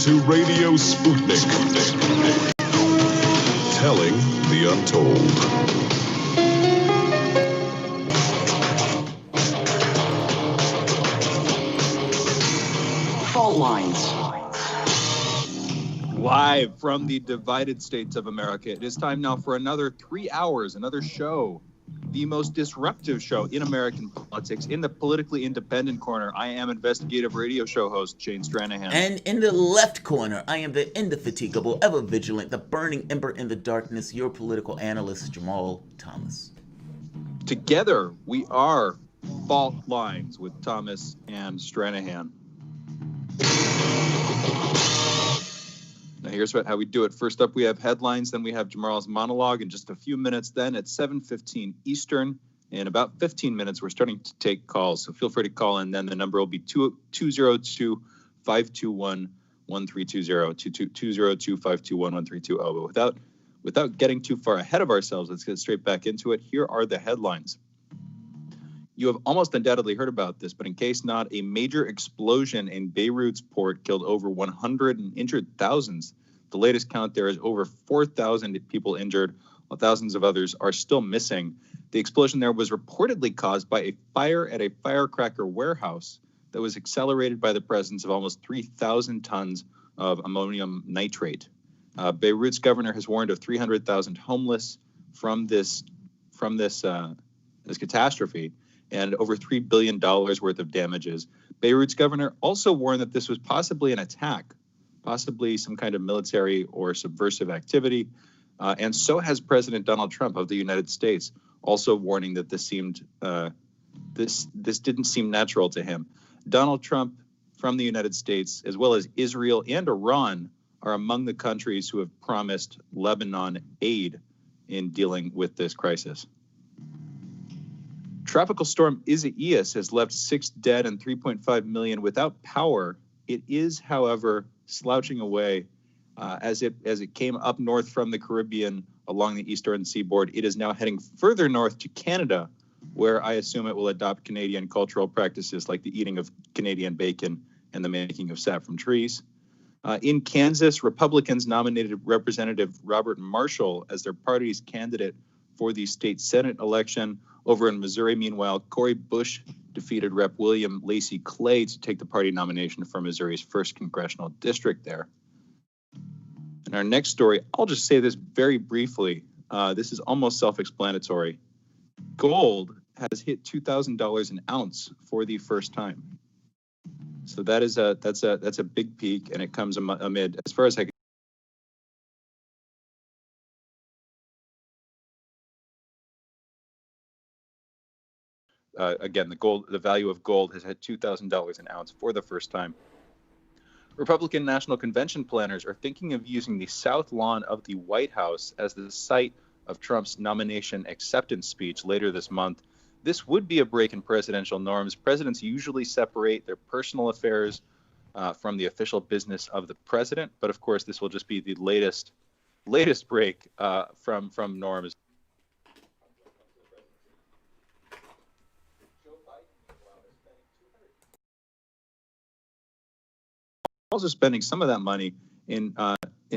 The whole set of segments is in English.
to Radio Sputnik. Telling the untold. Fault lines. Live from the divided states of America, it is time now for another 3 hours, another show, the most disruptive show in American politics, in the politically independent corner. I am investigative radio show host Shane Stranahan. And in the left corner, I am the indefatigable, ever vigilant, the burning ember in the darkness, your political analyst, Jamarl Thomas. Together, we are Fault Lines with Thomas and Stranahan. Now, here's how we do it. First up, we have headlines. Then we have Jamarl's monologue in just a few minutes. Then at 7:15 Eastern, in about 15 minutes, we're starting to take calls. So feel free to call in. Then the number will be 202-521-1320, 202-521-1320. But without getting too far ahead of ourselves, let's get straight back into it. Here are the headlines. You have almost undoubtedly heard about this, but in case not, a major explosion in Beirut's port killed over 100 and injured thousands. The latest count there is over 4,000 people injured, while thousands of others are still missing. The explosion there was reportedly caused by a fire at a firecracker warehouse that was accelerated by the presence of almost 3,000 tons of ammonium nitrate. Beirut's governor has warned of 300,000 homeless from this catastrophe, and over $3 billion worth of damages. Beirut's governor also warned that this was possibly an attack, possibly some kind of military or subversive activity. And so has President Donald Trump of the United States, also warning that this didn't seem natural to him. Donald Trump from the United States, as well as Israel and Iran, are among the countries who have promised Lebanon aid in dealing with this crisis. Tropical storm Isaias has left 6 dead and 3.5 million without power. It is, however, slouching away as it came up north from the Caribbean along the eastern seaboard. It is now heading further north to Canada, where I assume it will adopt Canadian cultural practices like the eating of Canadian bacon and the making of sap from trees. In Kansas, Republicans nominated Representative Robert Marshall as their party's candidate for the state Senate election. Over in Missouri, meanwhile, Cori defeated Rep. William Lacey Clay to take the party nomination for Missouri's 1st congressional district there. In our next story, I'll just say this very briefly. This is almost self-explanatory. Gold has hit $2,000 an ounce for the first time. So that's a big peak, and it comes amid, as far as I can. Again, the value of gold has hit $2,000 an ounce for the first time. Republican National Convention planners are thinking of using the South Lawn of the White House as the site of Trump's nomination acceptance speech later this month. This would be a break in presidential norms. Presidents usually separate their personal affairs from the official business of the president, but of course, this will just be the latest break from norms. Also spending some of that money in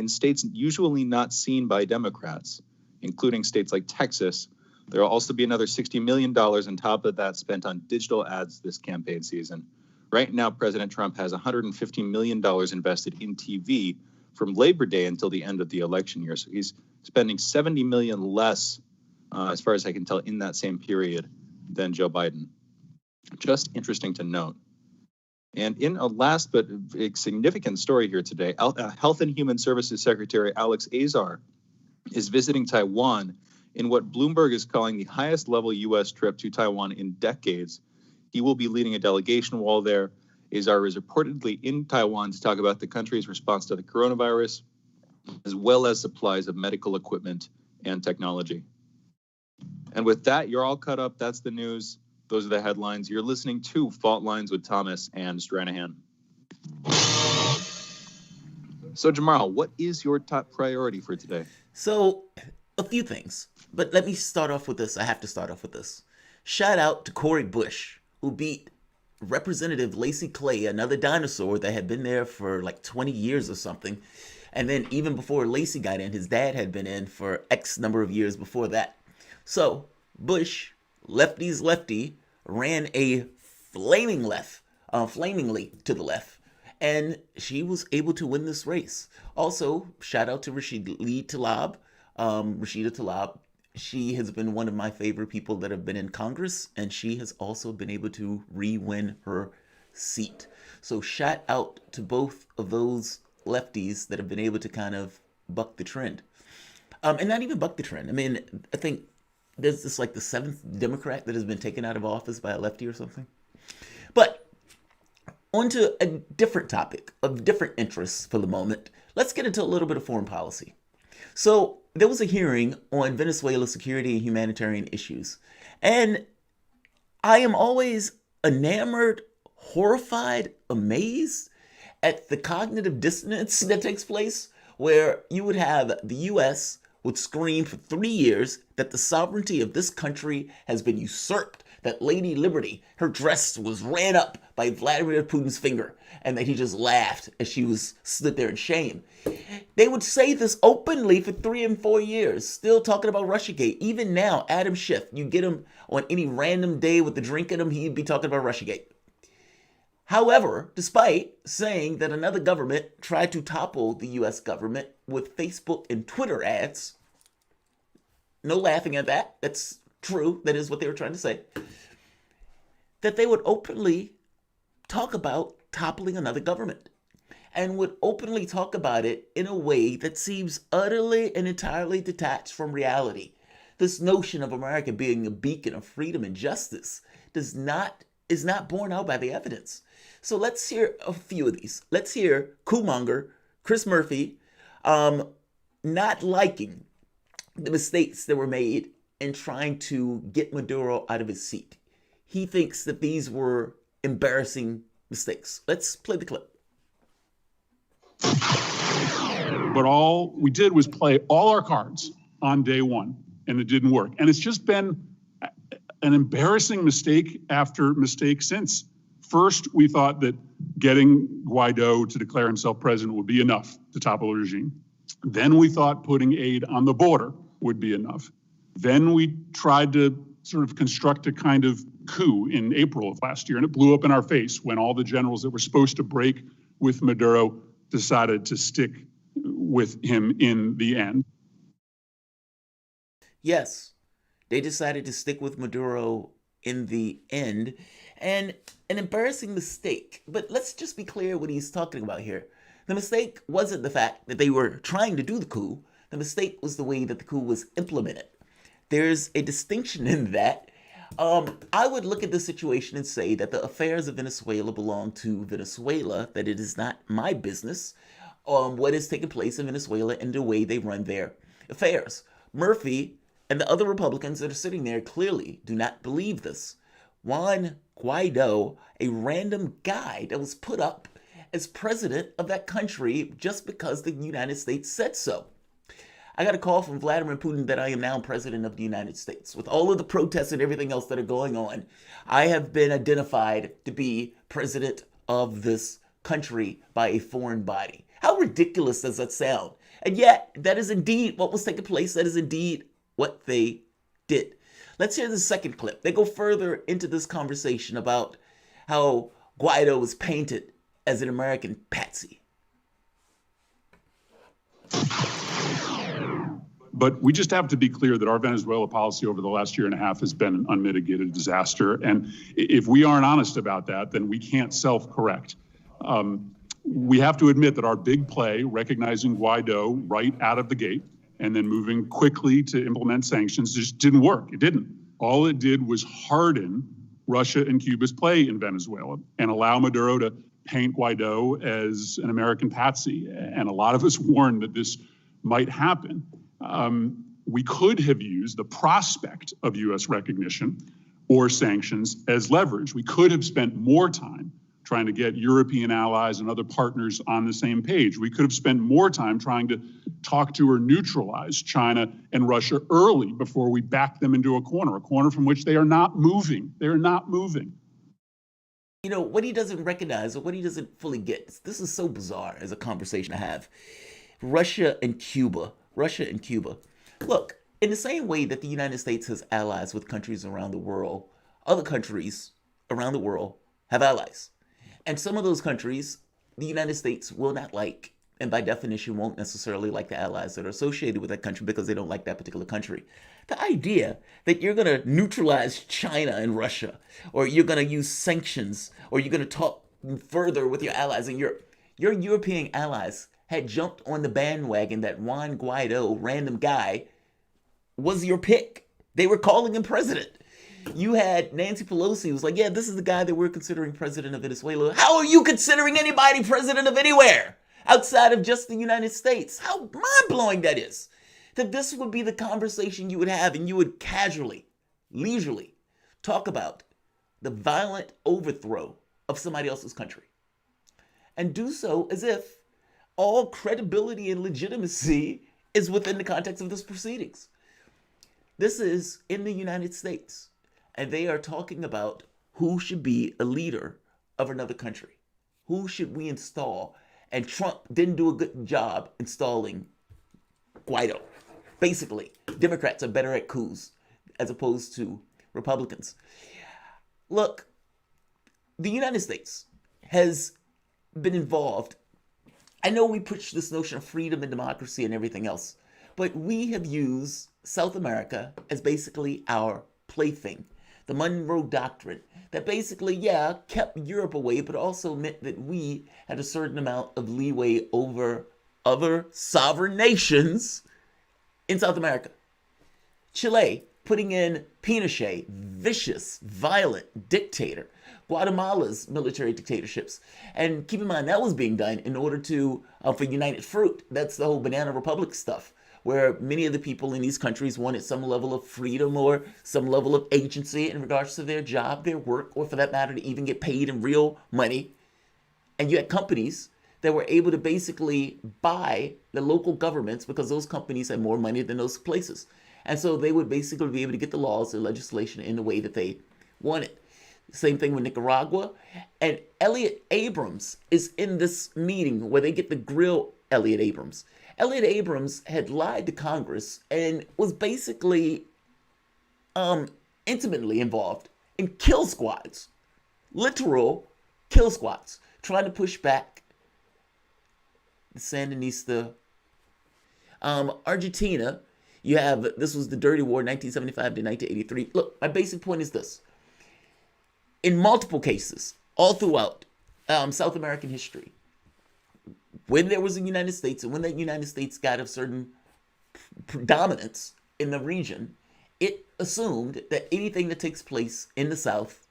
states usually not seen by Democrats, including states like Texas. There will also be another $60 million on top of that spent on digital ads this campaign season. Right now, President Trump has $150 million invested in TV from Labor Day until the end of the election year. So he's spending $70 million less, as far as I can tell, in that same period than Joe Biden. Just interesting to note. And in a last but significant story here today, Health and Human Services Secretary Alex Azar is visiting Taiwan in what Bloomberg is calling the highest level U.S. trip to Taiwan in decades. He will be leading a delegation while there. Azar is reportedly in Taiwan to talk about the country's response to the coronavirus, as well as supplies of medical equipment and technology. And with that, you're all caught up. That's the news. Those are the headlines. You're listening to Fault Lines with Thomas and Stranahan. So, Jamarl, what is your top priority for today? So, a few things. But let me start off with this. I have to start off with this. Shout out to Cori, who beat Representative Lacey Clay, another dinosaur that had been there for like 20 years or something. And then even before Lacey got in, his dad had been in for X number of years before that. So Bush, lefty's lefty, ran a flamingly to the left. And she was able to win this race. Also, shout out to Rashida Tlaib. She has been one of my favorite people that have been in Congress, and she has also been able to re-win her seat. So shout out to both of those lefties that have been able to kind of buck the trend. And not even buck the trend. I mean, I think there's this like the seventh Democrat that has been taken out of office by a lefty or something. But onto a different topic of different interests for the moment. Let's get into a little bit of foreign policy. So there was a hearing on Venezuela security and humanitarian issues. And I am always enamored, horrified, amazed at the cognitive dissonance that takes place, where you would have the U.S. would scream for 3 years that the sovereignty of this country has been usurped, that Lady Liberty, her dress was ran up by Vladimir Putin's finger, and that he just laughed as she stood there in shame. They would say this openly for 3 and 4 years, still talking about Russiagate. Even now, Adam Schiff, you get him on any random day with the drink in him, he'd be talking about Russiagate. However, despite saying that another government tried to topple the U.S. government with Facebook and Twitter ads, no laughing at that, that's true, that is what they were trying to say, that they would openly talk about toppling another government and would openly talk about it in a way that seems utterly and entirely detached from reality. This notion of America being a beacon of freedom and justice is not borne out by the evidence. So let's hear a few of these. Let's hear coup-monger Chris Murphy not liking the mistakes that were made in trying to get Maduro out of his seat. He thinks that these were embarrassing mistakes. Let's play the clip. But all we did was play all our cards on day one, and it didn't work. And it's just been an embarrassing mistake after mistake since. First, we thought that getting Guaido to declare himself president would be enough to topple the regime. Then we thought putting aid on the border would be enough. Then we tried to sort of construct a kind of coup in April of last year, and it blew up in our face when all the generals that were supposed to break with Maduro decided to stick with him in the end. Yes, they decided to stick with Maduro in the end, and an embarrassing mistake. But let's just be clear what he's talking about here. The mistake wasn't the fact that they were trying to do the coup. The mistake was the way that the coup was implemented. There's a distinction in that. I would look at the situation and say that the affairs of Venezuela belong to Venezuela, that it is not my business what is taking place in Venezuela and the way they run their affairs. Murphy and the other Republicans that are sitting there clearly do not believe this. Juan Guaido, a random guy that was put up as president of that country just because the United States said so. I got a call from Vladimir Putin that I am now president of the United States. With all of the protests and everything else that are going on, I have been identified to be president of this country by a foreign body. How ridiculous does that sound? And yet, that is indeed what was taking place. That is indeed what they did. Let's hear the second clip. They go further into this conversation about how Guaido was painted as an American patsy. But we just have to be clear that our Venezuela policy over the last year and a half has been an unmitigated disaster. And if we aren't honest about that, then we can't self-correct. We have to admit that our big play, recognizing Guaido right out of the gate and then moving quickly to implement sanctions, just didn't work. It didn't. All it did was harden Russia and Cuba's play in Venezuela and allow Maduro to paint Guaido as an American patsy. And a lot of us warned that this might happen. We could have used the prospect of U.S. recognition or sanctions as leverage. We could have spent more time trying to get European allies and other partners on the same page. We could have spent more time trying to talk to or neutralize China and Russia early before we backed them into a corner from which they are not moving. They are not moving. what he doesn't recognize or what he doesn't fully get. This is so bizarre as a conversation to have. Russia and Cuba. Russia and Cuba. Look, in the same way that the United States has allies with countries around the world, other countries around the world have allies. And some of those countries, the United States will not like, and by definition won't necessarily like the allies that are associated with that country because they don't like that particular country. The idea that you're going to neutralize China and Russia, or you're going to use sanctions, or you're going to talk further with your allies in Europe. Your European allies had jumped on the bandwagon that Juan Guaido, random guy, was your pick. They were calling him president. You had Nancy Pelosi who was like, yeah, this is the guy that we're considering president of Venezuela. How are you considering anybody president of anywhere outside of just the United States? How mind-blowing that is. That this would be the conversation you would have, and you would casually, leisurely talk about the violent overthrow of somebody else's country. And do so as if all credibility and legitimacy is within the context of this proceedings. This is in the United States, and they are talking about who should be a leader of another country. Who should we install? And Trump didn't do a good job installing Guaido. Basically, Democrats are better at coups as opposed to Republicans. Look, the United States has been involved. I know we push this notion of freedom and democracy and everything else, but we have used South America as basically our plaything. The Monroe Doctrine that basically, kept Europe away, but also meant that we had a certain amount of leeway over other sovereign nations in South America. Chile putting in Pinochet, vicious, violent dictator. Guatemala's military dictatorships. And keep in mind, that was being done in order to, for United Fruit. That's the whole Banana Republic stuff, where many of the people in these countries wanted some level of freedom or some level of agency in regards to their job, their work, or for that matter, to even get paid in real money. And you had companies that were able to basically buy the local governments because those companies had more money than those places. And so they would basically be able to get the laws and legislation in the way that they wanted. Same thing with Nicaragua. And Elliot Abrams is in this meeting where they get to grill Elliot Abrams. Elliot Abrams had lied to Congress and was basically intimately involved in kill squads, literal kill squads, trying to push back the Sandinista. Argentina, you have, this was the Dirty War, 1975 to 1983. Look, my basic point is this. In multiple cases, all throughout South American history, when there was a United States and when that United States got a certain predominance in the region, it assumed that anything that takes place in the South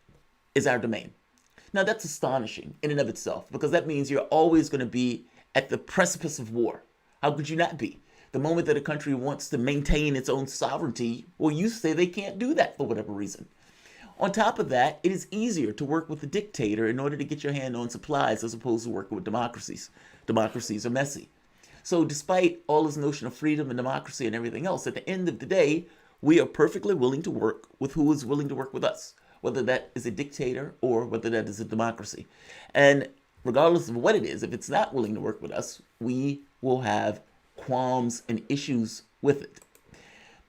is our domain. Now, that's astonishing in and of itself, because that means you're always going to be at the precipice of war. How could you not be? The moment that a country wants to maintain its own sovereignty, well, you say they can't do that for whatever reason. On top of that, it is easier to work with a dictator in order to get your hand on supplies as opposed to working with democracies. Democracies are messy. So despite all this notion of freedom and democracy and everything else, at the end of the day, we are perfectly willing to work with who is willing to work with us, whether that is a dictator or whether that is a democracy. And regardless of what it is, if it's not willing to work with us, we will have qualms and issues with it.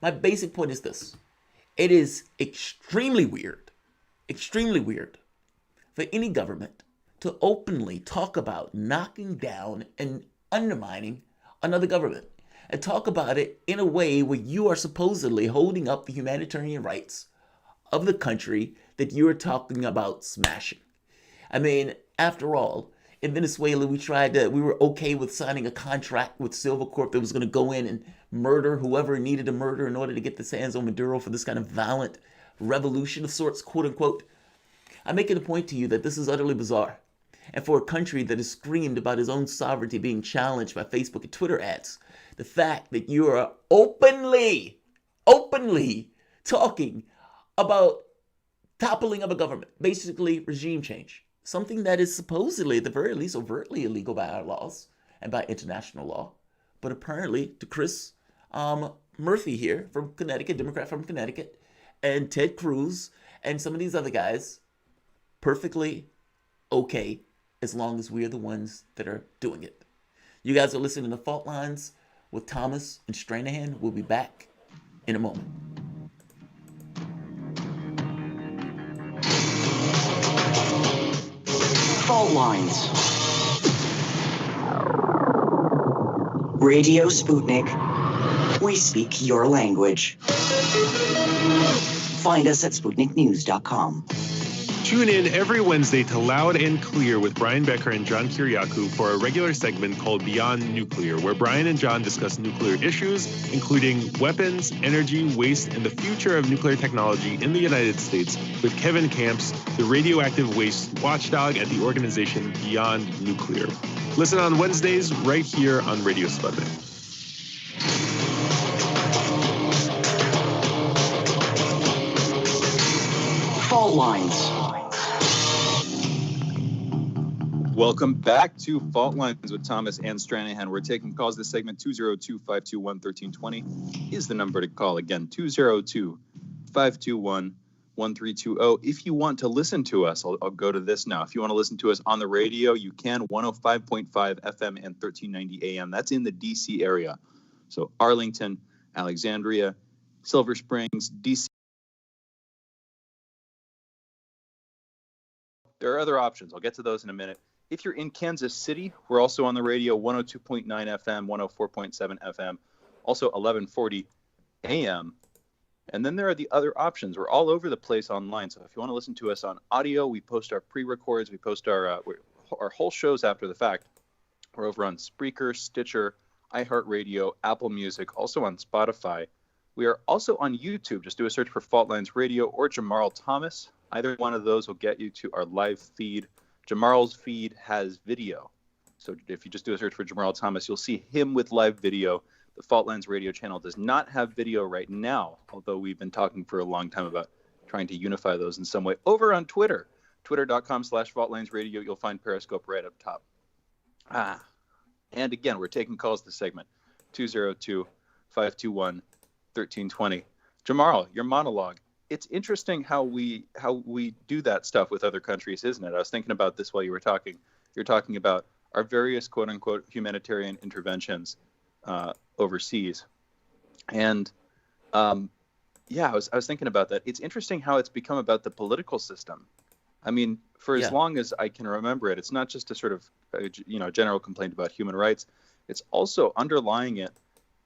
My basic point is this. It is extremely weird for any government to openly talk about knocking down and undermining another government and talk about it in a way where you are supposedly holding up the humanitarian rights of the country that you're talking about smashing. I mean, after all, in Venezuela, we were okay with signing a contract with Silvercorp that was going to go in and murder whoever needed to murder in order to get the hands on Maduro for this kind of violent revolution of sorts, quote unquote. I'm making a point to you that this is utterly bizarre. And for a country that has screamed about its own sovereignty being challenged by Facebook and Twitter ads, the fact that you are openly talking about toppling of a government, basically regime change, something that is supposedly, at the very least, overtly illegal by our laws and by international law. But apparently, to Chris Murphy here from Connecticut, Democrat from Connecticut, and Ted Cruz, and some of these other guys, perfectly okay as long as we're the ones that are doing it. You guys are listening to Fault Lines with Thomas and Stranahan. We'll be back in a moment. Fault Lines. Radio Sputnik. We speak your language. Find us at SputnikNews.com. Tune in every Wednesday to Loud and Clear with Brian Becker and John Kiriakou for a regular segment called Beyond Nuclear, where Brian and John discuss nuclear issues, including weapons, energy, waste, and the future of nuclear technology in the United States with Kevin Camps, the radioactive waste watchdog at the organization Beyond Nuclear. Listen on Wednesdays right here on Radio Sputnik. Fault Lines. Welcome back to Fault Lines with Thomas and Stranahan. We're taking calls this segment. 202-521-1320 is the number to call. Again, 202-521-1320. If you want to listen to us, I'll go to this now. If you want to listen to us on the radio, you can. 105.5 FM and 1390 AM. That's in the D.C. area. So Arlington, Alexandria, Silver Springs, D.C. There are other options. I'll get to those in a minute. If you're in Kansas City, we're also on the radio, 102.9 FM, 104.7 FM, also 1140 AM. And then there are the other options. We're all over the place online. So if you want to listen to us on audio, we post our pre-records. We post our whole shows after the fact. We're over on Spreaker, Stitcher, iHeartRadio, Apple Music, also on Spotify. We are also on YouTube. Just do a search for Fault Lines Radio or Jamarl Thomas. Either one of those will get you to our live feed. Jamarl's feed has video. So if you just do a search for Jamarl Thomas, you'll see him with live video. The Fault Lines Radio channel does not have video right now, although we've been talking for a long time about trying to unify those in some way. Over on Twitter, twitter.com/FaultLinesRadio, you'll find Periscope right up top. And again, we're taking calls this segment, 202-521-1320. Jamarl, your monologue. It's interesting how we do that stuff with other countries, isn't it? I was thinking about this while you were talking. You're talking about our various quote unquote humanitarian interventions overseas, and I was thinking about that. It's interesting how it's become about the political system. I mean, for as long as I can remember it, it's not just a sort of general complaint about human rights. It's also underlying it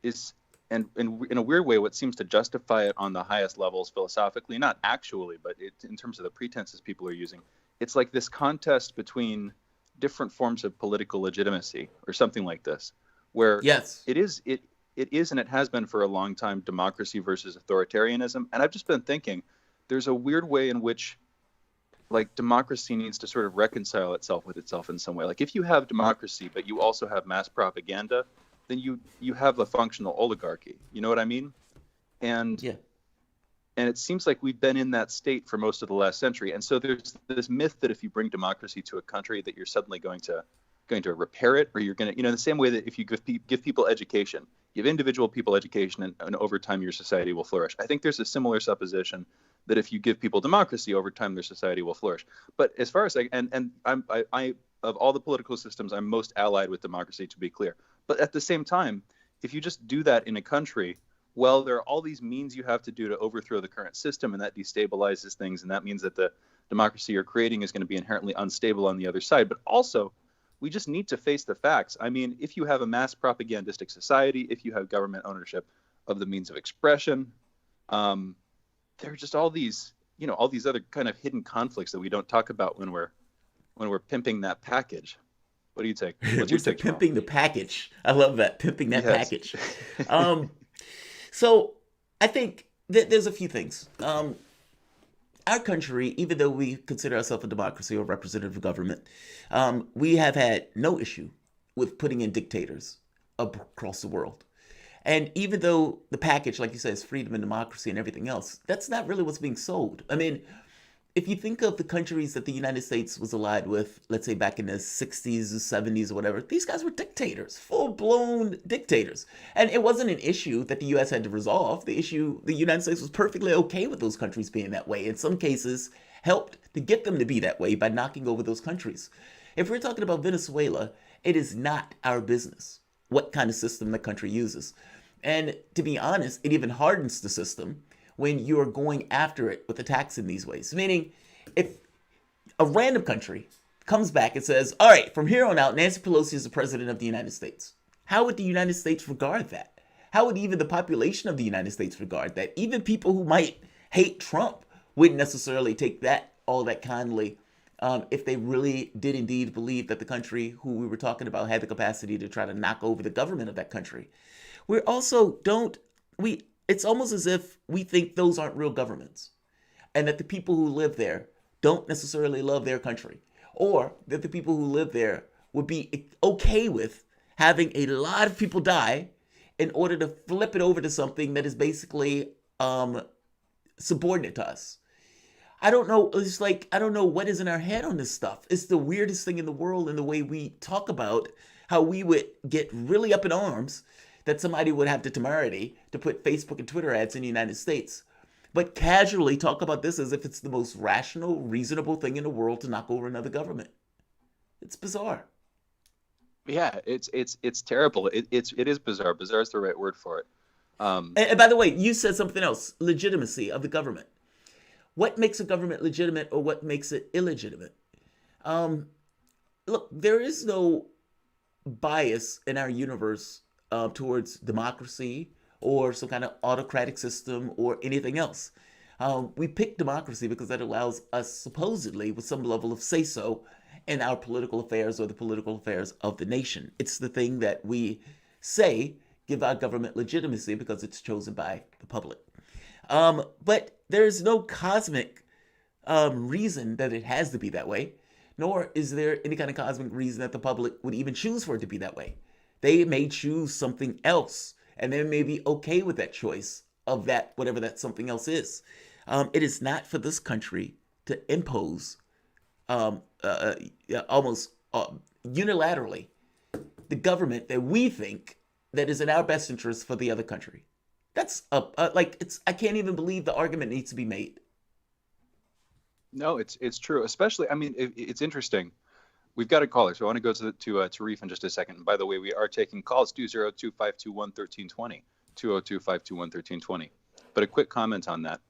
is. And in a weird way, what seems to justify it on the highest levels philosophically, not actually, but in terms of the pretenses people are using, it's like this contest between different forms of political legitimacy or something like this, where it is and it has been for a long time democracy versus authoritarianism. And I've just been thinking there's a weird way in which like democracy needs to sort of reconcile itself with itself in some way. Like if you have democracy, but you also have mass propaganda, then you have a functional oligarchy. You know what I mean? And it seems like we've been in that state for most of the last century. And so there's this myth that if you bring democracy to a country, that you're suddenly going to repair it, or you're going to, the same way that if you give people education, give individual people education, and over time your society will flourish. I think there's a similar supposition that if you give people democracy, over time their society will flourish. But as far as I of all the political systems, I'm most allied with democracy, to be clear. But at the same time, if you just do that in a country, well, there are all these means you have to do to overthrow the current system, and that destabilizes things, and that means that the democracy you're creating is going to be inherently unstable on the other side. But also, we just need to face the facts. I mean, if you have a mass propagandistic society, if you have government ownership of the means of expression, there are just all these other kind of hidden conflicts that we don't talk about when we're pimping that package. What do you take? What's your take? Pimping the package. I love that. Pimping that package. So I think there's a few things. Our country, even though we consider ourselves a democracy or representative government, we have had no issue with putting in dictators across the world. And even though the package, like you said, is freedom and democracy and everything else, that's not really what's being sold. I mean, if you think of the countries that the United States was allied with, let's say back in the 60s or 70s or whatever, these guys were dictators, full-blown dictators. And it wasn't an issue that the U.S. had to resolve. The United States was perfectly okay with those countries being that way. In some cases, helped to get them to be that way by knocking over those countries. If we're talking about Venezuela, it is not our business what kind of system the country uses. And to be honest, it even hardens the system when you're going after it with attacks in these ways. Meaning, if a random country comes back and says, all right, from here on out, Nancy Pelosi is the president of the United States, how would the United States regard that? How would even the population of the United States regard that? Even people who might hate Trump wouldn't necessarily take that all that kindly if they really did indeed believe that the country who we were talking about had the capacity to try to knock over the government of that country. We also it's almost as if we think those aren't real governments and that the people who live there don't necessarily love their country, or that the people who live there would be okay with having a lot of people die in order to flip it over to something that is basically subordinate to us. I don't know. It's like, I don't know what is in our head on this stuff. It's the weirdest thing in the world in the way we talk about how we would get really up in arms that somebody would have the temerity to put Facebook and Twitter ads in the United States, but casually talk about this as if it's the most rational, reasonable thing in the world to knock over another government. It's bizarre. Yeah, it's terrible. It is bizarre. Bizarre is the right word for it. And by the way, you said something else, legitimacy of the government. What makes a government legitimate or what makes it illegitimate? Look, there is no bias in our universe towards democracy or some kind of autocratic system or anything else. We pick democracy because that allows us supposedly with some level of say-so in our political affairs or the political affairs of the nation. It's the thing that we say give our government legitimacy because it's chosen by the public. But there's no cosmic reason that it has to be that way, nor is there any kind of cosmic reason that the public would even choose for it to be that way. They may choose something else, and they may be okay with that choice of that, whatever that something else is. It is not for this country to impose almost unilaterally the government that we think that is in our best interest for the other country. That's I can't even believe the argument needs to be made. No, it's true. Especially, I mean, it's interesting. We've got a caller, so I want to go to Reef in just a second. And by the way, we are taking calls 202-521-1320, 202-521-1320. But a quick comment on that.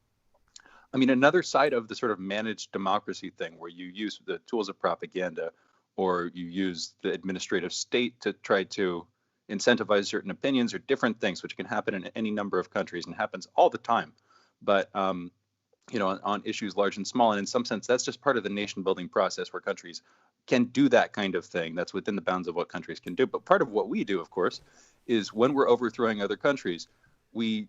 I mean, another side of the sort of managed democracy thing where you use the tools of propaganda or you use the administrative state to try to incentivize certain opinions or different things, which can happen in any number of countries and happens all the time. But, on issues large and small. And in some sense, that's just part of the nation building process where countries can do that kind of thing. That's within the bounds of what countries can do. But part of what we do, of course, is when we're overthrowing other countries, we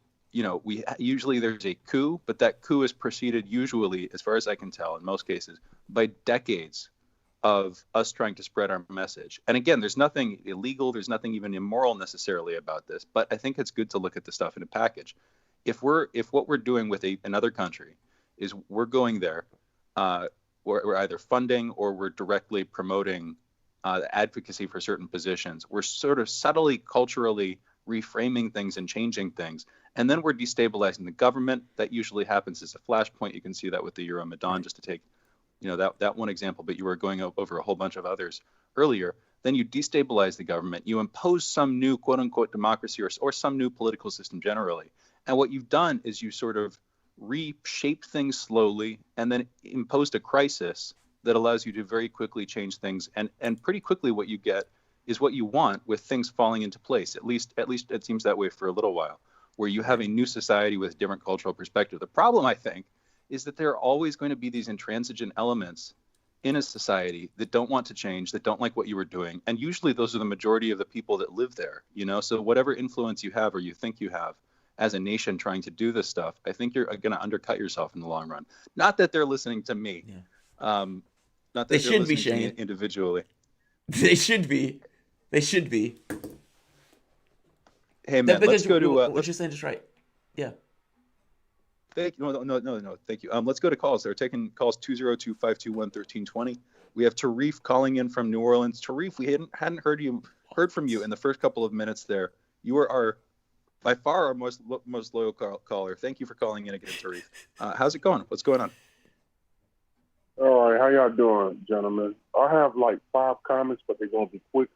usually there's a coup, but that coup is preceded usually, as far as I can tell, in most cases, by decades of us trying to spread our message. And again, there's nothing illegal, there's nothing even immoral necessarily about this, but I think it's good to look at the stuff in a package. If what we're doing with another country is we're going there, we're either funding or we're directly promoting advocacy for certain positions, we're sort of subtly, culturally reframing things and changing things. And then we're destabilizing the government. That usually happens as a flashpoint. You can see that with the Euromaidan, just to take that one example, but you were going over a whole bunch of others earlier. Then you destabilize the government. You impose some new quote unquote democracy or some new political system generally. And what you've done is you sort of reshaped things slowly and then imposed a crisis that allows you to very quickly change things. And pretty quickly what you get is what you want with things falling into place. At least it seems that way for a little while, where you have a new society with different cultural perspective. The problem, I think, is that there are always going to be these intransigent elements in a society that don't want to change, that don't like what you were doing. And usually those are the majority of the people that live there, So whatever influence you have or you think you have as a nation trying to do this stuff, I think you're going to undercut yourself in the long run. Not that they're listening to me. Yeah. Not that They they're should be, listening to me Shane. individually. They should be. They should be. Hey, man, let's go to... what you're saying is right. Yeah. Thank you. No. Thank you. Let's go to calls. They're taking calls 202-521-1320. We have Tarif calling in from New Orleans. Tarif, we hadn't heard from you in the first couple of minutes there. You are by far our most loyal caller. Thank you for calling in again, Tarif. How's it going? What's going on? how y'all doing, gentlemen? I have like 5 comments, but they're gonna be quick.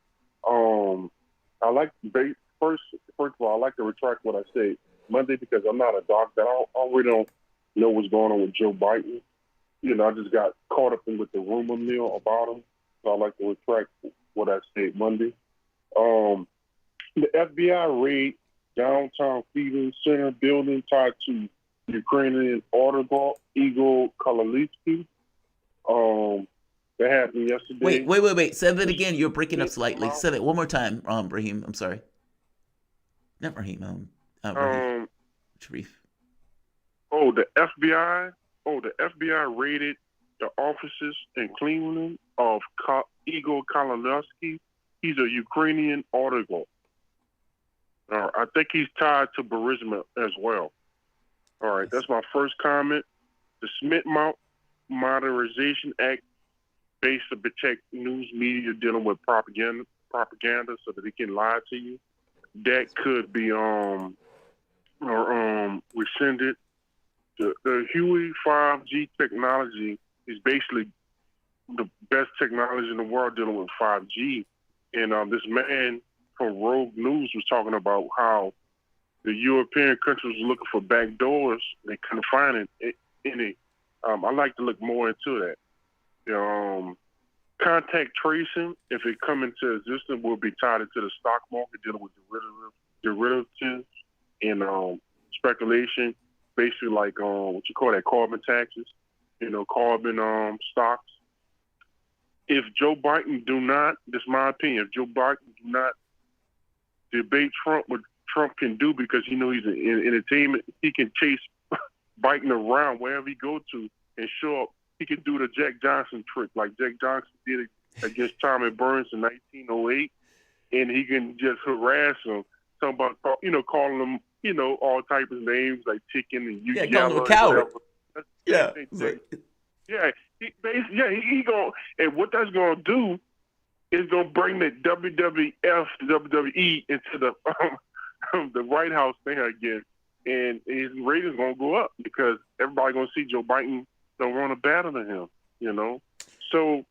I like first of all, I like to retract what I said Monday because I'm not a doctor. I really don't know what's going on with Joe Biden. I just got caught up with the rumor mill about him, so I like to retract what I said Monday. The FBI raid downtown Cleveland Center building tied to Ukrainian oligarch Igor Kalalisky. That happened yesterday. Wait. Say that again. You're breaking up slightly. Say that one more time, Raheem. I'm sorry. Not Raheem. Raheem. Sharif. The FBI raided the offices in Cleveland of Igor Kalalisky. He's a Ukrainian oligarch. I think he's tied to Burisma as well. All right, that's my first comment. The Smith Modernization Act based to protect news media dealing with propaganda so that they can lie to you. That could be rescinded. The Huey 5G technology is basically the best technology in the world dealing with 5G. And this man from Rogue News was talking about how the European countries were looking for back doors. They couldn't find any. I'd like to look more into that. Contact tracing, if it come into existence, will be tied into the stock market dealing with derivatives and speculation, basically like what you call that, carbon taxes, carbon stocks. If Joe Biden this is my opinion, if Joe Biden do not debate Trump, what Trump can do, because he's in entertainment, he can chase Biden around wherever he go to and show up. He can do the Jack Johnson trick like Jack Johnson did against Tommy Burns in 1908, and he can just harass him, talking about, calling him, all types of names like chicken and you calling him a coward. He going, and what that's gonna do is gonna bring the WWF, the WWE into the White House thing again, and his ratings gonna go up because everybody gonna see Joe Biden don't want to battle to him, So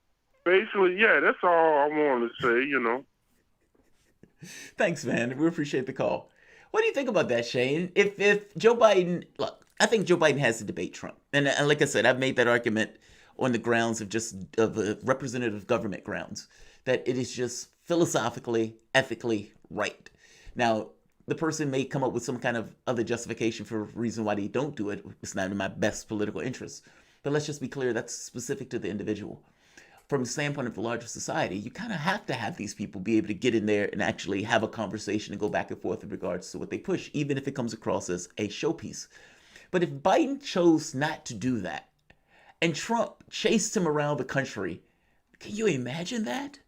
basically, that's all I wanted to say, Thanks, man. We appreciate the call. What do you think about that, Shane? If Joe Biden, look, I think Joe Biden has to debate Trump, and like I said, I've made that argument on the grounds of representative government grounds, that it is just philosophically, ethically right. Now, the person may come up with some kind of other justification for a reason why they don't do it. It's not in my best political interest. But let's just be clear, that's specific to the individual. From the standpoint of the larger society, you kind of have to have these people be able to get in there and actually have a conversation and go back and forth in regards to what they push, even if it comes across as a showpiece. But if Biden chose not to do that, and Trump chased him around the country, can you imagine that?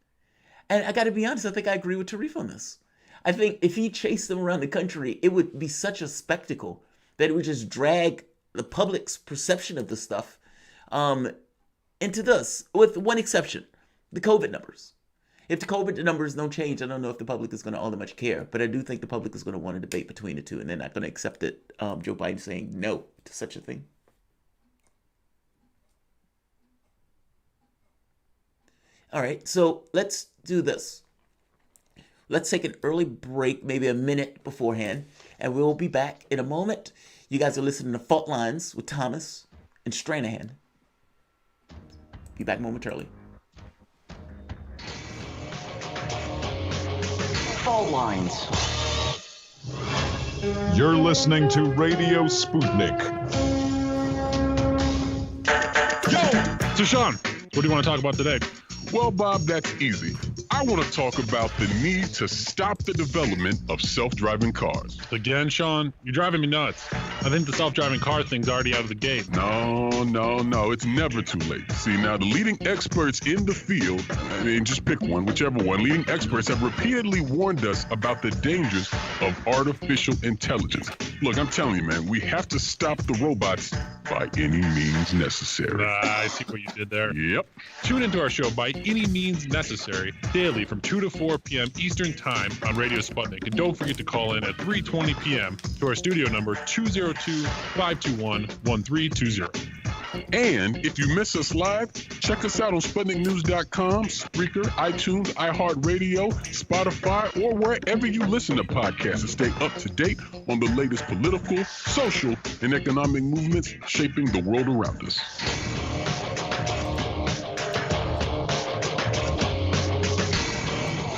And I got to be honest, I think I agree with Tarif on this. I think if he chased them around the country, it would be such a spectacle that it would just drag the public's perception of the stuff into this, with one exception, the COVID numbers. If the COVID numbers don't change, I don't know if the public is going to all that much care, but I do think the public is going to want a debate between the two, and they're not going to accept it, Joe Biden saying no to such a thing. All right, so let's do this. Let's take an early break, maybe a minute beforehand, and we'll be back in a moment. You guys are listening to Fault Lines with Thomas and Stranahan. Be back momentarily. Fault Lines. You're listening to Radio Sputnik. Yo! So Sean, what do you want to talk about today? Well, Bob, that's easy. I want to talk about the need to stop the development of self-driving cars. Again, Sean, you're driving me nuts. I think the self-driving car thing's already out of the gate. No, it's never too late. See, now the leading experts in the field, I mean, just pick one, whichever one, leading experts have repeatedly warned us about the dangers of artificial intelligence. Look, I'm telling you, man, we have to stop the robots by any means necessary. I see what you did there. Yep. Tune into our show By Any Means Necessary daily from 2 to 4 p.m. Eastern Time on Radio Sputnik. And don't forget to call in at 3:20 p.m. to our studio number 202-521-1320. And if you miss us live, check us out on SputnikNews.com, Spreaker, iTunes, iHeartRadio, Spotify, or wherever you listen to podcasts to stay up to date on the latest political, social, and economic movements shaping the world around us.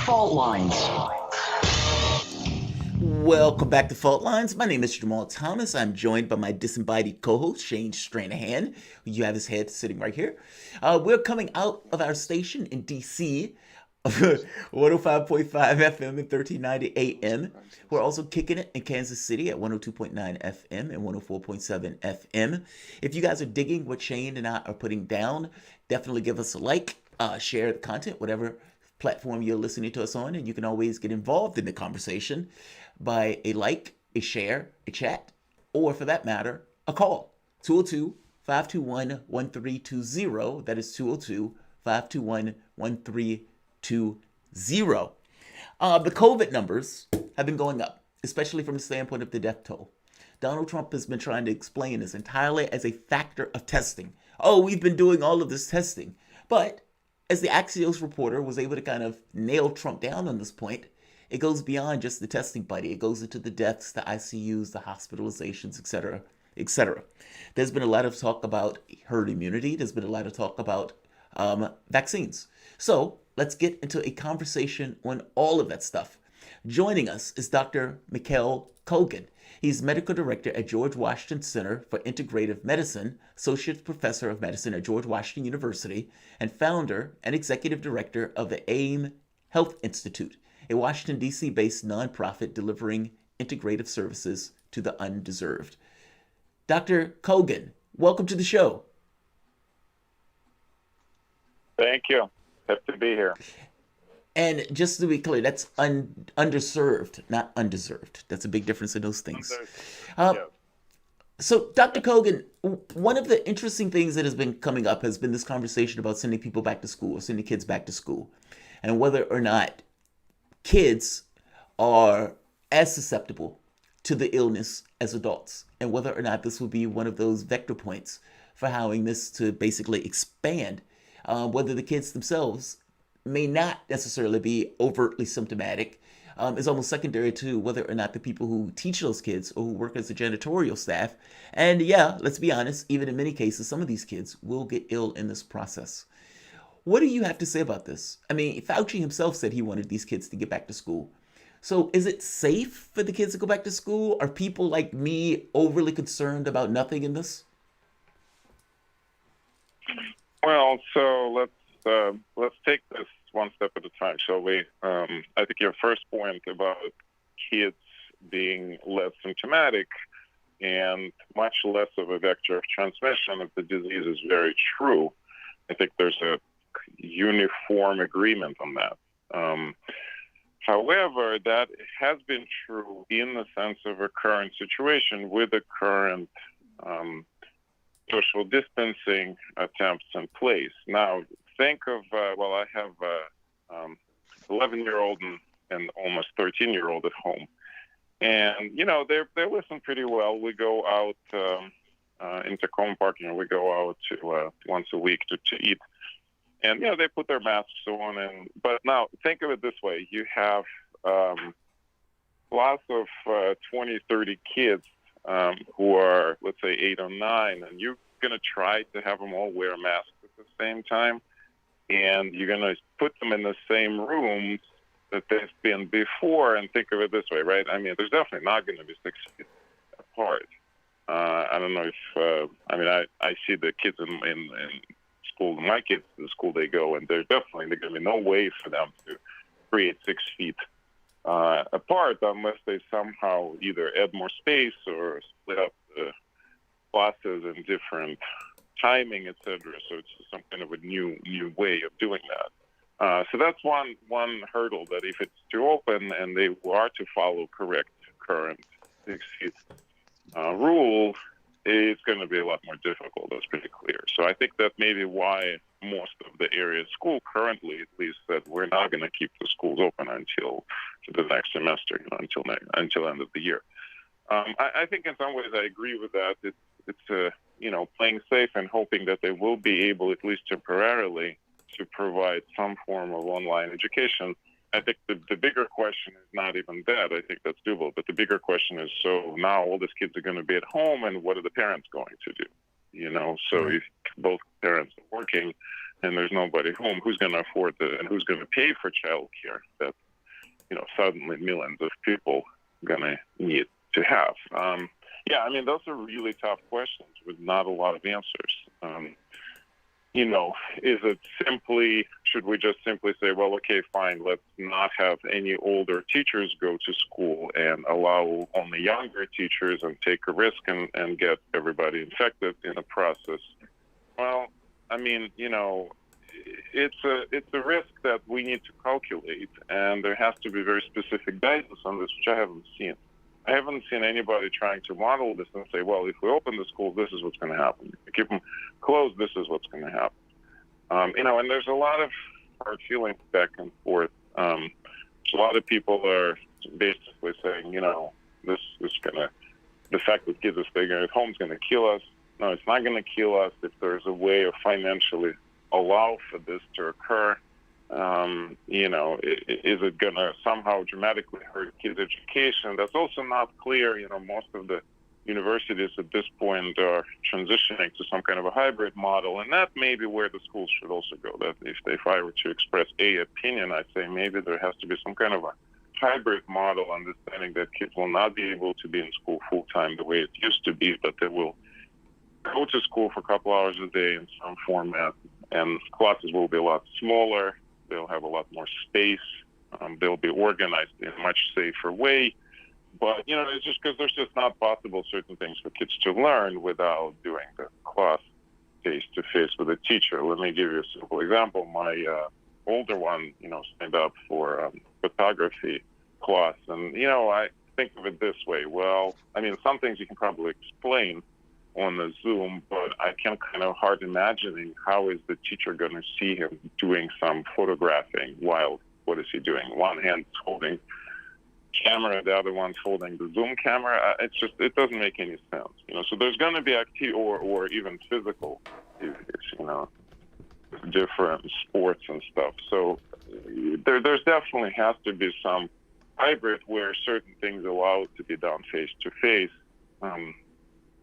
Fault lines. Welcome back to Fault Lines. My name is Jamarl Thomas. I'm joined by my disembodied co-host, Shane Stranahan. You have his head sitting right here. We're coming out of our station in D.C., 105.5 FM and 1390 AM. We're also kicking it in Kansas City at 102.9 FM and 104.7 FM. If you guys are digging what Shane and I are putting down, definitely give us a like, share the content, whatever platform you're listening to us on, and you can always get involved in the conversation by a like, a share, a chat, or for that matter, a call. 202-521-1320. That is 202-521-1320. The COVID numbers have been going up, especially from the standpoint of the death toll. Donald Trump has been trying to explain this entirely as a factor of testing. Oh, we've been doing all of this testing. But as the Axios reporter was able to kind of nail Trump down on this point, it goes beyond just the testing buddy. It goes into the deaths, the ICUs, the hospitalizations, etc., etc. There's been a lot of talk about herd immunity. There's been a lot of talk about vaccines. So let's get into a conversation on all of that stuff. Joining us is Dr. Michael Kogan. He's medical director at George Washington Center for Integrative Medicine, associate professor of medicine at George Washington University, and founder and executive director of the AIM Health Institute, a Washington, D.C. based nonprofit delivering integrative services to the undeserved. Dr. Kogan, welcome to the show. Thank you. Happy to be here. And just to be clear, that's underserved, not undeserved. That's a big difference in those things. So, Dr. Kogan, one of the interesting things that has been coming up has been this conversation about sending people back to school, or sending kids back to school, and whether or not kids are as susceptible to the illness as adults, and whether or not this will be one of those vector points for allowing this to basically expand, whether the kids themselves may not necessarily be overtly symptomatic, is almost secondary to whether or not the people who teach those kids or who work as a janitorial staff. And yeah, let's be honest, even in many cases, some of these kids will get ill in this process. What do you have to say about this? I mean, Fauci himself said he wanted these kids to get back to school. So is it safe for the kids to go back to school? Are people like me overly concerned about nothing in this? Well, so let's take this one step at a time, shall we? I think your first point about kids being less symptomatic and much less of a vector of transmission of the disease is very true. I think there's a uniform agreement on that. However, that has been true in the sense of a current situation with the current social distancing attempts in place. Now, think of, I have a 11-year-old and almost 13-year-old at home. And, they listen pretty well. We go out into Cone Park, we go out to once a week to eat. And, they put their masks on. But now, think of it this way. You have lots of 20, 30 kids who are, let's say, 8 or 9, and you're going to try to have them all wear masks at the same time. And you're going to put them in the same rooms that they've been before, and think of it this way, right? I mean, there's definitely not going to be 6 feet apart. I don't know if, I see the kids in school, my kids, the school they go, and there's going to be no way for them to create 6 feet apart unless they somehow either add more space or split up the classes in different timing, etc. So it's some kind of a new way of doing that. So that's one hurdle, that if it's too open and they are to follow correct current 6 feet rule, it's going to be a lot more difficult. That's pretty clear. So I think that may be why most of the area school currently, at least, that we're not going to keep the schools open until the next semester, until end of the year. I think in some ways I agree with that. It's playing safe and hoping that they will be able, at least temporarily, to provide some form of online education. I think the bigger question is not even that. I think that's doable. But the bigger question is, so now all these kids are going to be at home, and what are the parents going to do? So if both parents are working and there's nobody home, who's going to afford and who's going to pay for childcare that, suddenly millions of people going to need to have? Those are really tough questions with not a lot of answers. Is it should we just simply say, well, okay, fine, let's not have any older teachers go to school and allow only younger teachers and take a risk and get everybody infected in the process? Well, it's a risk that we need to calculate, and there has to be very specific guidance on this, which I haven't seen. I haven't seen anybody trying to model this and say, well, if we open the schools, this is what's going to happen. If we keep them closed, this is what's going to happen. And there's a lot of hard feelings back and forth. A lot of people are basically saying, this is the fact that kids are staying at home is going to kill us. No, it's not going to kill us if there's a way of financially allow for this to occur. Is it going to somehow dramatically hurt kids' education? That's also not clear. Most of the universities at this point are transitioning to some kind of a hybrid model, and that may be where the schools should also go. That if I were to express a opinion, I'd say maybe there has to be some kind of a hybrid model, understanding that kids will not be able to be in school full-time the way it used to be, but they will go to school for a couple hours a day in some format, and classes will be a lot smaller. They'll have a lot more space. They'll be organized in a much safer way. But, it's just because there's just not possible certain things for kids to learn without doing the class face-to-face with a teacher. Let me give you a simple example. My older one, signed up for photography class. And, I think of it this way. Well, some things you can probably explain on the Zoom, but I can kind of hard imagining how is the teacher going to see him doing some photographing while what is he doing? One hand holding camera, the other one's holding the Zoom camera. It doesn't make any sense, So there's going to be activity or even physical activities, different sports and stuff. So there's definitely has to be some hybrid where certain things allow it to be done face to face.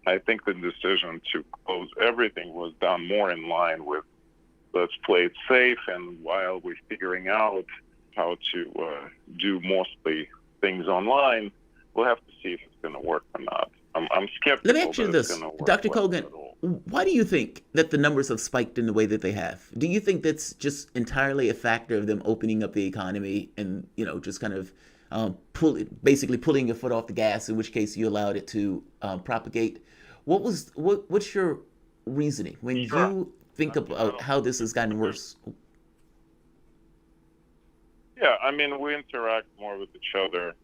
I think the decision to close everything was done more in line with let's play it safe, and while we're figuring out how to do mostly things online, we'll have to see if it's going to work or not. I'm skeptical. Let me ask you this, Dr. Kogan. Why do you think that the numbers have spiked in the way that they have? Do you think that's just entirely a factor of them opening up the economy and, just kind of basically pulling your foot off the gas, in which case you allowed it to propagate? What's your reasoning when you think about how this has gotten worse? Yeah, we interact more with each other.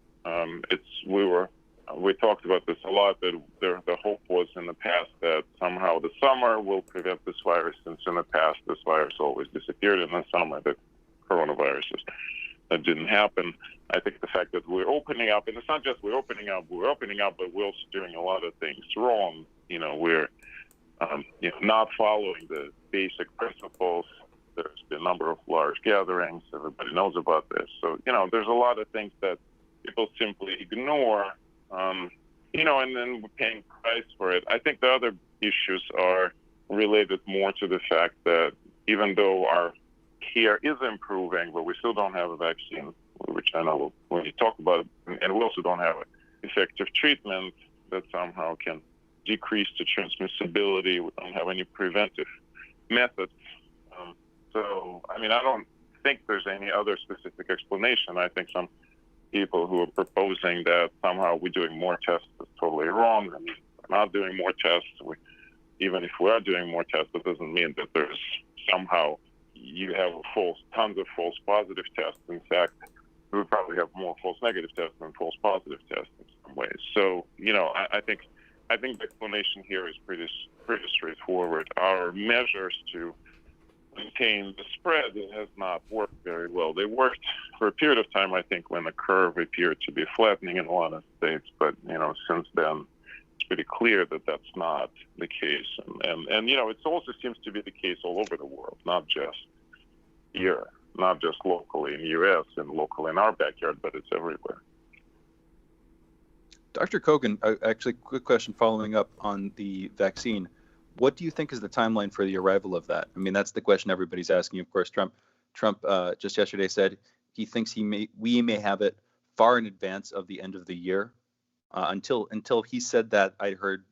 We talked about this a lot, that the hope was in the past that somehow the summer will prevent this virus, since in the past this virus always disappeared in the summer, the coronaviruses. That didn't happen. I think the fact that we're opening up, and it's not just we're opening up, but we're also doing a lot of things wrong. We're not following the basic principles. There's been a number of large gatherings. Everybody knows about this. So, there's a lot of things that people simply ignore, and then we're paying price for it. I think the other issues are related more to the fact that even though our care is improving, but we still don't have a vaccine, which I know when you talk about it, and we also don't have an effective treatment that somehow can decrease the transmissibility. We don't have any preventive methods. I don't think there's any other specific explanation. I think some people who are proposing that somehow we're doing more tests is totally wrong. We're not doing more tests. Even if we are doing more tests, that doesn't mean that there's somehow you have tons of false positive tests. In fact, we would probably have more false negative tests than false positive tests in some ways. So, I think the explanation here is pretty straightforward. Our measures to contain the spread, it has not worked very well. They worked for a period of time, I think, when the curve appeared to be flattening in a lot of states, but since then it's pretty clear that that's not the case. And it also seems to be the case all over the world, not just here, not just locally in the U.S. and locally in our backyard, but it's everywhere. Dr. Kogan, actually, quick question following up on the vaccine. What do you think is the timeline for the arrival of that? I mean, that's the question everybody's asking. Of course, Trump just yesterday said he thinks we may have it far in advance of the end of the year. Until he said that, I heard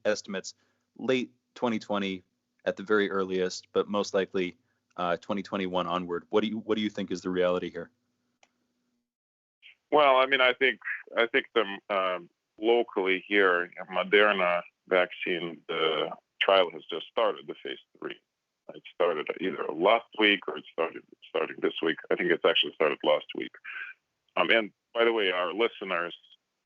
estimates late 2020 at the very earliest, but most likely 2021 onward. What do you think is the reality here? Well, I mean, I think the locally here, Moderna vaccine, the trial has just started, the phase 3. It started either last week or it's starting this week. I think it's actually started last week. And by the way, our listeners,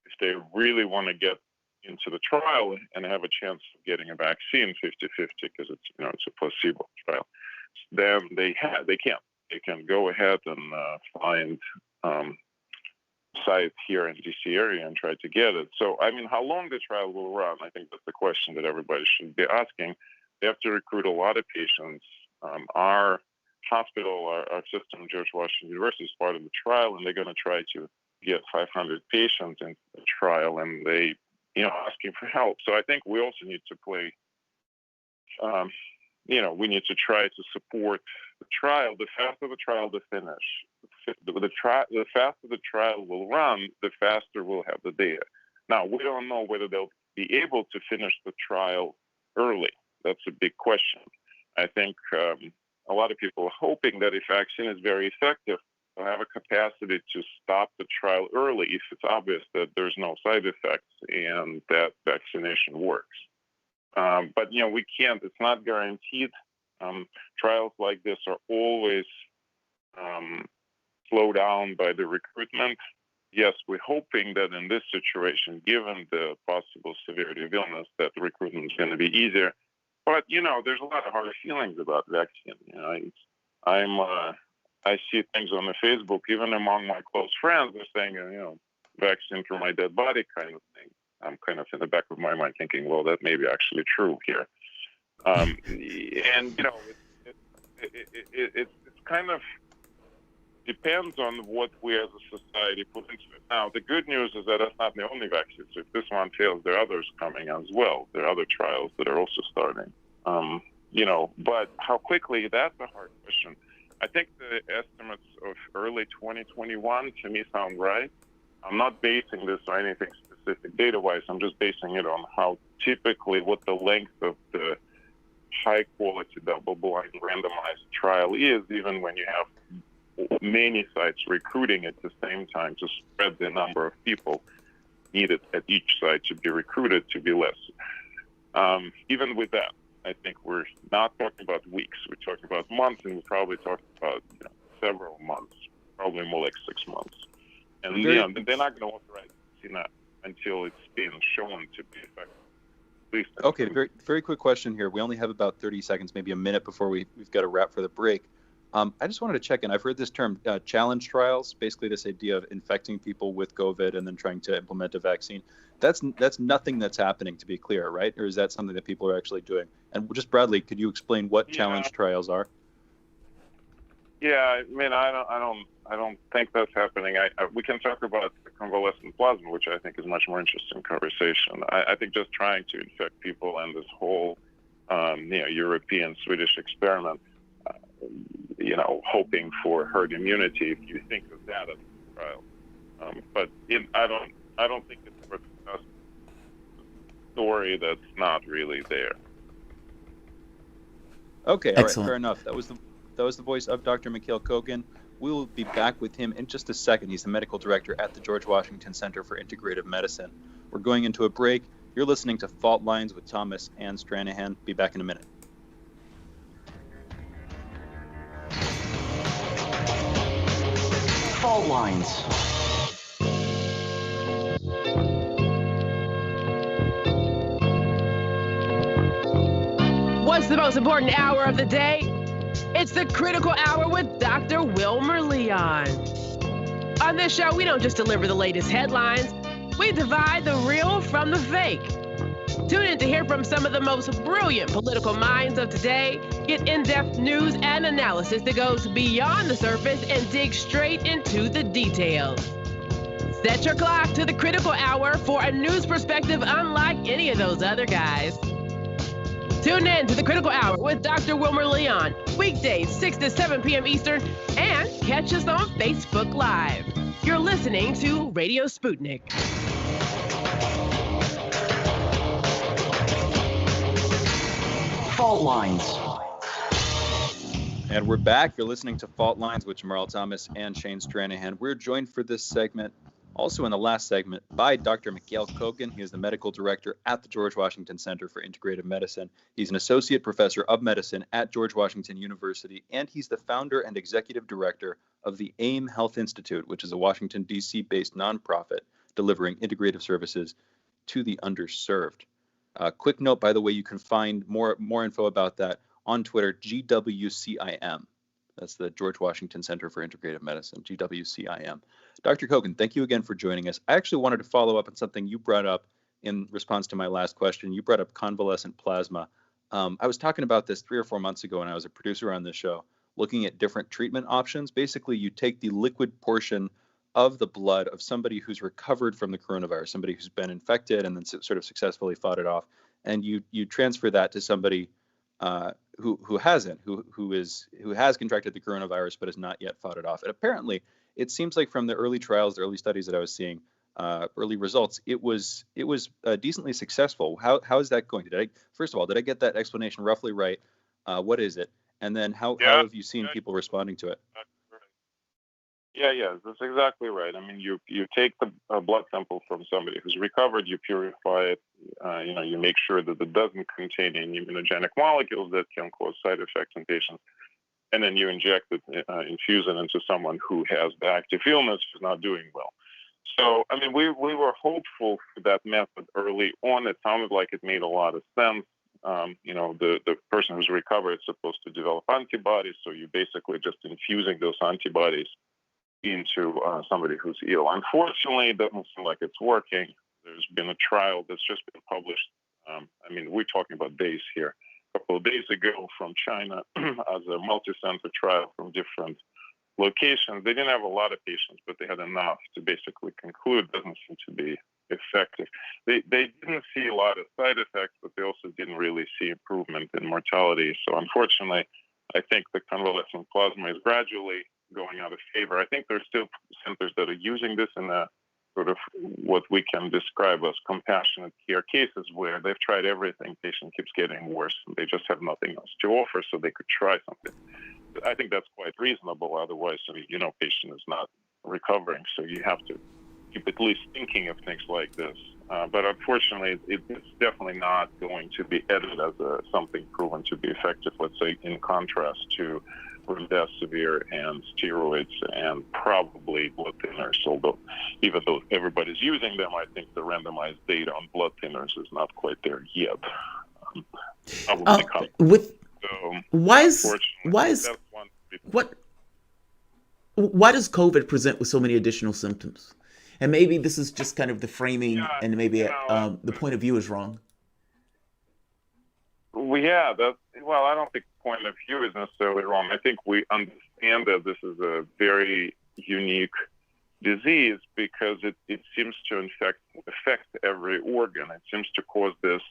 if they really want to get into the trial and have a chance of getting a vaccine 50-50, because it's a placebo trial, then they can go ahead and find sites here in DC area and try to get it. So, I mean, how long the trial will run, I think that's the question that everybody should be asking. They have to recruit a lot of patients. Our hospital, our system, George Washington University, is part of the trial, and they're going to try to get 500 patients in the trial, and they, asking for help. So I think we also need to play, we need to try to support the trial. The faster the trial to finish, the faster the trial will run, the faster we'll have the data. Now, we don't know whether they'll be able to finish the trial early. That's a big question. I think a lot of people are hoping that if vaccine is very effective, they'll have a capacity to stop the trial early if it's obvious that there's no side effects and that vaccination works. But, we can't, it's not guaranteed. Trials like this are always slowed down by the recruitment. Yes, we're hoping that in this situation, given the possible severity of illness, that the recruitment is going to be easier. But, there's a lot of hard feelings about vaccine. I see things on the Facebook, even among my close friends, they're saying, vaccine for my dead body kind of thing. I'm kind of in the back of my mind thinking, well, that may be actually true here. And, it's kind of depends on what we as a society put into it. Now, the good news is that that's not the only vaccine. So if this one fails, there are others coming as well. There are other trials that are also starting. But how quickly, that's a hard question. I think the estimates of early 2021 to me sound right. I'm not basing this on anything specific data-wise. I'm just basing it on how typically what the length of the high-quality double-blind randomized trial is, even when you have many sites recruiting at the same time to spread the number of people needed at each site to be recruited to be less. Even with that, I think we're not talking about weeks. We're talking about months, and we're probably talking about several months, probably more like 6 months. And they're not going to authorize that until it's been shown to be effective. Okay, very, very quick question here. We only have about 30 seconds, maybe a minute before we've got to wrap for the break. I just wanted to check in. I've heard this term challenge trials, basically this idea of infecting people with COVID and then trying to implement a vaccine. That's nothing that's happening, to be clear, right? Or is that something that people are actually doing? And just broadly, could you explain what challenge trials are? Yeah, I mean, I don't think that's happening. We can talk about convalescent plasma, which I think is much more interesting conversation. I think just trying to infect people and this whole, European Swedish experiment, hoping for herd immunity. If you think of that as a trial, but I don't think it's a story that's not really there. Okay, all right, fair enough. That was the voice of Dr. Mikhail Kogan. We will be back with him in just a second. He's the medical director at the George Washington Center for Integrative Medicine. We're going into a break. You're listening to Fault Lines with Thomas and Stranahan. Be back in a minute. Fault Lines. What's the most important hour of the day? It's the Critical Hour with Dr. Wilmer Leon. On this show, we don't just deliver the latest headlines. we divide the real from the fake. Tune in to hear from some of the most brilliant political minds of today, get in-depth news and analysis that goes beyond the surface and digs straight into the details. Set your clock to the critical hour for a news perspective unlike any of those other guys. Tune in to the Critical Hour with Dr. Wilmer Leon, weekdays 6 to 7 p.m. Eastern, and catch us on Facebook Live. You're listening to Radio Sputnik. Fault Lines. And we're back. You're listening to Fault Lines with Jamarl Thomas and Shane Stranahan. We're joined for this segment, also in the last segment, by Dr. Mikhail Kogan. He is the medical director at the George Washington Center for Integrative Medicine. He's an associate professor of medicine at George Washington University, and he's the founder and executive director of the AIM Health Institute, which is a Washington, D.C.-based nonprofit delivering integrative services to the underserved. Quick note, by the way, you can find more info about that on Twitter, GWCIM. That's the George Washington Center for Integrative Medicine, GWCIM. Dr. Kogan, thank you again for joining us. I actually wanted to follow up on something you brought up in response to my last question. You brought up convalescent plasma. I was talking about this 3 or 4 months ago when I was a producer on this show, looking at different treatment options. Basically, you take the liquid portion of the blood of somebody who's recovered from the coronavirus, somebody who's been infected and then sort of successfully fought it off, and you transfer that to somebody who hasn't, who has contracted the coronavirus but has not yet fought it off. And apparently, it seems like from the early trials, the early studies that I was seeing, early results, it was decently successful. How is that going? First of all, did I get that explanation roughly right? What is it? And then how have you seen people responding to it? Yeah, that's exactly right. I mean, you take the blood sample from somebody who's recovered, you purify it, you make sure that it doesn't contain any immunogenic molecules that can cause side effects in patients, and then you inject it, infuse it into someone who has the active illness, who's not doing well. So, I mean, we were hopeful for that method early on. It sounded like it made a lot of sense. The person who's recovered is supposed to develop antibodies, so you're basically just infusing those antibodies into somebody who's ill. Unfortunately, it doesn't seem like it's working. There's been a trial that's just been published. We're talking about days here. A couple of days ago from China as a multi-center trial from different locations. They didn't have a lot of patients, but they had enough to basically conclude it doesn't seem to be effective. They didn't see a lot of side effects, but they also didn't really see improvement in mortality. So unfortunately, I think the convalescent plasma is gradually going out of favor. I think there's still centers that are using this in a sort of what we can describe as compassionate care cases where they've tried everything, patient keeps getting worse, and they just have nothing else to offer, so they could try something. I think that's quite reasonable. Otherwise, patient is not recovering, so you have to keep at least thinking of things like this. But unfortunately, it's definitely not going to be edited as something proven to be effective, let's say, in contrast to remdesivir and steroids and probably blood thinners, although even though everybody's using them, I think the randomized data on blood thinners is not quite there yet. Why does COVID present with so many additional symptoms? And maybe this is just kind of the framing, and maybe the point of view is wrong. I don't think the point of view is necessarily wrong. I think we understand that this is a very unique disease because it seems to affect every organ. It seems to cause this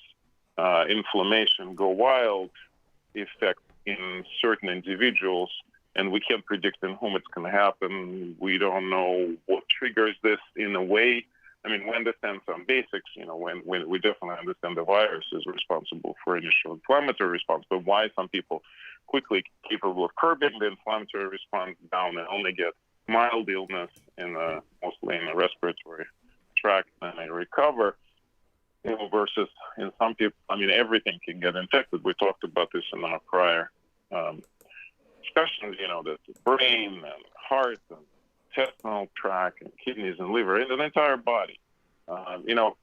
inflammation, go wild effect in certain individuals, and we can't predict in whom it's going to happen. We don't know what triggers this in a way. We understand some basics, when we definitely understand the virus is responsible for initial inflammatory response, but why some people quickly capable of curbing the inflammatory response down and only get mild illness mostly in the respiratory tract and they recover, versus in some people, everything can get infected. We talked about this in our prior discussions, that the brain and heart and intestinal tract and kidneys and liver and the entire body.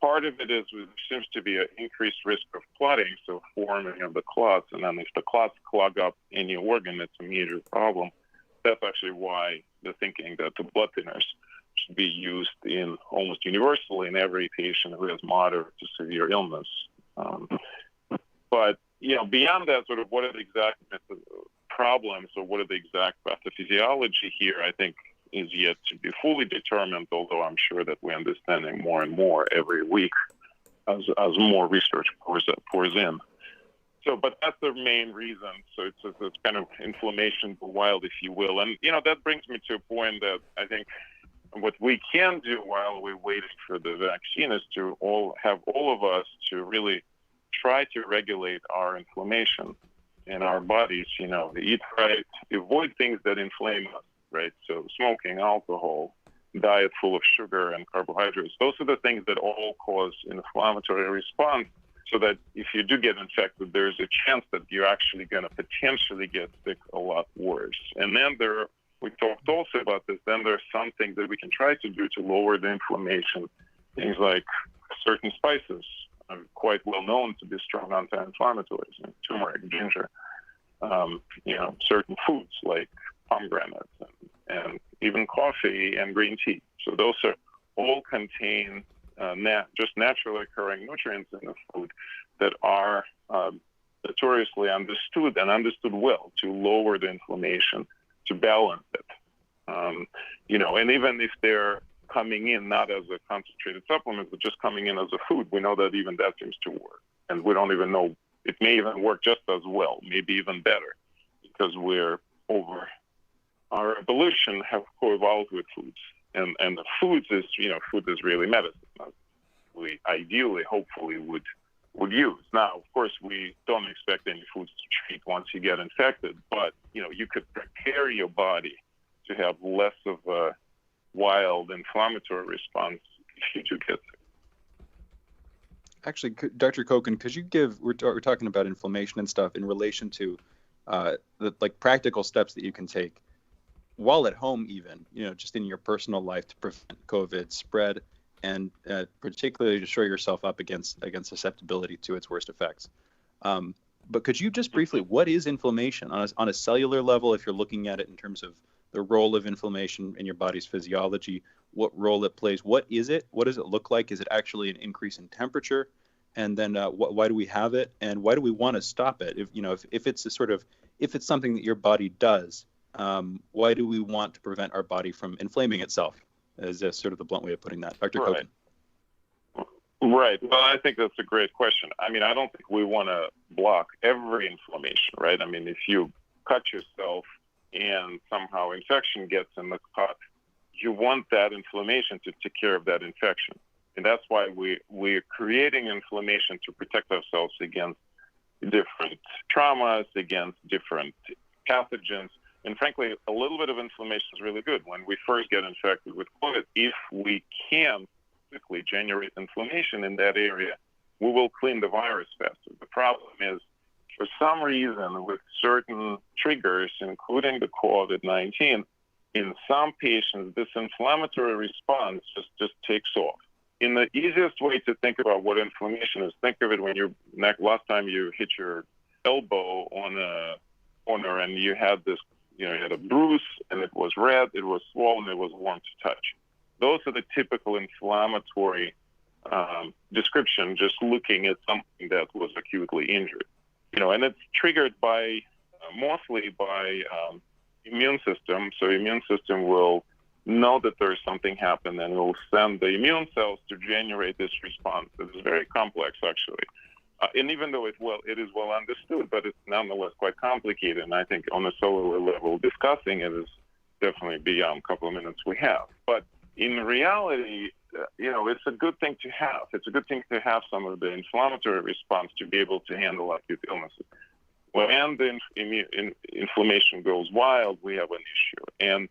Part of it is there seems to be an increased risk of clotting, so forming of the clots. And then if the clots clog up any organ, it's a major problem. That's actually why the thinking that the blood thinners, to be used in almost universally in every patient who has moderate to severe illness. But beyond that, sort of what are the exact problems or what are the exact pathophysiology here, I think is yet to be fully determined, although I'm sure that we're understanding more and more every week as more research pours in. So, but that's the main reason. So it's kind of inflammation for wild, if you will. And, that brings me to a point that I think what we can do while we're waiting for the vaccine is to have all of us to really try to regulate our inflammation in our bodies, eat right, avoid things that inflame us, right? So smoking, alcohol, diet full of sugar and carbohydrates, those are the things that all cause inflammatory response, so that if you do get infected, there's a chance that you're actually going to potentially get sick a lot worse. And then we talked also about this, then there's some things that we can try to do to lower the inflammation. Things like certain spices are quite well known to be strong anti-inflammatories, turmeric, ginger, certain foods like pomegranates and even coffee and green tea. So those are all contain just naturally occurring nutrients in the food that are notoriously understood well to lower the inflammation, to balance it. And even if they're coming in not as a concentrated supplement, but just coming in as a food, we know that even that seems to work. And we don't even know, it may even work just as well, maybe even better, because we're over our evolution have co-evolved with foods. And the foods is, food is really medicine. We ideally, hopefully, would use. Now, of course, we don't expect any foods to treat once you get infected, but, you could prepare your body to have less of a wild inflammatory response if you do get sick. Actually, Dr. Koken, could you we're talking about inflammation and stuff in relation to the practical steps that you can take while at home, even, just in your personal life to prevent COVID spread and particularly to shore yourself up against susceptibility to its worst effects. But could you just briefly, what is inflammation on a cellular level, if you're looking at it in terms of the role of inflammation in your body's physiology, what role it plays? What is it? What does it look like? Is it actually an increase in temperature? And then why do we have it? And why do we want to stop it? If it's if it's something that your body does, why do we want to prevent our body from inflaming itself? Is sort of the blunt way of putting that. Dr. Koken. Right. Well, I think that's a great question. I don't think we want to block every inflammation, right? If you cut yourself and somehow infection gets in the cut, you want that inflammation to take care of that infection. And that's why we're creating inflammation to protect ourselves against different traumas, against different pathogens. And frankly, a little bit of inflammation is really good. When we first get infected with COVID, if we can quickly generate inflammation in that area, we will clean the virus faster. The problem is, for some reason, with certain triggers, including the COVID-19, in some patients, this inflammatory response just takes off. In the easiest way to think about what inflammation is, think of it when last time you hit your elbow on a corner and you had this, you had a bruise and it was red, it was swollen, it was warm to touch. Those are the typical inflammatory description, just looking at something that was acutely injured. And it's triggered mostly by immune system. So immune system will know that there's something happened and will send the immune cells to generate this response. It's very complex, actually. And even though it is well understood, but it's nonetheless quite complicated. And I think on a cellular level, discussing it is definitely beyond a couple of minutes we have. But in reality, it's a good thing to have. It's a good thing to have some of the inflammatory response to be able to handle acute illnesses. When the inflammation goes wild, we have an issue. And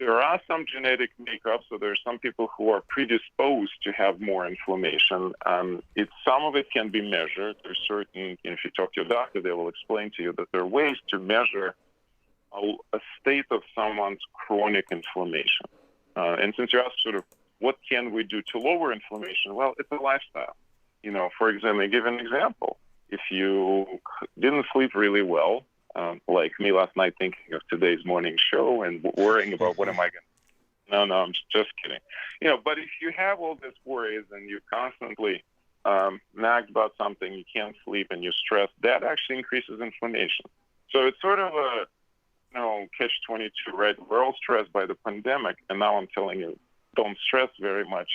there are some genetic makeups, so there are some people who are predisposed to have more inflammation. Some of it can be measured. There's certain, if you talk to your doctor, they will explain to you that there are ways to measure a state of someone's chronic inflammation. And since you asked sort of what can we do to lower inflammation, well, it's a lifestyle. For example, I give an example. If you didn't sleep really well, like me last night thinking of today's morning show and worrying about what am I going to No, I'm just kidding. But if you have all these worries and you're constantly nagged about something, you can't sleep and you're stressed, that actually increases inflammation. So it's sort of a catch-22, right? We're all stressed by the pandemic, and now I'm telling you, don't stress very much.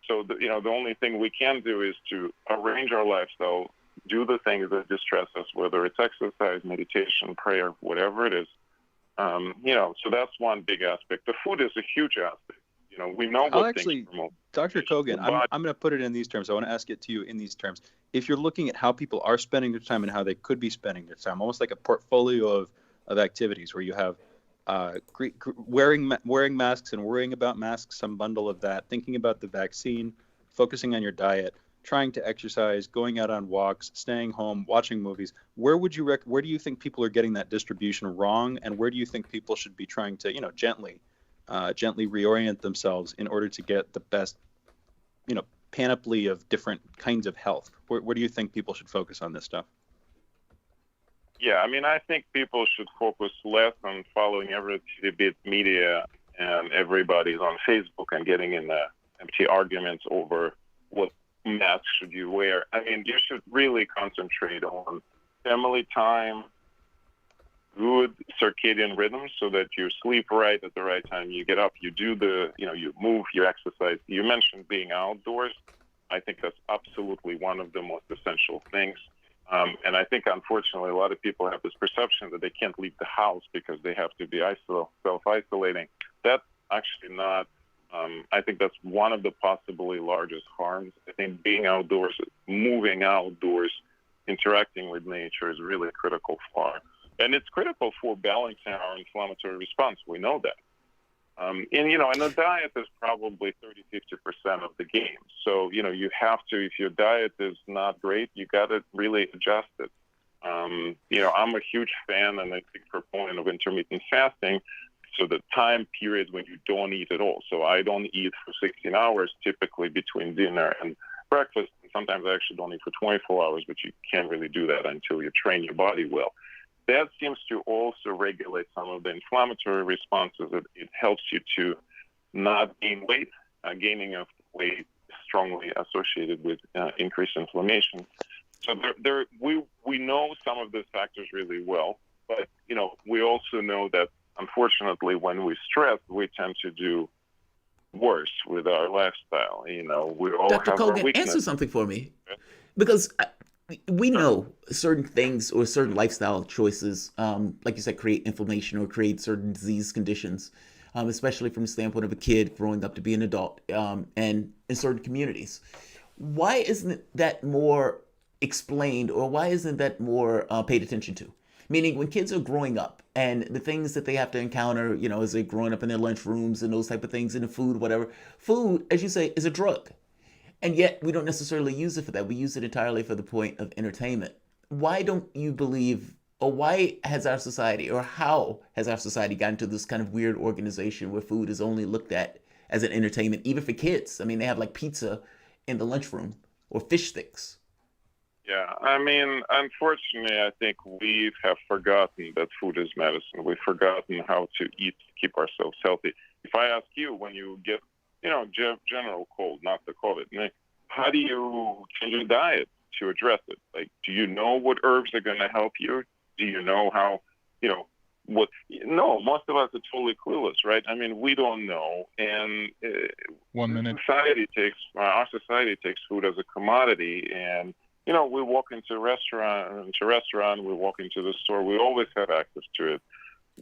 So the only thing we can do is to arrange our lifestyle, do the things that distress us, whether it's exercise, meditation, prayer, whatever it is. So that's one big aspect. The food is a huge aspect. We know what things promote. Dr. Kogan, I'm going to put it in these terms. I want to ask it to you in these terms. If you're looking at how people are spending their time and how they could be spending their time, almost like a portfolio of activities where you have wearing masks and worrying about masks, some bundle of that, thinking about the vaccine, focusing on your diet, trying to exercise, going out on walks, staying home, watching movies. Where do you think people are getting that distribution wrong, and where do you think people should be trying to, gently reorient themselves in order to get the best, panoply of different kinds of health? Where do you think people should focus on this stuff? Yeah, I think people should focus less on following every bit media and everybody's on Facebook and getting in empty arguments over what mask should you wear. You should really concentrate on family time, good circadian rhythms so that you sleep right at the right time. You get up, you do you move, you exercise. You mentioned being outdoors. I think that's absolutely one of the most essential things. And I think, unfortunately, a lot of people have this perception that they can't leave the house because they have to be self-isolating. That's actually not. I think that's one of the possibly largest harms. I think being outdoors, moving outdoors, interacting with nature is really critical and it's critical for balancing our inflammatory response. We know that. And the diet is probably 30-50% of the game. So, you have to, if your diet is not great, you got to really adjust it. I'm a huge fan and a big proponent of intermittent fasting. So the time period when you don't eat at all. So I don't eat for 16 hours, typically between dinner and breakfast. And sometimes I actually don't eat for 24 hours, but you can't really do that until you train your body well. That seems to also regulate some of the inflammatory responses. It helps you to not gain weight. Gaining of weight is strongly associated with increased inflammation. So we know some of these factors really well, but we also know that unfortunately when we stress, we tend to do worse with our lifestyle. We all Dr. have our Kogan, weakness. answer something for me, because we know certain things or certain lifestyle choices, like you said, create inflammation or create certain disease conditions, especially from the standpoint of a kid growing up to be an adult, and in certain communities. Why isn't that more explained, or why isn't that more paid attention to? Meaning when kids are growing up and the things that they have to encounter, as they're growing up in their lunchrooms and those type of things, in the food, whatever. Food, as you say, is a drug. And yet we don't necessarily use it for that. We use it entirely for the point of entertainment. Why don't you believe, or why has our society, or how has our society gotten to this kind of weird organization where food is only looked at as an entertainment, even for kids? They have like pizza in the lunchroom or fish sticks. Yeah, unfortunately, I think we have forgotten that food is medicine. We've forgotten how to eat to keep ourselves healthy. If I ask you, when you get general cold, not the COVID, how do you change your diet to address it? Like, do you know what herbs are going to help you? Do you know how, what? No, most of us are totally clueless, right? We don't know. And 1 minute. Our society takes food as a commodity. And, we walk into a restaurant, we walk into the store, we always have access to it.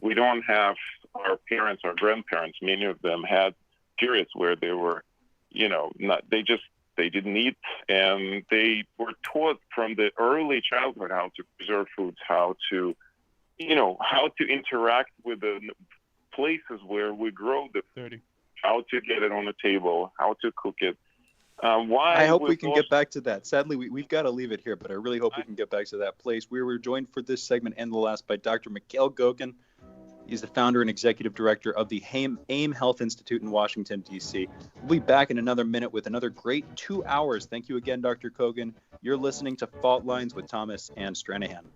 We don't have our parents, our grandparents, many of them had periods where they were, they didn't eat, and they were taught from the early childhood how to preserve foods, how to interact with the places where we grow the food, how to get it on the table, how to cook it. I hope we can get back to that. Sadly, we've got to leave it here, but I really hope we can get back to that place. We were joined for this segment and the last by Dr. Mikhail Gogin. He's the founder and executive director of the AIM Health Institute in Washington, D.C. We'll be back in another minute with another great 2 hours. Thank you again, Dr. Kogan. You're listening to Fault Lines with Thomas and Stranahan.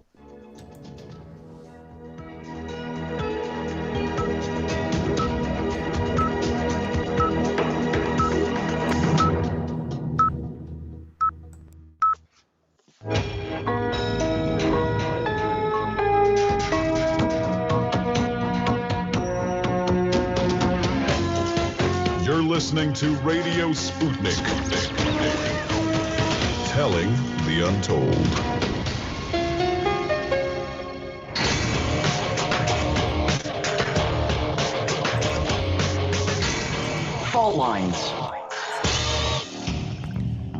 listening to Radio Sputnik. Telling the untold. Fault lines.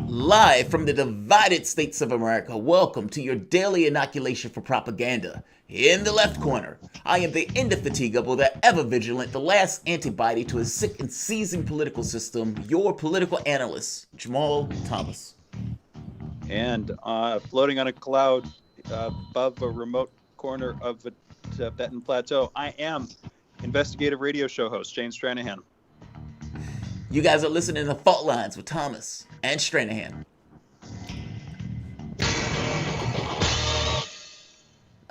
Live from the divided states of America, welcome to your daily inoculation for propaganda. In the left corner, I am the indefatigable, the ever-vigilant, the last antibody to a sick and seizing political system, your political analyst, Jamarl Thomas. And floating on a cloud above a remote corner of the Tibetan Plateau, I am investigative radio show host, Shane Stranahan. You guys are listening to Fault Lines with Thomas and Stranahan.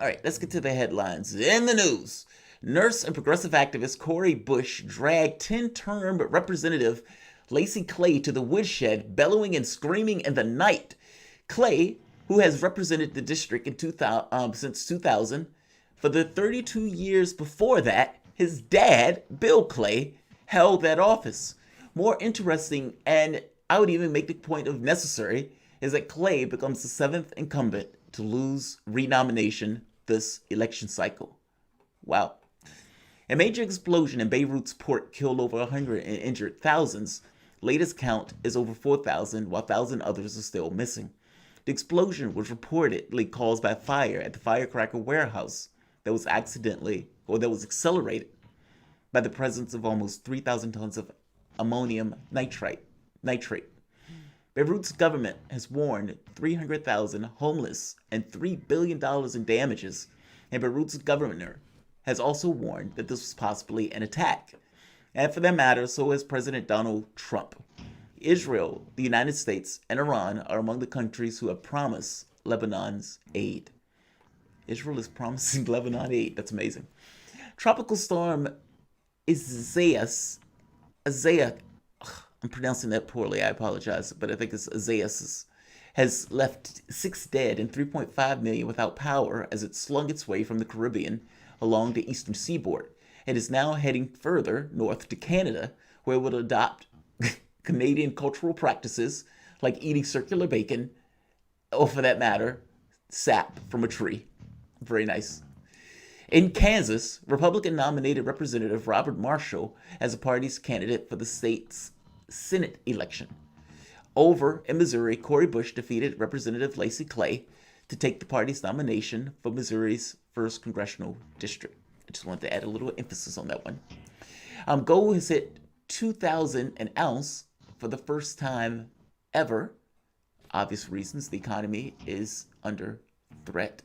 All right, let's get to the headlines. In the news, nurse and progressive activist Cori Bush dragged 10-term Representative Lacy Clay to the woodshed, bellowing and screaming in the night. Clay, who has represented the district since 2000, for the 32 years before that, his dad, Bill Clay, held that office. More interesting, and I would even make the point of necessary, is that Clay becomes the 7th incumbent to lose renomination this election cycle. Wow. A major explosion in Beirut's port killed over 100 and injured thousands. Latest count is over 4,000, while 1,000 others are still missing. The explosion was reportedly caused by fire at the firecracker warehouse that was accelerated by the presence of almost 3,000 tons of ammonium nitrate. Beirut's government has warned 300,000 homeless and $3 billion in damages, and Beirut's governor has also warned that this was possibly an attack. And for that matter, so has President Donald Trump. Israel, the United States, and Iran are among the countries who have promised Lebanon's aid. Israel is promising Lebanon aid. That's amazing. Tropical storm Isaias, I'm pronouncing that poorly, I apologize, but I think it's Isaias, has left 6 dead and 3.5 million without power as it slung its way from the Caribbean along the eastern seaboard. It is now heading further north to Canada, where it will adopt Canadian cultural practices like eating circular bacon, or for that matter, sap from a tree. Very nice. In Kansas, Republican-nominated Representative Robert Marshall as the party's candidate for the state's Senate election. Over in Missouri, Cori Bush defeated Representative Lacy Clay to take the party's nomination for Missouri's 1st congressional district. I just wanted to add a little emphasis on that one. Gold has hit 2,000 an ounce for the first time ever. Obvious reasons, the economy is under threat.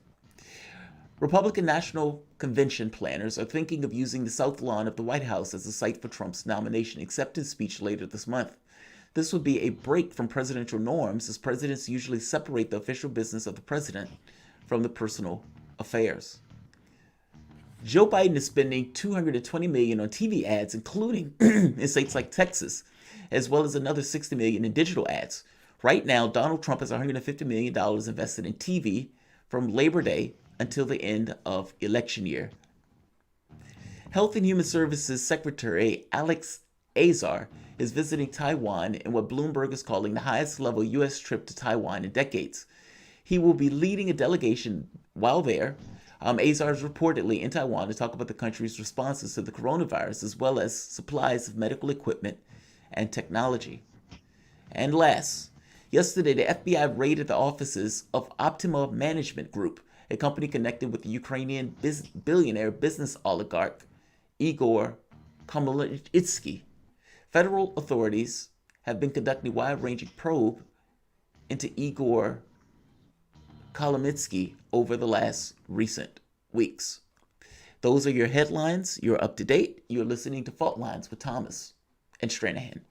Republican National Convention planners are thinking of using the South Lawn of the White House as a site for Trump's nomination acceptance speech later this month. This would be a break from presidential norms, as presidents usually separate the official business of the president from the personal affairs. Joe Biden is spending $220 million on TV ads, including in states like Texas, as well as another $60 million in digital ads. Right now, Donald Trump has $150 million invested in TV from Labor Day until the end of election year. Health and Human Services Secretary Alex Azar is visiting Taiwan in what Bloomberg is calling the highest level U.S. trip to Taiwan in decades. He will be leading a delegation while there. Azar is reportedly in Taiwan to talk about the country's responses to the coronavirus, as well as supplies of medical equipment and technology. And last, yesterday the FBI raided the offices of Optima Management Group, a company connected with the Ukrainian billionaire business oligarch Igor Komelnitsky. Federal authorities have been conducting a wide-ranging probe into Igor Komelnitsky over the last recent weeks. Those are your headlines. You're up to date. You're listening to Fault Lines with Thomas and Stranahan.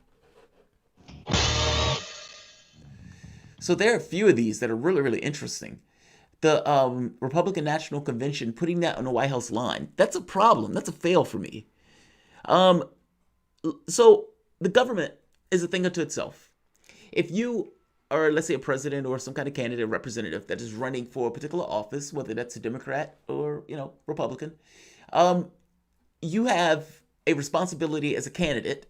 So there are a few of these that are really, really interesting. The Republican National Convention putting that on the White House line, that's a problem. That's a fail for me. So the government is a thing unto itself. If you are, let's say, a president or some kind of candidate or representative that is running for a particular office, whether that's a Democrat or, Republican, you have a responsibility as a candidate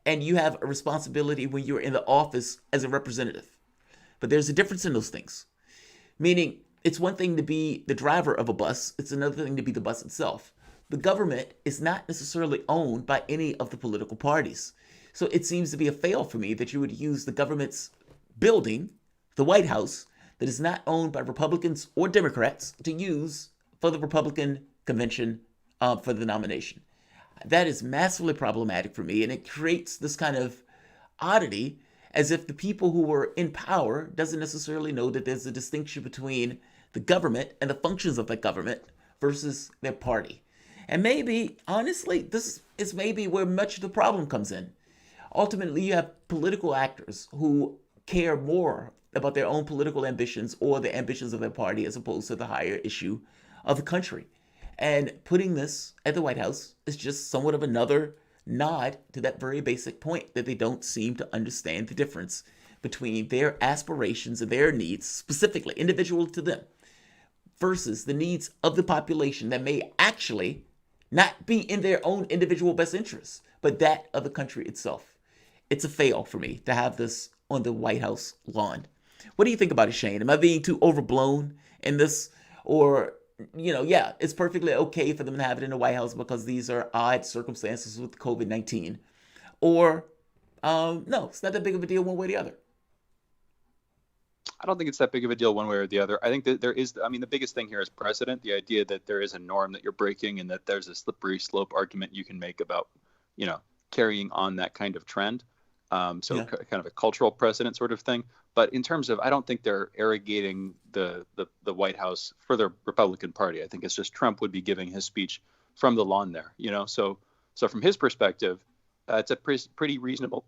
and you have a responsibility when you're in the office as a representative. But there's a difference in those things. Meaning, it's one thing to be the driver of a bus, it's another thing to be the bus itself. The government is not necessarily owned by any of the political parties. So it seems to be a fail for me that you would use the government's building, the White House, that is not owned by Republicans or Democrats, to use for the Republican convention for the nomination. That is massively problematic for me, and it creates this kind of oddity, as if the people who are in power doesn't necessarily know that there's a distinction between the government and the functions of that government versus their party. And maybe, honestly, this is maybe where much of the problem comes in. Ultimately, you have political actors who care more about their own political ambitions or the ambitions of their party as opposed to the higher issue of the country. And putting this at the White House is just somewhat of another nod to that very basic point that they don't seem to understand the difference between their aspirations and their needs, specifically individual to them, versus the needs of the population that may actually not be in their own individual best interests, but that of the country itself. It's a fail for me to have this on the White House lawn. What do you think about it, Shane? Am I being too overblown in this? Or, yeah, it's perfectly okay for them to have it in the White House because these are odd circumstances with COVID-19. Or, no, it's not that big of a deal one way or the other. I don't think it's that big of a deal one way or the other. I think that there is, the biggest thing here is precedent, the idea that there is a norm that you're breaking and that there's a slippery slope argument you can make about, carrying on that kind of trend. Kind of a cultural precedent sort of thing. But in terms of, I don't think they're arrogating the White House for the Republican Party. I think it's just Trump would be giving his speech from the lawn there, So from his perspective, it's a pretty reasonable.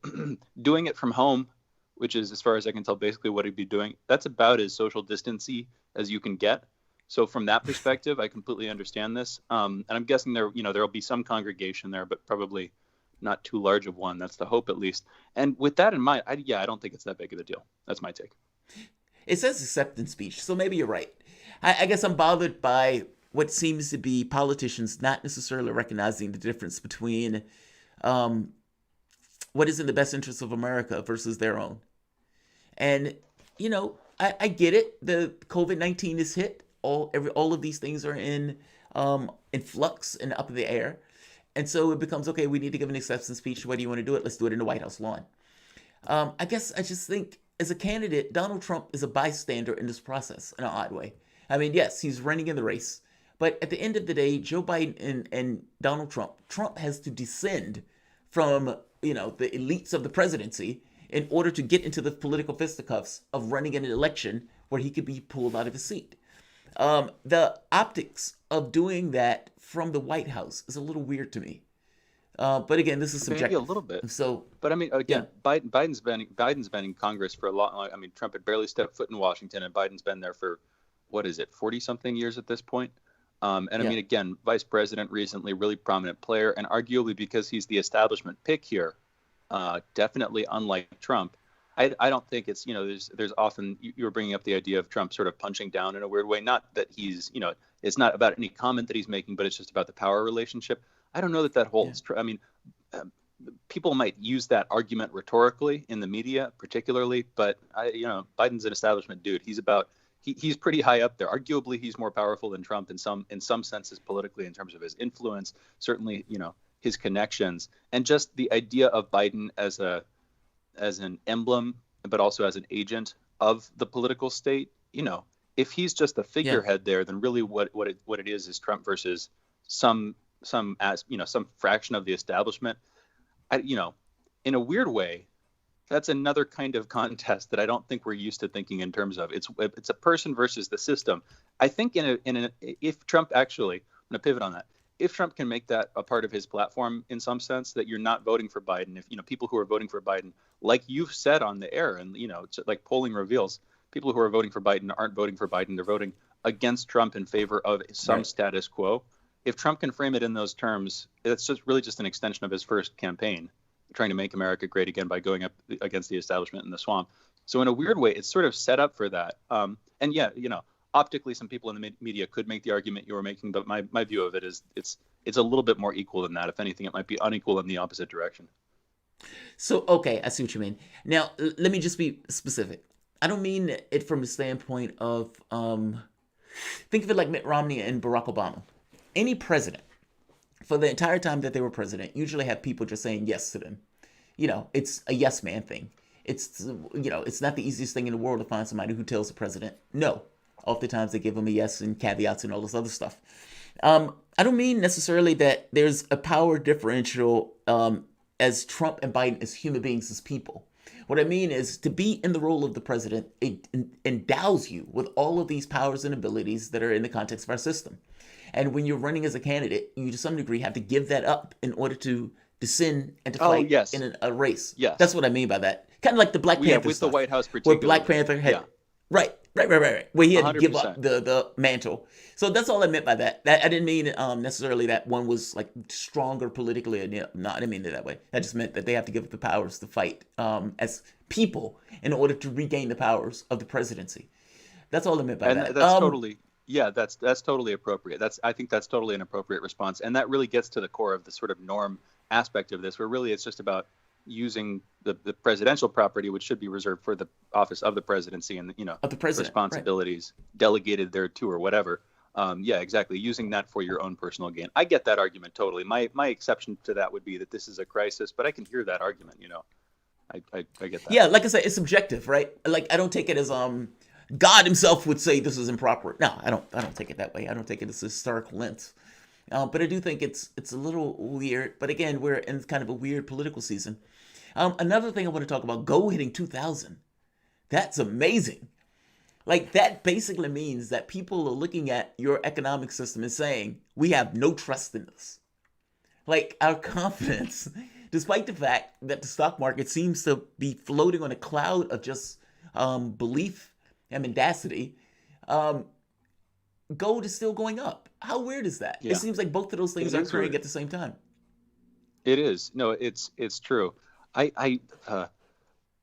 Doing it from home, which is, as far as I can tell, basically what he'd be doing. That's about as social distancey as you can get. So from that perspective, I completely understand this. And I'm guessing there'll be some congregation there, but probably not too large of one. That's the hope, at least. And with that in mind, I don't think it's that big of a deal. That's my take. It says acceptance speech, so maybe you're right. I guess I'm bothered by what seems to be politicians not necessarily recognizing the difference between what is in the best interest of America versus their own. And, I get it. The COVID-19 is hit. All of these things are in flux and up in the air. And so it becomes, okay, we need to give an acceptance speech. Whether you want to do it, let's do it in the White House lawn. I guess I just think, as a candidate, Donald Trump is a bystander in this process in an odd way. I mean, yes, he's running in the race. But at the end of the day, Joe Biden and Donald Trump has to descend from, the elites of the presidency in order to get into the political fisticuffs of running in an election where he could be pulled out of his seat. The optics of doing that from the White House is a little weird to me. But again, this is subjective. Maybe a little bit. So, but again, yeah. Biden's been in Congress for a long. Trump had barely stepped foot in Washington, and Biden's been there for 40-something years at this point. Again, vice president recently, really prominent player, and arguably because he's the establishment pick here, definitely unlike Trump. I don't think it's, there's often, you were bringing up the idea of Trump sort of punching down in a weird way. Not that he's, it's not about any comment that he's making, but it's just about the power relationship. I don't know that holds. Yeah. People might use that argument rhetorically in the media, particularly, but Biden's an establishment dude. He's pretty high up there. Arguably, he's more powerful than Trump in some senses politically in terms of his influence, certainly, his connections, and just the idea of Biden as an emblem, but also as an agent of the political state. If he's just a figurehead there, then really what it is Trump versus some fraction of the establishment. In a weird way, that's another kind of contest that I don't think we're used to thinking in terms of. It's a person versus the system. I think if Trump actually, I'm going to pivot on that. If Trump can make that a part of his platform in some sense, that you're not voting for Biden, if people who are voting for Biden, like you've said on the air, and it's like polling reveals, people who are voting for Biden aren't voting for Biden, they're voting against Trump in favor of some status quo. If Trump can frame it in those terms, it's just an extension of his first campaign, trying to make America great again by going up against the establishment in the swamp. So in a weird way, it's sort of set up for that. Optically, some people in the media could make the argument you were making, but my view of it is it's a little bit more equal than that. If anything, it might be unequal in the opposite direction. So, okay, I see what you mean. Now, let me just be specific. I don't mean it from the standpoint of, think of it like Mitt Romney and Barack Obama. Any president, for the entire time that they were president, usually have people just saying yes to them. It's a yes man thing. It's not the easiest thing in the world to find somebody who tells the president no. Oftentimes they give them a yes and caveats and all this other stuff. I don't mean necessarily that there's a power differential as Trump and Biden as human beings, as people. What I mean is to be in the role of the president, it endows you with all of these powers and abilities that are in the context of our system. And when you're running as a candidate, you to some degree have to give that up in order to descend and to fight in a race. Yes. That's what I mean by that. Kind of like the Black Panther with stuff, the White House particularly. where Black Panther had right. Where he had to give 100%. up the mantle. So that's all I meant by that. I didn't mean necessarily that one was like stronger politically. No, I didn't mean it that way. I just meant that they have to give up the powers to fight as people in order to regain the powers of the presidency. That's all I meant by that. And that's totally, that's totally appropriate. I think that's totally an appropriate response. And that really gets to the core of the sort of norm aspect of this, where really it's just about using the presidential property, which should be reserved for the office of the presidency and of the president, responsibilities delegated thereto or whatever. Exactly. Using that for your own personal gain. I get that argument totally. My exception to that would be that this is a crisis, but I can hear that argument. I get that. Yeah, like I said, it's subjective, right? Like I don't take it as God himself would say this is improper. No, I don't take it that way. I don't take it as a historical lens. But I do think it's a little weird. But again, we're in kind of a weird political season. Another thing I want to talk about, gold hitting 2,000. That's amazing. Like that basically means that people are looking at your economic system and saying, we have no trust in this. Like our confidence, despite the fact that the stock market seems to be floating on a cloud of just belief and mendacity, gold is still going up. How weird is that? Yeah. It seems like both of those things are occurring at the same time. It is. No, it's true.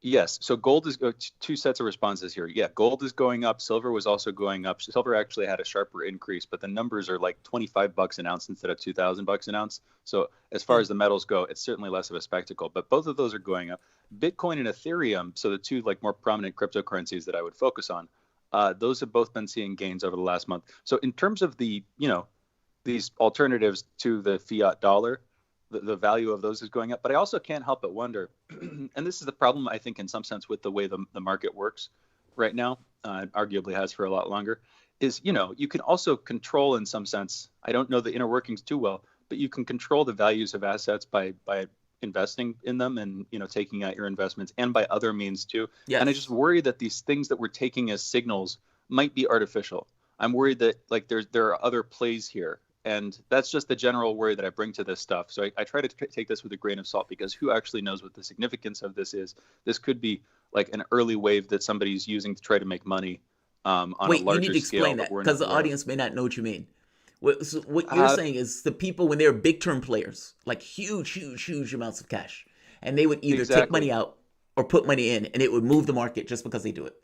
Yes. So gold is two sets of responses here. Yeah, gold is going up. Silver was also going up. Silver actually had a sharper increase, but the numbers are like $25 an ounce instead of $2,000 an ounce. So as far as the metals go, it's certainly less of a spectacle, but both of those are going up. Bitcoin and Ethereum, so the two like more prominent cryptocurrencies that I would focus on, those have both been seeing gains over the last month. So in terms of the, these alternatives to the fiat dollar, the value of those is going up. But I also can't help but wonder, and this is the problem, I think, in some sense with the way the market works right now, arguably has for a lot longer, is, you can also control in some sense, I don't know the inner workings too well, but you can control the values of assets by investing in them and, taking out your investments and by other means too. Yes. And I just worry that these things that we're taking as signals might be artificial. I'm worried that like there are other plays here. And that's just the general worry that I bring to this stuff. So I try to take this with a grain of salt, because who actually knows what the significance of this is? This could be like an early wave that somebody's using to try to make money on a larger scale. Wait, you need to explain that, because the audience may not know what you mean. What you're saying is the people, when they're big term players, like huge amounts of cash, and they would either take money out or put money in, and it would move the market just because they do it.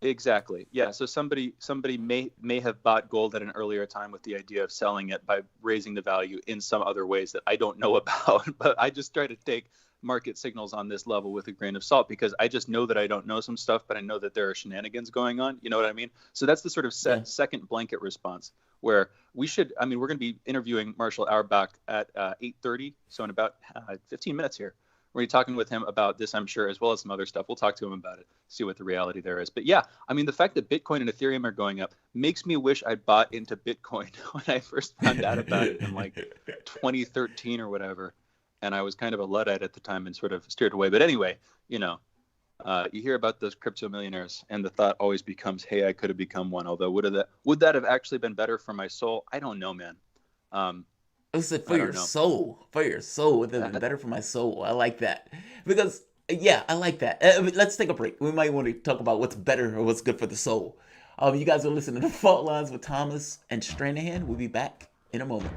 Exactly. Yeah. So somebody may have bought gold at an earlier time with the idea of selling it by raising the value in some other ways that I don't know about. But I just try to take market signals on this level with a grain of salt, because I just know that I don't know some stuff, but I know that there are shenanigans going on. You know what I mean? So that's the sort of second blanket response, where we're going to be interviewing Marshall Auerbach at 8:30. So in about 15 minutes here. We're talking with him about this, I'm sure, as well as some other stuff. We'll talk to him about it, see what the reality there is. But yeah, the fact that Bitcoin and Ethereum are going up makes me wish I'd bought into Bitcoin when I first found out about it in like 2013 or whatever. And I was kind of a Luddite at the time and sort of steered away. But anyway, you hear about those crypto millionaires and the thought always becomes, hey, I could have become one. Although would that have actually been better for my soul? I don't know, man. I said for your soul, would have been better for my soul. I like that, because I like that. Let's take a break. We might want to talk about what's better or what's good for the soul. You guys are listening to Fault Lines with Thomas and Stranahan. We'll be back in a moment.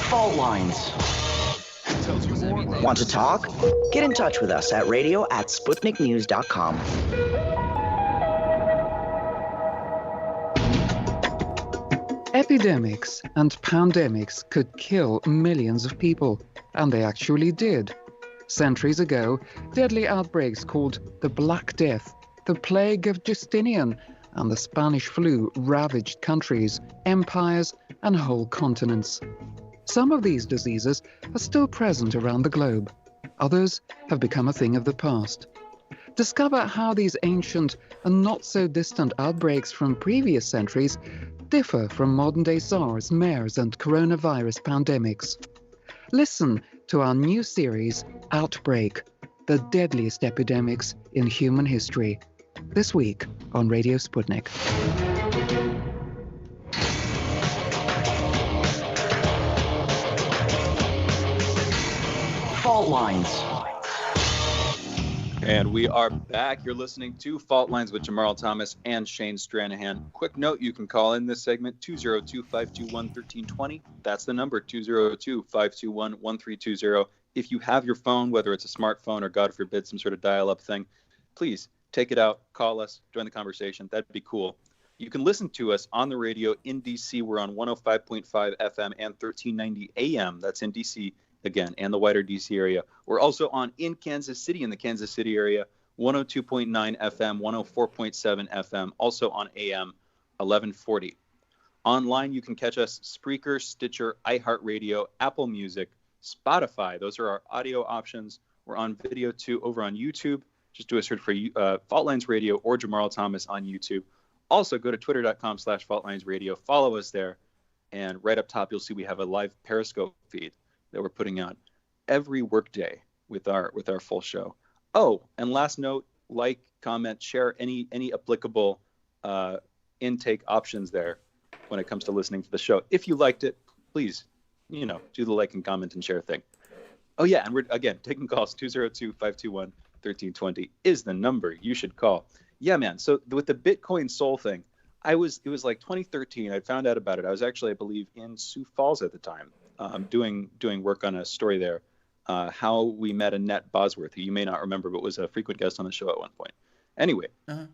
Fault Lines. Want to talk? Get in touch with us at radio@sputniknews.com. Epidemics and pandemics could kill millions of people, and they actually did. Centuries ago, deadly outbreaks called the Black Death, the Plague of Justinian, and the Spanish flu ravaged countries, empires, and whole continents. Some of these diseases are still present around the globe. Others have become a thing of the past. Discover how these ancient and not so distant outbreaks from previous centuries differ from modern-day SARS, MERS, and coronavirus pandemics. Listen to our new series, Outbreak, the deadliest epidemics in human history, this week on Radio Sputnik. Fault Lines. And we are back. You're listening to Fault Lines with Jamarl Thomas and Shane Stranahan. Quick note, you can call in this segment 202-521-1320. That's the number, 202-521-1320. If you have your phone, whether it's a smartphone or, God forbid, some sort of dial-up thing, please take it out, call us, join the conversation. That'd be cool. You can listen to us on the radio in D.C. We're on 105.5 FM and 1390 AM. That's in D.C. again, and the wider D.C. area. We're also on in Kansas City, in the Kansas City area, 102.9 FM, 104.7 FM, also on AM 1140. Online, you can catch us Spreaker, Stitcher, iHeartRadio, Apple Music, Spotify. Those are our audio options. We're on video too over on YouTube. Just do a search for Fault Lines Radio or Jamarl Thomas on YouTube. Also, go to twitter.com/faultlinesradio. Follow us there. And right up top, you'll see we have a live Periscope feed that we're putting out every workday with our full show. Oh, and last note, like, comment, share any applicable intake options there when it comes to listening to the show. If you liked it, please, do the like and comment and share thing. Oh yeah, and we're again taking calls. 202-521-1320 is the number you should call. Yeah, man. So with the Bitcoin Soul thing, it was like 2013. I found out about it. I was actually, I believe, in Sioux Falls at the time. Doing work on a story there, how we met Annette Bosworth, who you may not remember, but was a frequent guest on the show at one point. Anyway, I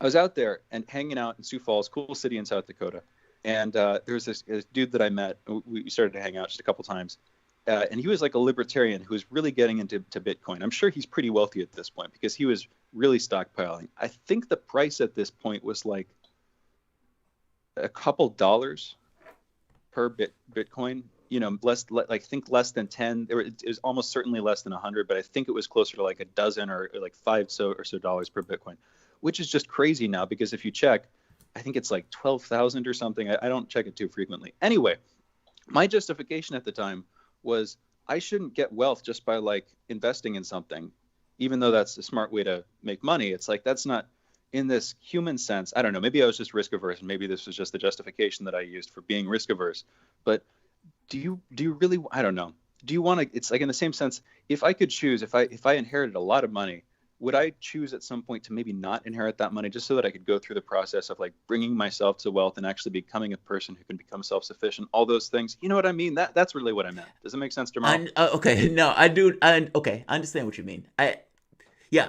was out there and hanging out in Sioux Falls, cool city in South Dakota, and there was this dude that I met. We started to hang out just a couple times, and he was like a libertarian who was really getting into Bitcoin. I'm sure he's pretty wealthy at this point because he was really stockpiling. I think the price at this point was like a couple dollars per Bitcoin. Less than 10. It was almost certainly less than 100, but I think it was closer to like a dozen or like $5 or so per Bitcoin, which is just crazy now because if you check, I think it's like 12,000 or something. I don't check it too frequently. Anyway, my justification at the time was I shouldn't get wealth just by like investing in something, even though that's a smart way to make money. It's like that's not in this human sense. I don't know. Maybe I was just risk averse, and maybe this was just the justification that I used for being risk averse, but do you really, I don't know. Do you want to, it's like in the same sense, if I could choose, if I inherited a lot of money, would I choose at some point to maybe not inherit that money just so that I could go through the process of like bringing myself to wealth and actually becoming a person who can become self-sufficient, all those things? You know what I mean? That's really what I meant. Does it make sense, Jamarl? Okay, no, I do. Okay, I understand what you mean. I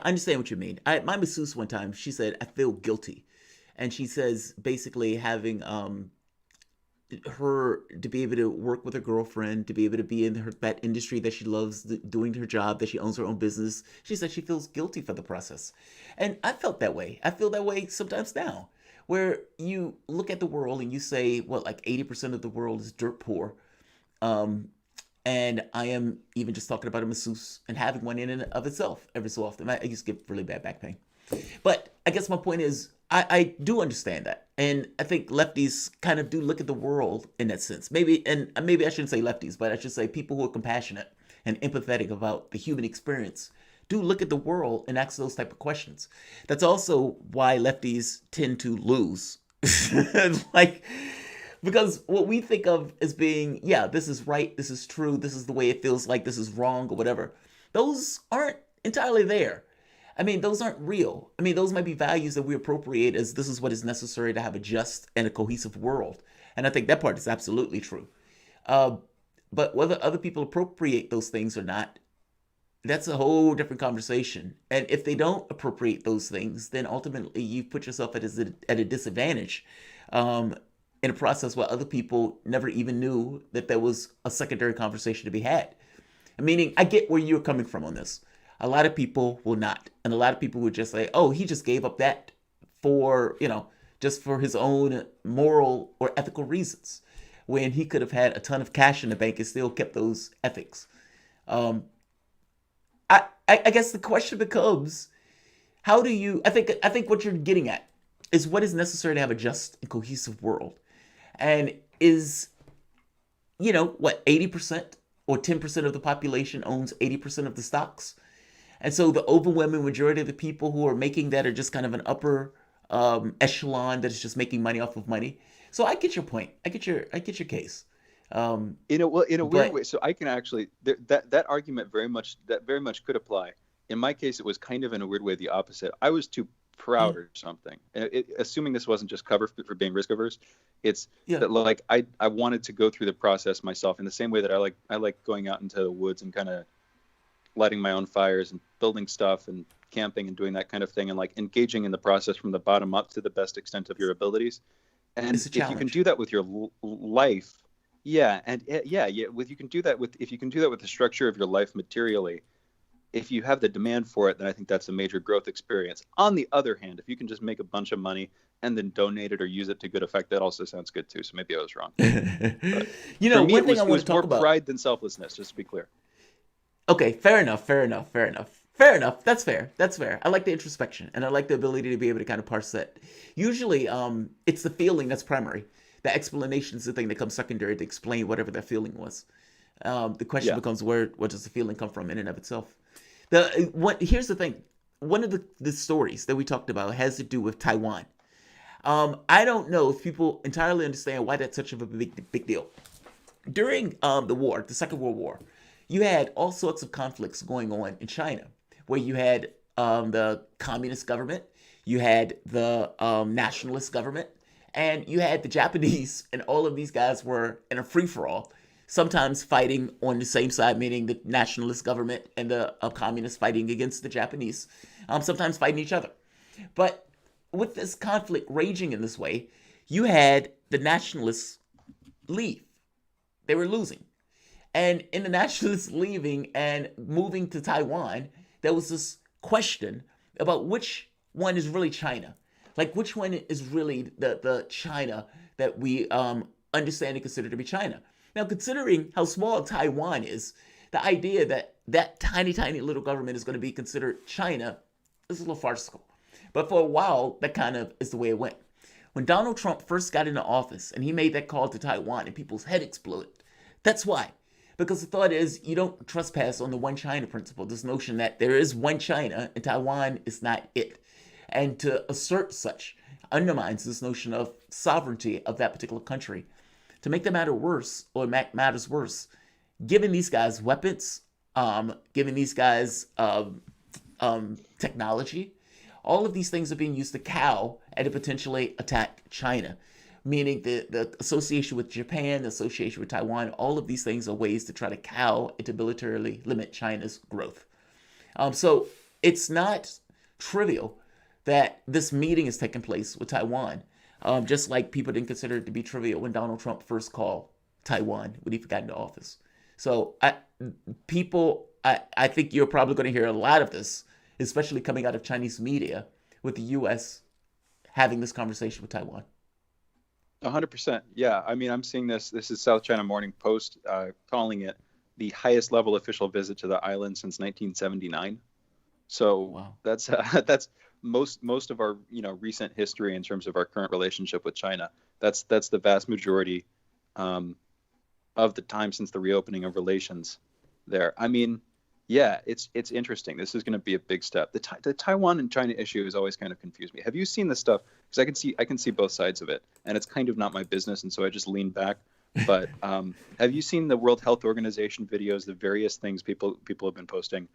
understand what you mean. My masseuse one time, she said, I feel guilty. And she says basically having, her to be able to work with her girlfriend, to be able to be in that industry that she loves, doing her job, that she owns her own business. She said she feels guilty for the process. And I felt that way. I feel that way sometimes now, where you look at the world and you say, well, like 80% of the world is dirt poor. And I am even just talking about a masseuse and having one in and of itself every so often. I used to get really bad back pain. But I guess my point is, I do understand that. And I think lefties kind of do look at the world in that sense. Maybe I shouldn't say lefties, but I should say people who are compassionate and empathetic about the human experience do look at the world and ask those type of questions. That's also why lefties tend to lose. Because what we think of as being, yeah, this is right, this is true, this is the way it feels like, this is wrong or whatever, those aren't entirely there. I mean, those aren't real. I mean, those might be values that we appropriate as this is what is necessary to have a just and a cohesive world. And I think that part is absolutely true. But whether other people appropriate those things or not, that's a whole different conversation. And if they don't appropriate those things, then ultimately you put yourself at a disadvantage. in a process where other people never even knew that there was a secondary conversation to be had. Meaning, I get where you're coming from on this. A lot of people will not. And a lot of people would just say, oh, he just gave up that for, just for his own moral or ethical reasons, when he could have had a ton of cash in the bank and still kept those ethics. I guess the question becomes, how do you, I think what you're getting at is what is necessary to have a just and cohesive world. And is, 80% or 10% of the population owns 80% of the stocks. And so the overwhelming majority of the people who are making that are just kind of an upper echelon that is just making money off of money. So I get your point. I get your case. In a weird way. So I can actually that argument very much could apply. In my case, it was kind of in a weird way the opposite. I was too proud or something. Assuming this wasn't just cover for being risk averse, it's that like I wanted to go through the process myself in the same way that I like going out into the woods and kind of lighting my own fires and building stuff and camping and doing that kind of thing, and like engaging in the process from the bottom up to the best extent of your abilities. And if you can do that with your life, if you can do that with the structure of your life materially, if you have the demand for it, then I think that's a major growth experience. On the other hand, if you can just make a bunch of money and then donate it or use it to good effect, that also sounds good too. So maybe I was wrong. But one me, thing I want to talk about, pride than selflessness, just to be clear. Okay, fair enough. That's fair. I like the introspection, and I like the ability to be able to kind of parse that. Usually, it's the feeling that's primary. The explanation is the thing that comes secondary to explain whatever that feeling was. The question becomes, where does the feeling come from in and of itself? Here's the thing. One of the stories that we talked about has to do with Taiwan. I don't know if people entirely understand why that's such of a big deal. During the Second World War, you had all sorts of conflicts going on in China, where you had the communist government, you had the nationalist government, and you had the Japanese, and all of these guys were in a free-for-all, sometimes fighting on the same side, meaning the nationalist government and the communists fighting against the Japanese, sometimes fighting each other. But with this conflict raging in this way, you had the nationalists leave. They were losing. And in the nationalists leaving and moving to Taiwan, there was this question about which one is really China. Like, which one is really the China that we understand and consider to be China? Now, considering how small Taiwan is, the idea that that tiny, tiny little government is going to be considered China is a little farcical. But for a while, that kind of is the way it went. When Donald Trump first got into office and he made that call to Taiwan and people's head exploded, that's why. Because the thought is you don't trespass on the one China principle, this notion that there is one China and Taiwan is not it. And to assert such undermines this notion of sovereignty of that particular country. To make the matter worse, or make matters worse, giving these guys weapons, giving these guys technology, all of these things are being used to cow and to potentially attack China. Meaning the association with Japan, the association with Taiwan, all of these things are ways to try to cow and to militarily limit China's growth. So it's not trivial that this meeting is taking place with Taiwan, just like people didn't consider it to be trivial when Donald Trump first called Taiwan when he got into office. So I think you're probably going to hear a lot of this, especially coming out of Chinese media, with the U.S. having this conversation with Taiwan. 100%. Yeah. I mean, I'm seeing this. This is South China Morning Post calling it the highest level official visit to the island since 1979. So wow. That's most of our recent history in terms of our current relationship with China. That's the vast majority of the time since the reopening of relations there. I mean, yeah, it's interesting. This is going to be a big step. The Taiwan and China issue has always kind of confused me. Have you seen this stuff? Because I can see both sides of it, and it's kind of not my business, and so I just lean back. But have you seen the World Health Organization videos, the various things people have been posting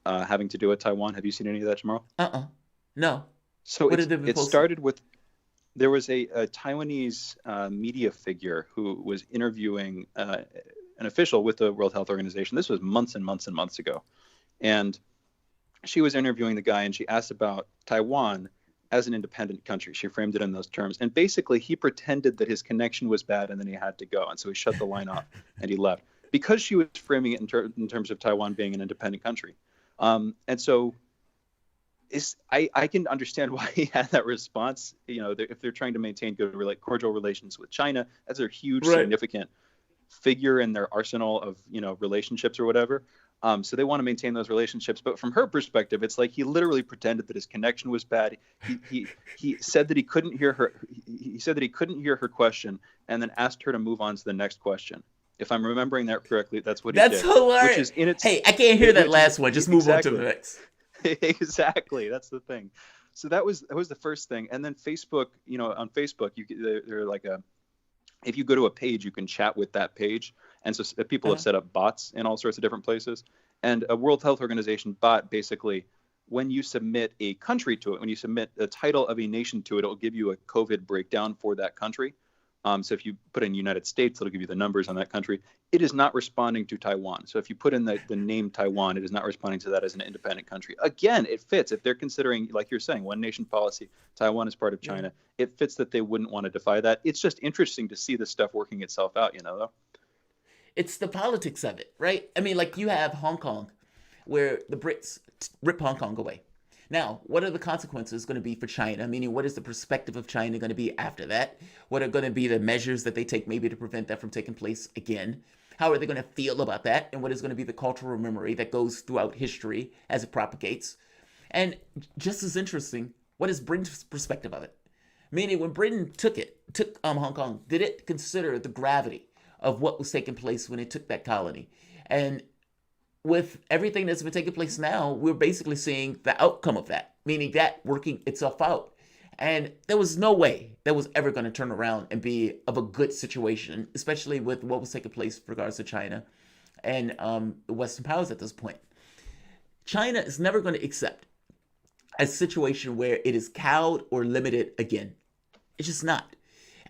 having to do with Taiwan? Have you seen any of that, Jamarl? No. So it started with, there was a Taiwanese media figure who was interviewing an official with the World Health Organization. This was months and months and months ago. And she was interviewing the guy, and she asked about Taiwan. as an independent country. She framed it in those terms. And basically, he pretended that his connection was bad and then he had to go. And so he shut the line off and he left because she was framing it in terms of Taiwan being an independent country. And so I can understand why he had that response. If they're trying to maintain good, cordial relations with China, that's a huge, significant figure in their arsenal of, relationships or whatever. So they want to maintain those relationships. But from her perspective, it's like he literally pretended that his connection was bad. He said that he couldn't hear her. He said that he couldn't hear her question and then asked her to move on to the next question. If I'm remembering that correctly, that's what he did. That's hilarious. Hey, I can't hear that last one. Just move on to the next. Exactly. That's the thing. So that was the first thing. And then Facebook, on Facebook, they're like if you go to a page, you can chat with that page. And so people have set up bots in all sorts of different places. And a World Health Organization bot, basically, when you submit a country to it, when you submit the title of a nation to it, it'll give you a COVID breakdown for that country. So if you put in United States, it'll give you the numbers on that country. It is not responding to Taiwan. So if you put in the name Taiwan, it is not responding to that as an independent country. Again, it fits. If they're considering, like you're saying, one nation policy, Taiwan is part of China, it fits that they wouldn't want to defy that. It's just interesting to see this stuff working itself out, though. It's the politics of it, right? I mean, like you have Hong Kong, where the Brits rip Hong Kong away. Now, what are the consequences going to be for China? Meaning, what is the perspective of China going to be after that? What are going to be the measures that they take maybe to prevent that from taking place again? How are they going to feel about that? And what is going to be the cultural memory that goes throughout history as it propagates? And just as interesting, what is Britain's perspective of it? Meaning, when Britain took Hong Kong, did it consider the gravity of what was taking place when it took that colony? And with everything that's been taking place now, we're basically seeing the outcome of that, meaning that working itself out. And there was no way that was ever going to turn around and be of a good situation, especially with what was taking place with regards to China and the Western powers at this point. China is never going to accept a situation where it is cowed or limited again. It's just not.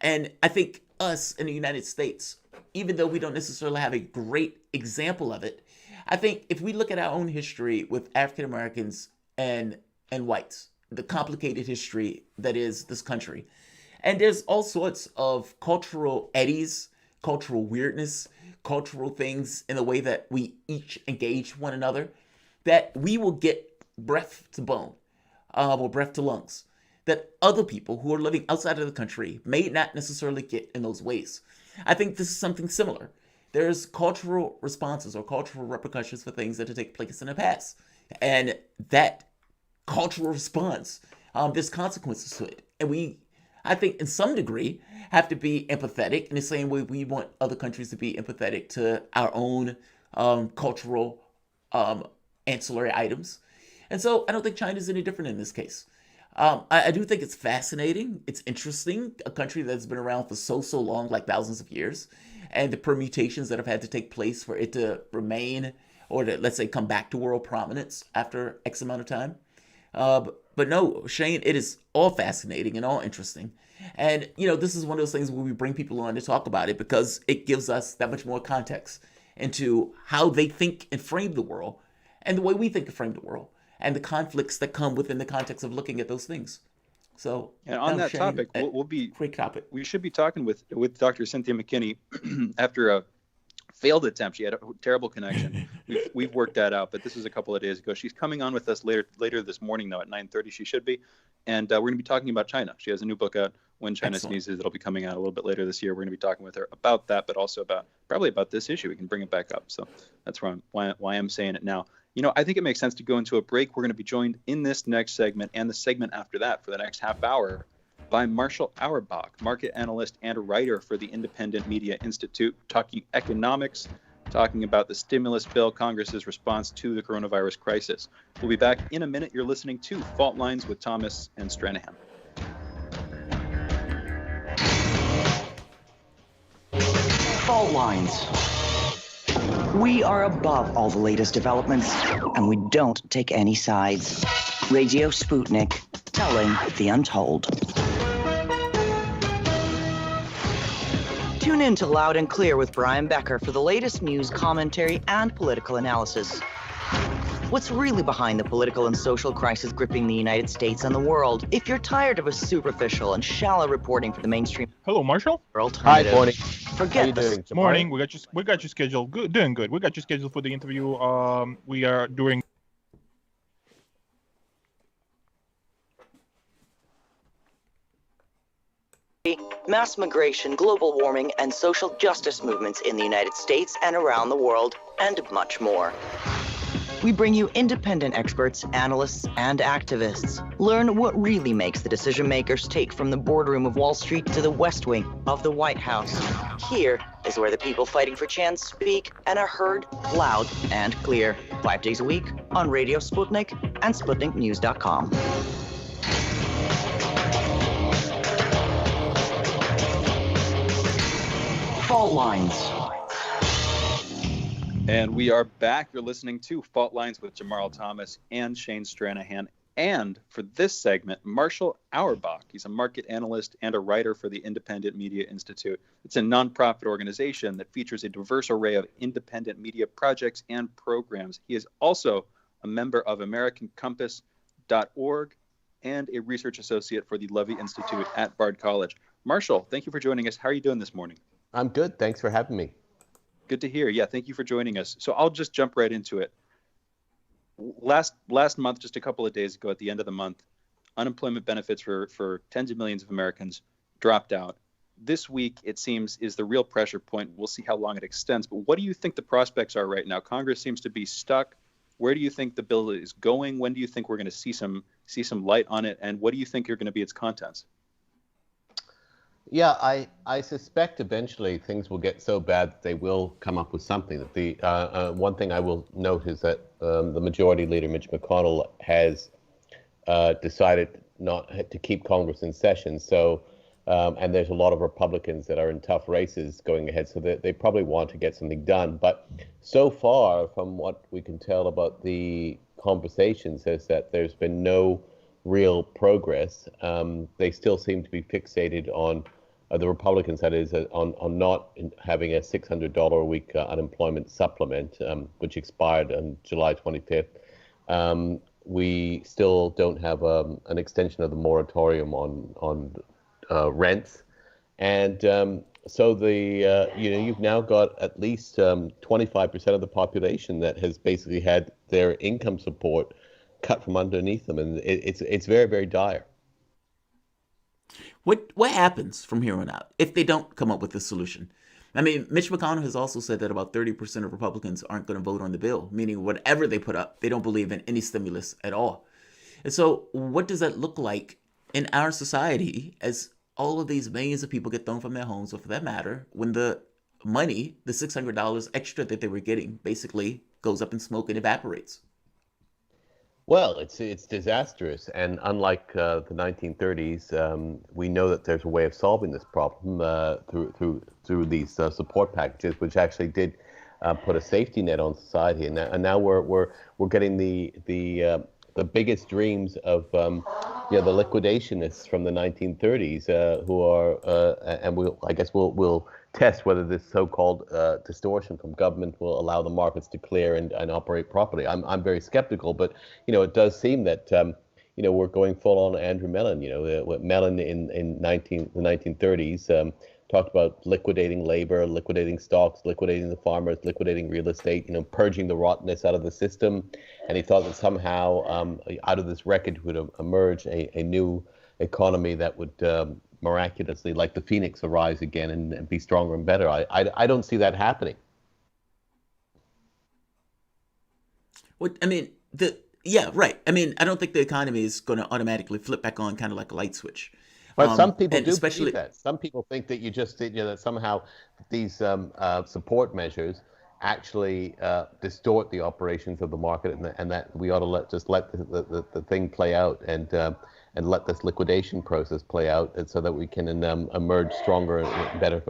And I think us in the United States, even though we don't necessarily have a great example of it, I think if we look at our own history with African Americans and whites, the complicated history that is this country, and there's all sorts of cultural eddies, cultural weirdness, cultural things in the way that we each engage one another, that we will get breath to bone, or breath to lungs, that other people who are living outside of the country may not necessarily get in those ways. I think this is something similar. There's cultural responses or cultural repercussions for things that have taken place in the past. And that cultural response, there's consequences to it. And I think in some degree, have to be empathetic in the same way we want other countries to be empathetic to our own cultural ancillary items. And so I don't think China's any different in this case. I do think it's fascinating. It's interesting. A country that's been around for so long, like thousands of years, and the permutations that have had to take place for it to remain or to, let's say, come back to world prominence after X amount of time. But no, Shane, it is all fascinating and all interesting. And, this is one of those things where we bring people on to talk about it because it gives us that much more context into how they think and frame the world and the way we think and frame the world and the conflicts that come within the context of looking at those things. So, and on that Shane, topic, we'll be great topic. We should be talking with Dr. Cynthia McKinney after a failed attempt. She had a terrible connection. We've worked that out, but this was a couple of days ago. She's coming on with us later this morning, though, at 9:30. She should be, and we're going to be talking about China. She has a new book out, When China Sneezes. It'll be coming out a little bit later this year. We're going to be talking with her about that, but also probably about this issue. We can bring it back up. So that's why I'm saying it now. I think it makes sense to go into a break. We're going to be joined in this next segment and the segment after that for the next half hour by Marshall Auerbach, market analyst and writer for the Independent Media Institute, talking economics, talking about the stimulus bill, Congress's response to the coronavirus crisis. We'll be back in a minute. You're listening to Fault Lines with Thomas and Stranahan. Fault Lines. We are above all the latest developments, and we don't take any sides. Radio Sputnik, telling the untold. Tune in to Loud and Clear with Brian Becker for the latest news, commentary, and political analysis. what's really behind the political and social crisis gripping the United States and the world. If you're tired of a superficial and shallow reporting for the mainstream Hello, Marshall. Hi, morning. Forget How you doing? Morning. We got you scheduled. Good, doing good. We got you scheduled for the interview. We are doing. mass migration, global warming, and social justice movements in the United States and around the world, and much more. We bring you independent experts, analysts, and activists. Learn what really makes the decision makers take from the boardroom of Wall Street to the West Wing of the White House. Here is where the people fighting for change speak and are heard loud and clear. 5 days a week on Radio Sputnik and SputnikNews.com. Fault Lines. And we are back. You're listening to Fault Lines with Jamarl Thomas and Shane Stranahan. And for this segment, Marshall Auerbach. He's a market analyst and a writer for the Independent Media Institute. It's a nonprofit organization that features a diverse array of independent media projects and programs. He is also a member of AmericanCompass.org and a research associate for the Levy Institute at Bard College. Marshall, thank you for joining us. How are you doing this morning? I'm good. Thanks for having me. Good to hear. Yeah, thank you for joining us. So I'll just jump right into it. Last month, just a couple of days ago, at the end of the month, unemployment benefits for tens of millions of Americans dropped out. This week, it seems, is the real pressure point. We'll see how long it extends. But what do you think the prospects are right now? Congress seems to be stuck. Where do you think the bill is going? When do you think we're going to see some light on it? And what do you think are going to be its contents? Yeah, I suspect eventually things will get so bad that they will come up with something. That the one thing I will note is that the Majority Leader Mitch McConnell has decided not to keep Congress in session. So, and there's a lot of Republicans that are in tough races going ahead. So they probably want to get something done. But so far, from what we can tell about the conversations, is that there's been no real progress. They still seem to be fixated on the Republicans, that is, on not having a $600 a week unemployment supplement, which expired on July 25th. We still don't have an extension of the moratorium on rents, and so you've now got at least 25% of the population that has basically had their income support cut from underneath them, and it's very, very dire. What happens from here on out if they don't come up with a solution? I mean, Mitch McConnell has also said that about 30% of Republicans aren't going to vote on the bill, meaning whatever they put up, they don't believe in any stimulus at all. And so what does that look like in our society as all of these millions of people get thrown from their homes, or for that matter, when the money, the $600 extra that they were getting, basically goes up in smoke and evaporates? Well, it's disastrous, and unlike the 1930s, we know that there's a way of solving this problem through these support packages, which actually did put a safety net on society, and now we're getting the biggest dreams of the liquidationists from the 1930s who are, and we'll test whether this so-called distortion from government will allow the markets to clear and operate properly. I'm very skeptical, but it does seem that we're going full on Andrew Mellon. Mellon in the 1930s talked about liquidating labor, liquidating stocks, liquidating the farmers, liquidating real estate, purging the rottenness out of the system, and he thought that somehow out of this wreckage would emerge a new economy that would miraculously, like the phoenix, arise again and be stronger and better. I don't see that happening. Yeah, right. I mean, I don't think the economy is going to automatically flip back on, kind of like a light switch. But some people do believe that. Some people think that that somehow these support measures actually distort the operations of the market, and that we ought to let the thing play out and let this liquidation process play out, and so that we can emerge stronger and better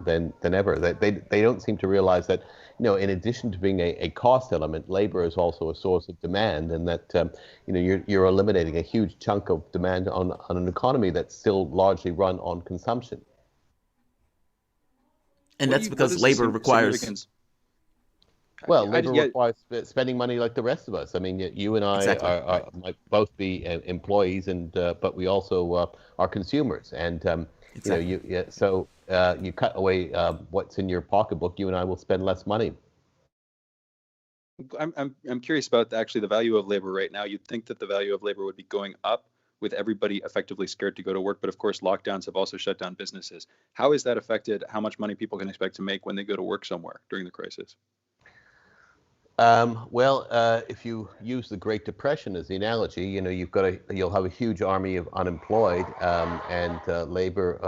than ever. They don't seem to realize that, in addition to being a cost element, labor is also a source of demand, and that you're eliminating a huge chunk of demand on an economy that's still largely run on consumption. And that's because labor requires. Well, labor requires spending money like the rest of us. I mean, you and I Exactly. might both be employees, but we also are consumers. And Exactly. so you cut away what's in your pocketbook, you and I will spend less money. I'm curious about actually the value of labor right now. You'd think that the value of labor would be going up with everybody effectively scared to go to work, but of course lockdowns have also shut down businesses. How has that affected how much money people can expect to make when they go to work somewhere during the crisis? If you use the Great Depression as the analogy, you'll have a huge army of unemployed, and labor,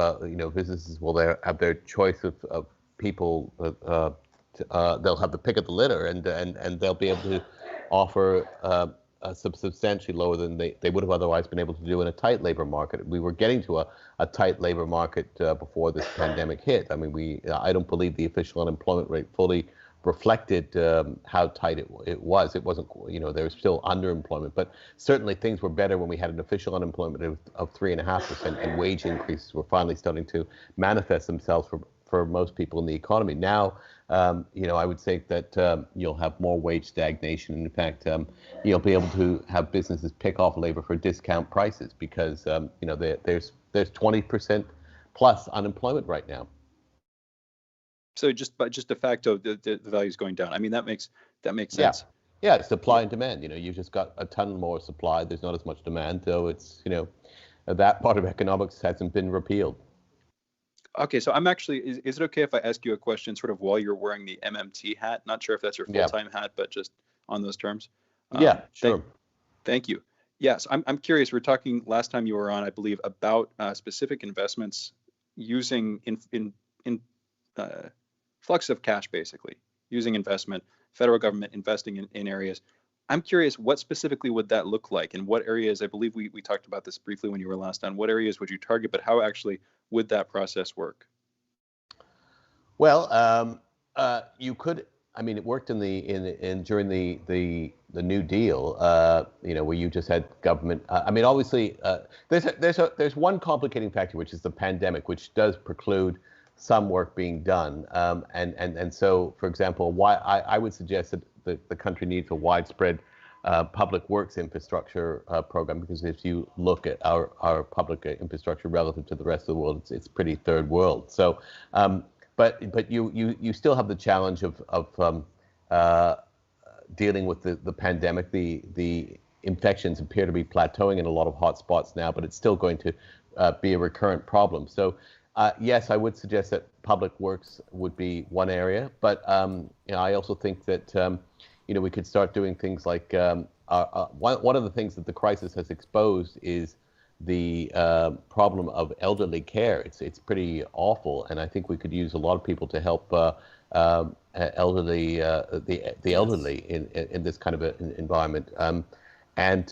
businesses will have their choice of people. They'll have the pick of the litter, and they'll be able to offer substantially lower than they would have otherwise been able to do in a tight labor market. We were getting to a tight labor market before this pandemic hit. I mean, I don't believe the official unemployment rate fully reflected how tight it was. It wasn't, there was still underemployment, but certainly things were better when we had an official unemployment of 3.5%, and wage increases were finally starting to manifest themselves for most people in the economy. Now, I would say that you'll have more wage stagnation. In fact, you'll be able to have businesses pick off labor for discount prices because there's 20% plus unemployment right now. So just de facto, the value is going down. I mean, that makes sense. Yeah, supply and demand. You've just got a ton more supply. There's not as much demand, so it's that part of economics hasn't been repealed. Okay, so I'm actually, is it okay if I ask you a question sort of while you're wearing the MMT hat? Not sure if that's your full-time hat, but just on those terms. Yeah, sure. Thank you. Yes, I'm curious. We were talking last time you were on, I believe, about specific investments using flux of cash, basically, using investment, federal government investing in areas. I'm curious, what specifically would that look like? And what areas, I believe we talked about this briefly when you were last on, what areas would you target, but how actually would that process work? Well, you could, I mean, it worked during the New Deal, where you just had government. I mean, obviously, there's one complicating factor, which is the pandemic, which does preclude some work being done. And so, for example, I would suggest that the country needs a widespread public works infrastructure program, because if you look at our public infrastructure relative to the rest of the world, it's pretty third world. So, but you still have the challenge of dealing with the pandemic. The infections appear to be plateauing in a lot of hot spots now, but it's still going to be a recurrent problem. So yes, I would suggest that public works would be one area, but I also think that we could start doing things like one of the things that the crisis has exposed is the problem of elderly care. It's pretty awful, and I think we could use a lot of people to help elderly the elderly in this kind of an environment. But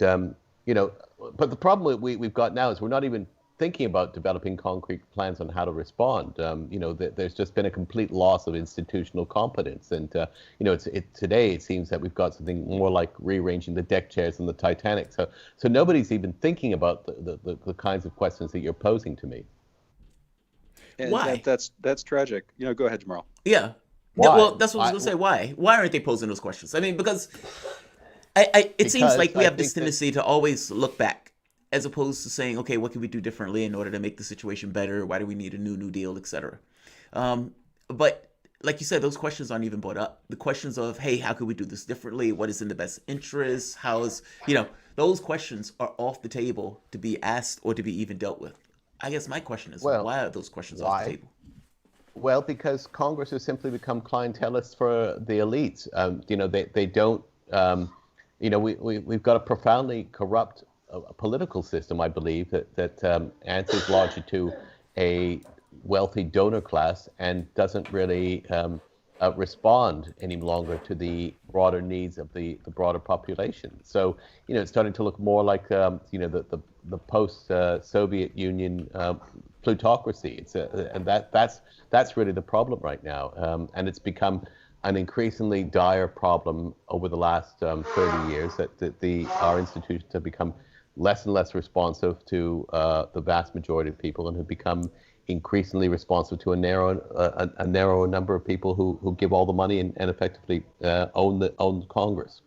the problem we've got now is we're not even thinking about developing concrete plans on how to respond. There's just been a complete loss of institutional competence, and today it seems that we've got something more like rearranging the deck chairs in the Titanic. So nobody's even thinking about the kinds of questions that you're posing to me. And why? That's tragic. Go ahead, Jamarl. Yeah. Why? Well, that's what I was going to say. Why? Why aren't they posing those questions? I mean, because it seems like we have this tendency to always look back, as opposed to saying, okay, what can we do differently in order to make the situation better? Why do we need a new deal, etc.? But like you said, those questions aren't even brought up. The questions of, hey, how could we do this differently? What is in the best interest? Those questions are off the table to be asked or to be even dealt with. I guess my question is, why are those questions off the table? Well, because Congress has simply become clientelists for the elites. They don't, we've got a profoundly corrupt a political system, I believe, that answers largely to a wealthy donor class and doesn't really respond any longer to the broader needs of the broader population. So, it's starting to look more like the post-Soviet Union plutocracy. And that's really the problem right now, and it's become an increasingly dire problem over the last 30 years that our institutions have become less and less responsive to the vast majority of people, and have become increasingly responsive to a narrow number of people who give all the money and effectively own Congress.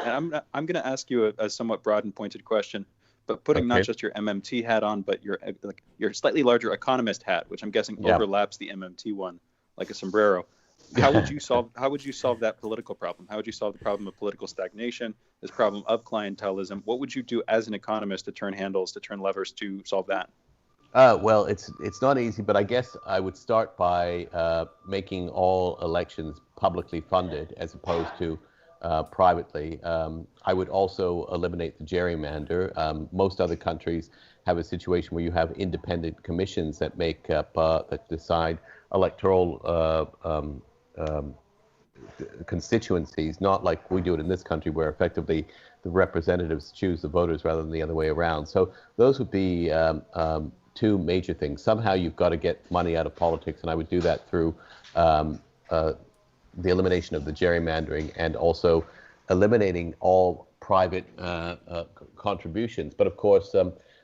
And I'm going to ask you a somewhat broad and pointed question, but putting not just your MMT hat on, but your slightly larger economist hat, which I'm guessing overlaps the MMT one like a sombrero. How would you solve that political problem? How would you solve the problem of political stagnation, this problem of clientelism? What would you do as an economist to turn handles, to turn levers to solve that? Well, it's not easy, but I guess I would start by making all elections publicly funded as opposed to privately. I would also eliminate the gerrymander. Most other countries have a situation where you have independent commissions that make up, that decide electoral constituencies, not like we do it in this country where effectively the representatives choose the voters rather than the other way around. So those would be two major things. Somehow you've got to get money out of politics, and I would do that through the elimination of the gerrymandering and also eliminating all private contributions. But of course,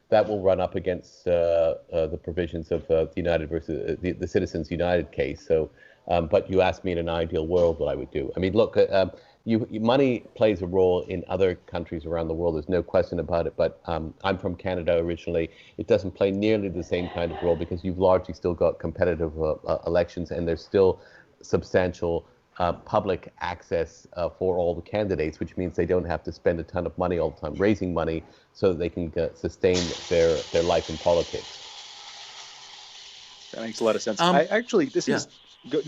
that will run up against the provisions of the United versus the Citizens United case. So, but you asked me in an ideal world what I would do. I mean, look, money plays a role in other countries around the world. There's no question about it. But I'm from Canada originally. It doesn't play nearly the same kind of role because you've largely still got competitive elections, and there's still substantial public access for all the candidates, which means they don't have to spend a ton of money all the time raising money so that they can sustain their life in politics. That makes a lot of sense. I actually, this is go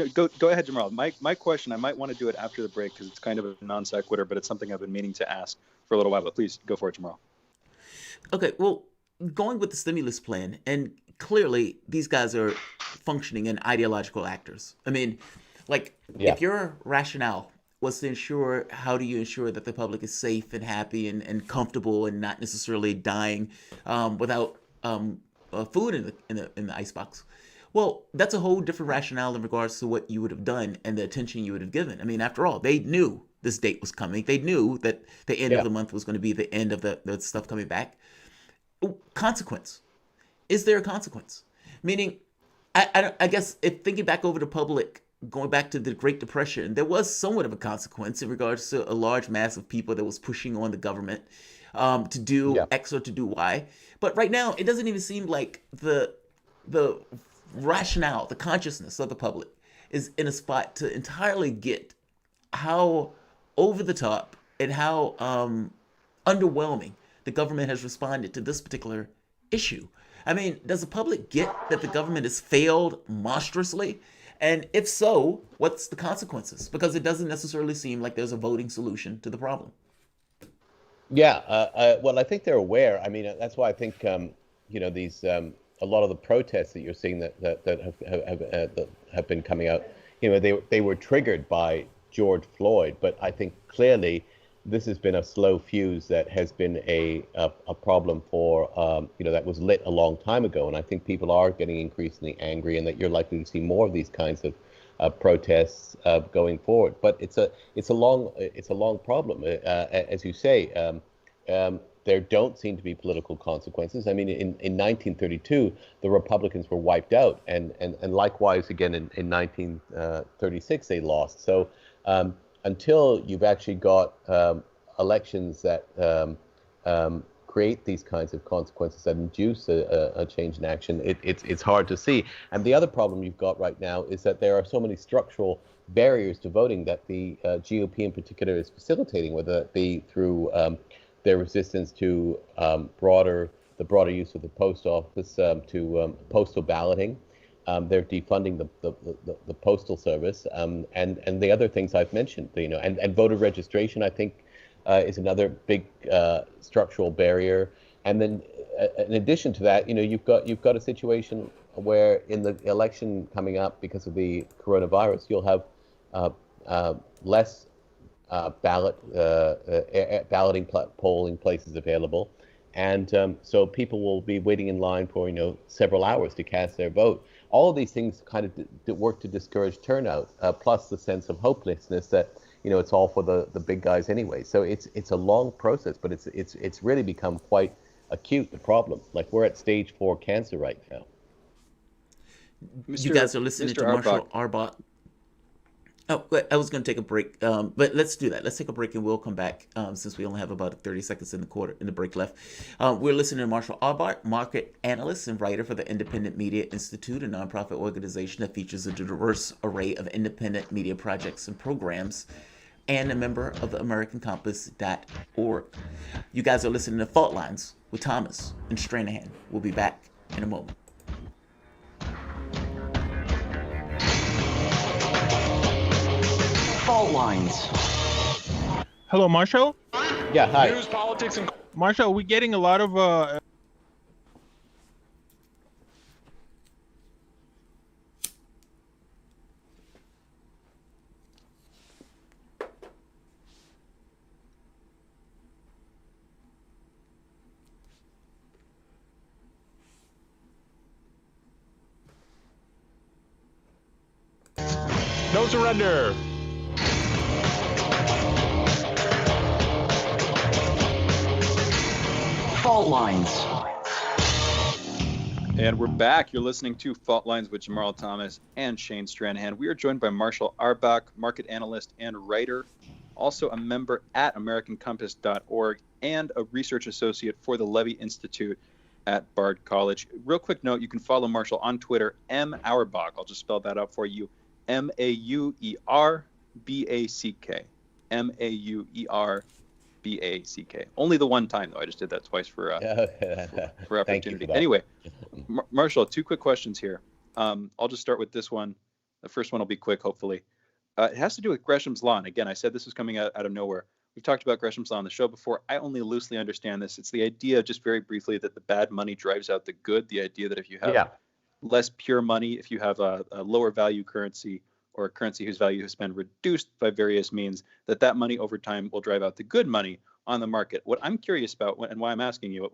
ahead, Jamarl. My question, I might want to do it after the break because it's kind of a non sequitur, but it's something I've been meaning to ask for a little while. But please go for it, Jamarl. Okay, well, going with the stimulus plan, and clearly these guys are functioning in ideological actors. I mean, like, if your rationale was to ensure, how do you ensure that the public is safe and happy and comfortable and not necessarily dying without food in the icebox? Well, that's a whole different rationale in regards to what you would have done and the attention you would have given. I mean, after all, they knew this date was coming. They knew that the end of the month was going to be the end of the stuff coming back. Consequence. Is there a consequence? Meaning, I guess if thinking back over the public, going back to the Great Depression, there was somewhat of a consequence in regards to a large mass of people that was pushing on the government to do X or to do Y. But right now, it doesn't even seem like the rationale, the consciousness of the public is in a spot to entirely get how over the top and how underwhelming the government has responded to this particular issue. I mean, does the public get that the government has failed monstrously? And if so, what's the consequences? Because it doesn't necessarily seem like there's a voting solution to the problem. Yeah, well, I think they're aware. I mean, that's why I think these a lot of the protests that you're seeing that have been coming out, they were triggered by George Floyd, but I think clearly this has been a slow fuse that has been a problem for that was lit a long time ago, and I think people are getting increasingly angry, and that you're likely to see more of these kinds of protests going forward. But it's a long problem, as you say. There don't seem to be political consequences. I mean, in 1932, the Republicans were wiped out, and likewise again in 1936 they lost. So until you've actually got elections that create these kinds of consequences that induce a change in action, it's hard to see. And the other problem you've got right now is that there are so many structural barriers to voting that the GOP in particular is facilitating, whether it be through their resistance to the broader use of the post office, to postal balloting. They're defunding the postal service, and the other things I've mentioned, and voter registration, I think, is another big structural barrier. And then, in addition to that, you've got a situation where in the election coming up, because of the coronavirus, you'll have less balloting polling places available, and so people will be waiting in line for several hours to cast their vote. All of these things kind of work to discourage turnout, plus the sense of hopelessness that it's all for the big guys anyway. So it's a long process, but it's really become quite acute, the problem. Like, we're at stage 4 cancer right now. You guys are listening to Marshall Arbach. Oh, I was going to take a break, but let's do that. Let's take a break, and we'll come back since we only have about 30 seconds in the break left. We're listening to Marshall Arbach, market analyst and writer for the Independent Media Institute, a nonprofit organization that features a diverse array of independent media projects and programs, and a member of the AmericanCompass.org. You guys are listening to Fault Lines with Thomas and Stranahan. We'll be back in a moment. Fault lines. Hello, Marshall? Yeah, hi. News, politics, and... Marshall, we're getting a lot of... No surrender. Fault lines. And we're back. You're listening to Fault Lines with Jamarl Thomas and Shane Stranahan. We are joined by Marshall Arbach, market analyst and writer, also a member at AmericanCompass.org and a research associate for the Levy Institute at Bard College. Real quick note, you can follow Marshall on Twitter, @Auerbach. I'll just spell that out for you. Mauerback. Mauerback. Only the one time, though. I just did that twice for opportunity. Anyway, Marshall, two quick questions here. I'll just start with this one. The first one will be quick, hopefully. It has to do with Gresham's Law. And again, I said this was coming out of nowhere. We've talked about Gresham's Law on the show before. I only loosely understand this. It's the idea, just very briefly, that the bad money drives out the good. The idea that if you have less pure money, if you have a lower value currency or a currency whose value has been reduced by various means, that money over time will drive out the good money on the market. What I'm curious about, and why I'm asking you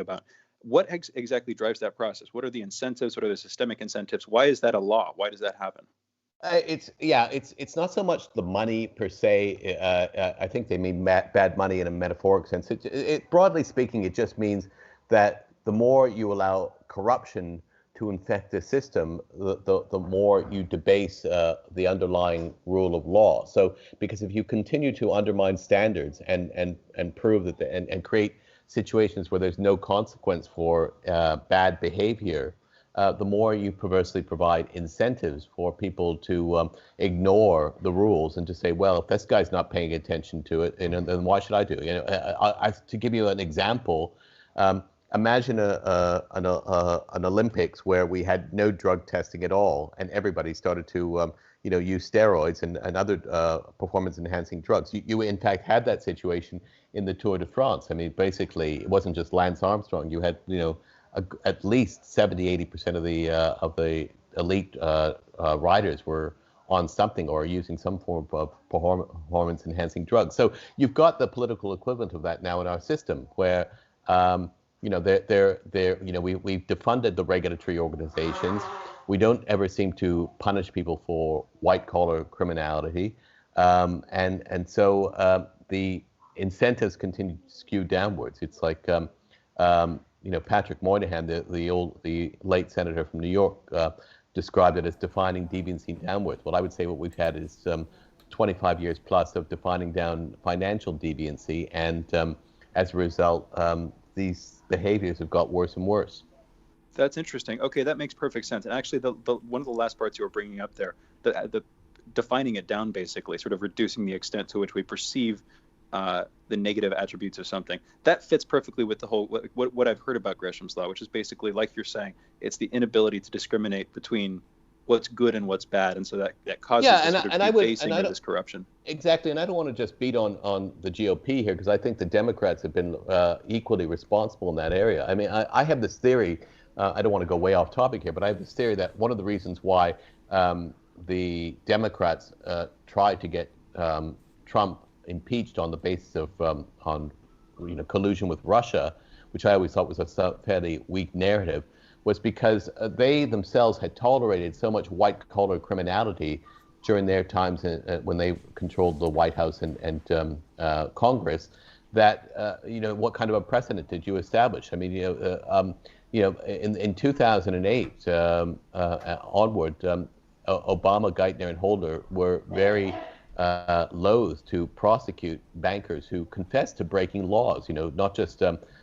about, what exactly drives that process? What are the incentives? What are the systemic incentives? Why is that a law? Why does that happen? It's not so much the money per se. I think they mean bad money in a metaphoric sense. Broadly speaking, it just means that the more you allow corruption to infect the system, the more you debase the underlying rule of law. So, because if you continue to undermine standards and prove that and create situations where there's no consequence for bad behavior, the more you perversely provide incentives for people to ignore the rules and to say, well, if this guy's not paying attention to it, then why should I do it? To give you an example. Imagine an Olympics where we had no drug testing at all, and everybody started to, use steroids and other performance-enhancing drugs. You in fact had that situation in the Tour de France. I mean, basically, it wasn't just Lance Armstrong. You had, at least 70-80% of the elite riders were on something or using some form of performance-enhancing drugs. So you've got the political equivalent of that now in our system, where we've defunded the regulatory organizations. We don't ever seem to punish people for white-collar criminality, and so the incentives continue to skew downwards. It's like Patrick Moynihan, the late senator from New York, described it as defining deviancy downwards. Well, I would say what we've had is 25 years plus of defining down financial deviancy, and as a result, these behaviors have got worse and worse. That's interesting. Okay, that makes perfect sense. And actually, the one of the last parts you were bringing up there, the defining it down, basically, sort of reducing the extent to which we perceive the negative attributes of something, that fits perfectly with the whole what I've heard about Gresham's Law, which is basically, like you're saying, it's the inability to discriminate between what's good and what's bad, and so that causes this corruption. Exactly, and I don't want to just beat on the GOP here, because I think the Democrats have been equally responsible in that area. I mean, I have this theory, I don't want to go way off topic here, but I have this theory that one of the reasons why the Democrats tried to get Trump impeached on the basis of collusion with Russia, which I always thought was a fairly weak narrative, was because they themselves had tolerated so much white-collar criminality during their times when they controlled the White House and Congress, that what kind of a precedent did you establish? I mean, in 2008 onward, Obama, Geithner, and Holder were very loath to prosecute bankers who confessed to breaking laws. Not just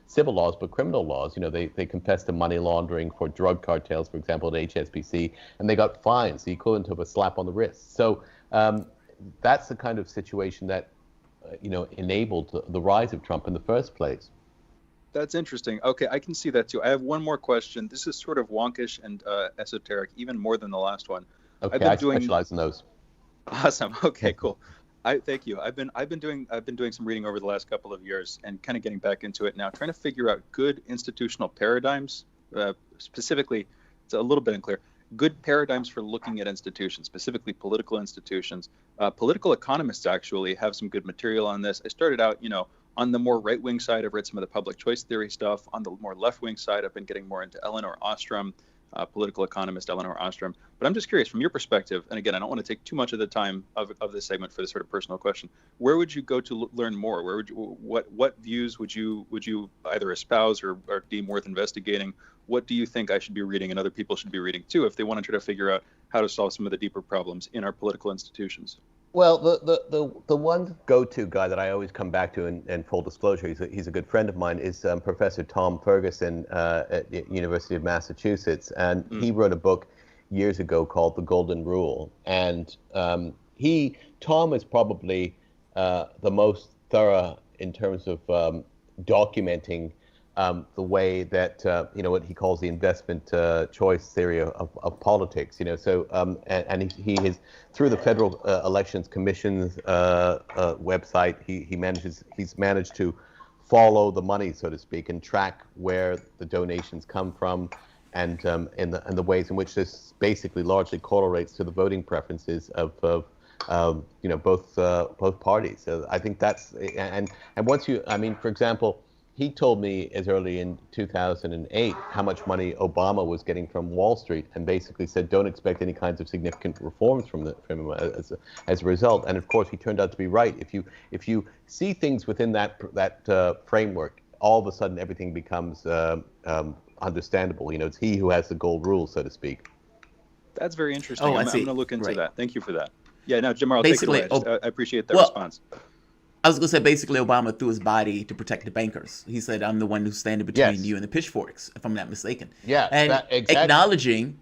civil laws, but criminal laws. They confessed to money laundering for drug cartels, for example, at HSBC, and they got fines, the equivalent of a slap on the wrist. So that's the kind of situation that enabled the rise of Trump in the first place. That's interesting. Okay, I can see that too. I have one more question. This is sort of wonkish and esoteric, even more than the last one. Okay, I specialize in those. Awesome. Okay, cool. Thank you. I've been doing some reading over the last couple of years and kind of getting back into it now, trying to figure out good institutional paradigms. Specifically, it's a little bit unclear. Good paradigms for looking at institutions, specifically political institutions. Political economists actually have some good material on this. I started out, on the more right-wing side. I've read some of the public choice theory stuff. On the more left-wing side, I've been getting more into Elinor Ostrom, political economist Elinor Ostrom. But I'm just curious, from your perspective, and again, I don't want to take too much of the time of this segment for this sort of personal question. Where would you go to learn more? Where would you, what views would you either espouse or deem worth investigating? What do you think I should be reading and other people should be reading too if they want to try to figure out how to solve some of the deeper problems in our political institutions? Well, the one go-to guy that I always come back to, and full disclosure, he's a good friend of mine, is Professor Tom Ferguson at the University of Massachusetts, and he wrote a book years ago called The Golden Rule, and Tom is probably the most thorough in terms of documenting the way that what he calls the investment choice theory of politics. So and he has, through the Federal Elections Commission's website, he's managed to follow the money, so to speak, and track where the donations come from, and the ways in which this basically largely correlates to the voting preferences of both parties. So I think that's and once for example, he told me as early in 2008 how much money Obama was getting from Wall Street, and basically said don't expect any kinds of significant reforms from him as a result. And of course, he turned out to be right. If you see things within that framework, all of a sudden everything becomes understandable. It's he who has the gold rule, so to speak. That's very interesting. Oh, I'm going to look into that. Thank you for that. Yeah, no, Jamarl, basically, take it away. I appreciate that response. I was going to say, basically, Obama threw his body to protect the bankers. He said, I'm the one who's standing between you and the pitchforks, if I'm not mistaken. Yeah, and exactly. Acknowledging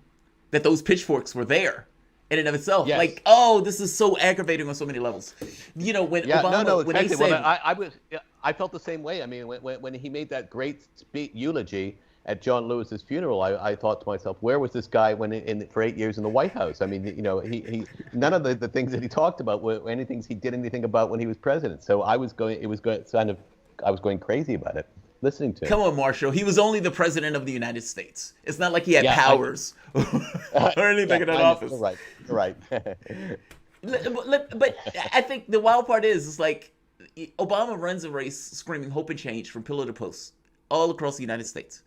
that those pitchforks were there in and of itself. Yes. Like, oh, this is so aggravating on so many levels. When Obama, when they said... Well, I felt the same way. I mean, when he made that great eulogy at John Lewis's funeral, I thought to myself, where was this guy for 8 years in the White House? I mean, he none of the things that he talked about were anything he did anything about when he was president. So I was going crazy about it, listening to him. Come on, Marshall. He was only the president of the United States. It's not like he had powers or anything in that office. Right. But I think the wild part is like Obama runs a race screaming hope and change from pillar to post all across the United States.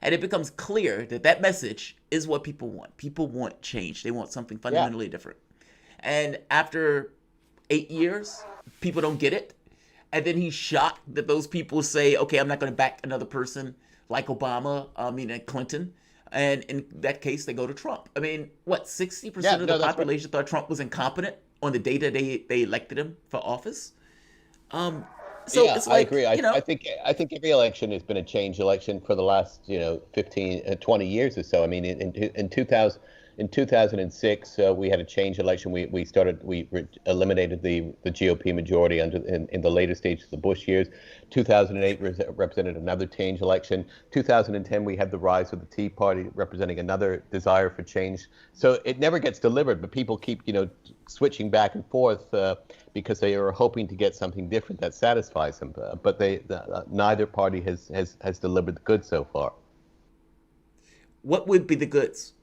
And it becomes clear that message is what people want. People want change. They want something fundamentally different. And after 8 years, people don't get it. And then he's shocked that those people say, okay, I'm not going to back another person like Obama, Clinton. And in that case, they go to Trump. I mean, what, 60% of the population thought Trump was incompetent on the day that they elected him for office? So it's like, I agree. I think every election has been a change election for the last 20 years or so. I mean, in 2006 we had a change election. We eliminated the GOP majority in the later stages of the Bush years. 2008 represented another change election. 2010 we had the rise of the Tea Party, representing another desire for change. So it never gets delivered, but people keep switching back and forth because they are hoping to get something different that satisfies them. But neither party has delivered the goods so far. What would be the goods?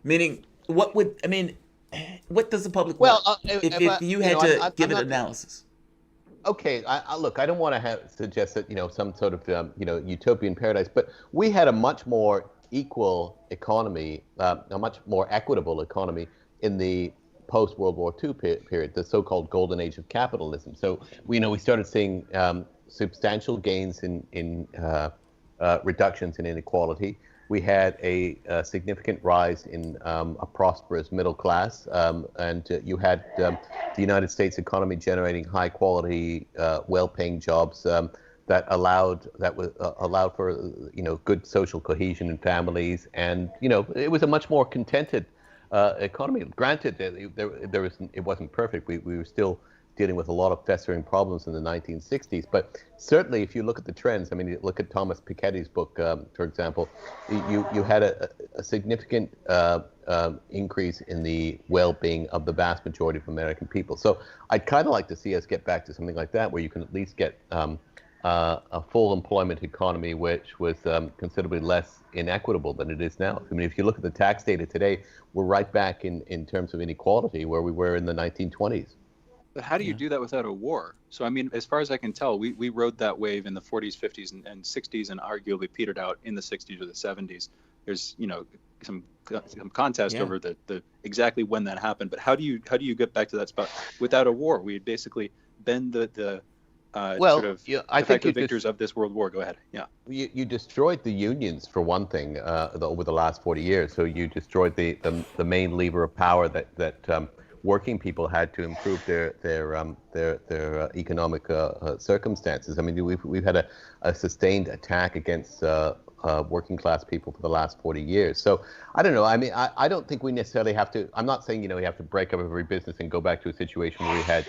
Meaning, what does the public want? If you had to give an analysis. Okay, look, I don't want to suggest that some sort of utopian paradise, but we had a much more equal economy, a much more equitable economy in the post-World War II period, the so-called golden age of capitalism. So we started seeing substantial gains in reductions in inequality. We had a significant rise in a prosperous middle class, and you had the United States economy generating high quality, well-paying jobs that allowed for good social cohesion in families, and it was a much more contented economy. Granted, it wasn't perfect. We were still dealing with a lot of festering problems in the 1960s. But certainly, if you look at the trends, I mean, look at Thomas Piketty's book, for example, you had a significant increase in the well-being of the vast majority of American people. So I'd kind of like to see us get back to something like that, where you can at least get a full employment economy, which was considerably less inequitable than it is now. I mean, if you look at the tax data today, we're right back in terms of inequality where we were in the 1920s. But how do you do that without a war? So, I mean, as far as I can tell, we rode that wave in the 40s, 50s, and 60s, and arguably petered out in the 60s or the 70s. There's, some contest over the exactly when that happened. But how do you get back to that spot without a war? We basically been the I think the victors of this world war. Go ahead. Yeah. You destroyed the unions for one thing over the last 40 years. So you destroyed the main lever of power that working people had to improve their economic circumstances. I mean, we've had a sustained attack against working class people for the last 40 years. So I don't know. I mean, I don't think we necessarily have to. I'm not saying we have to break up every business and go back to a situation where we had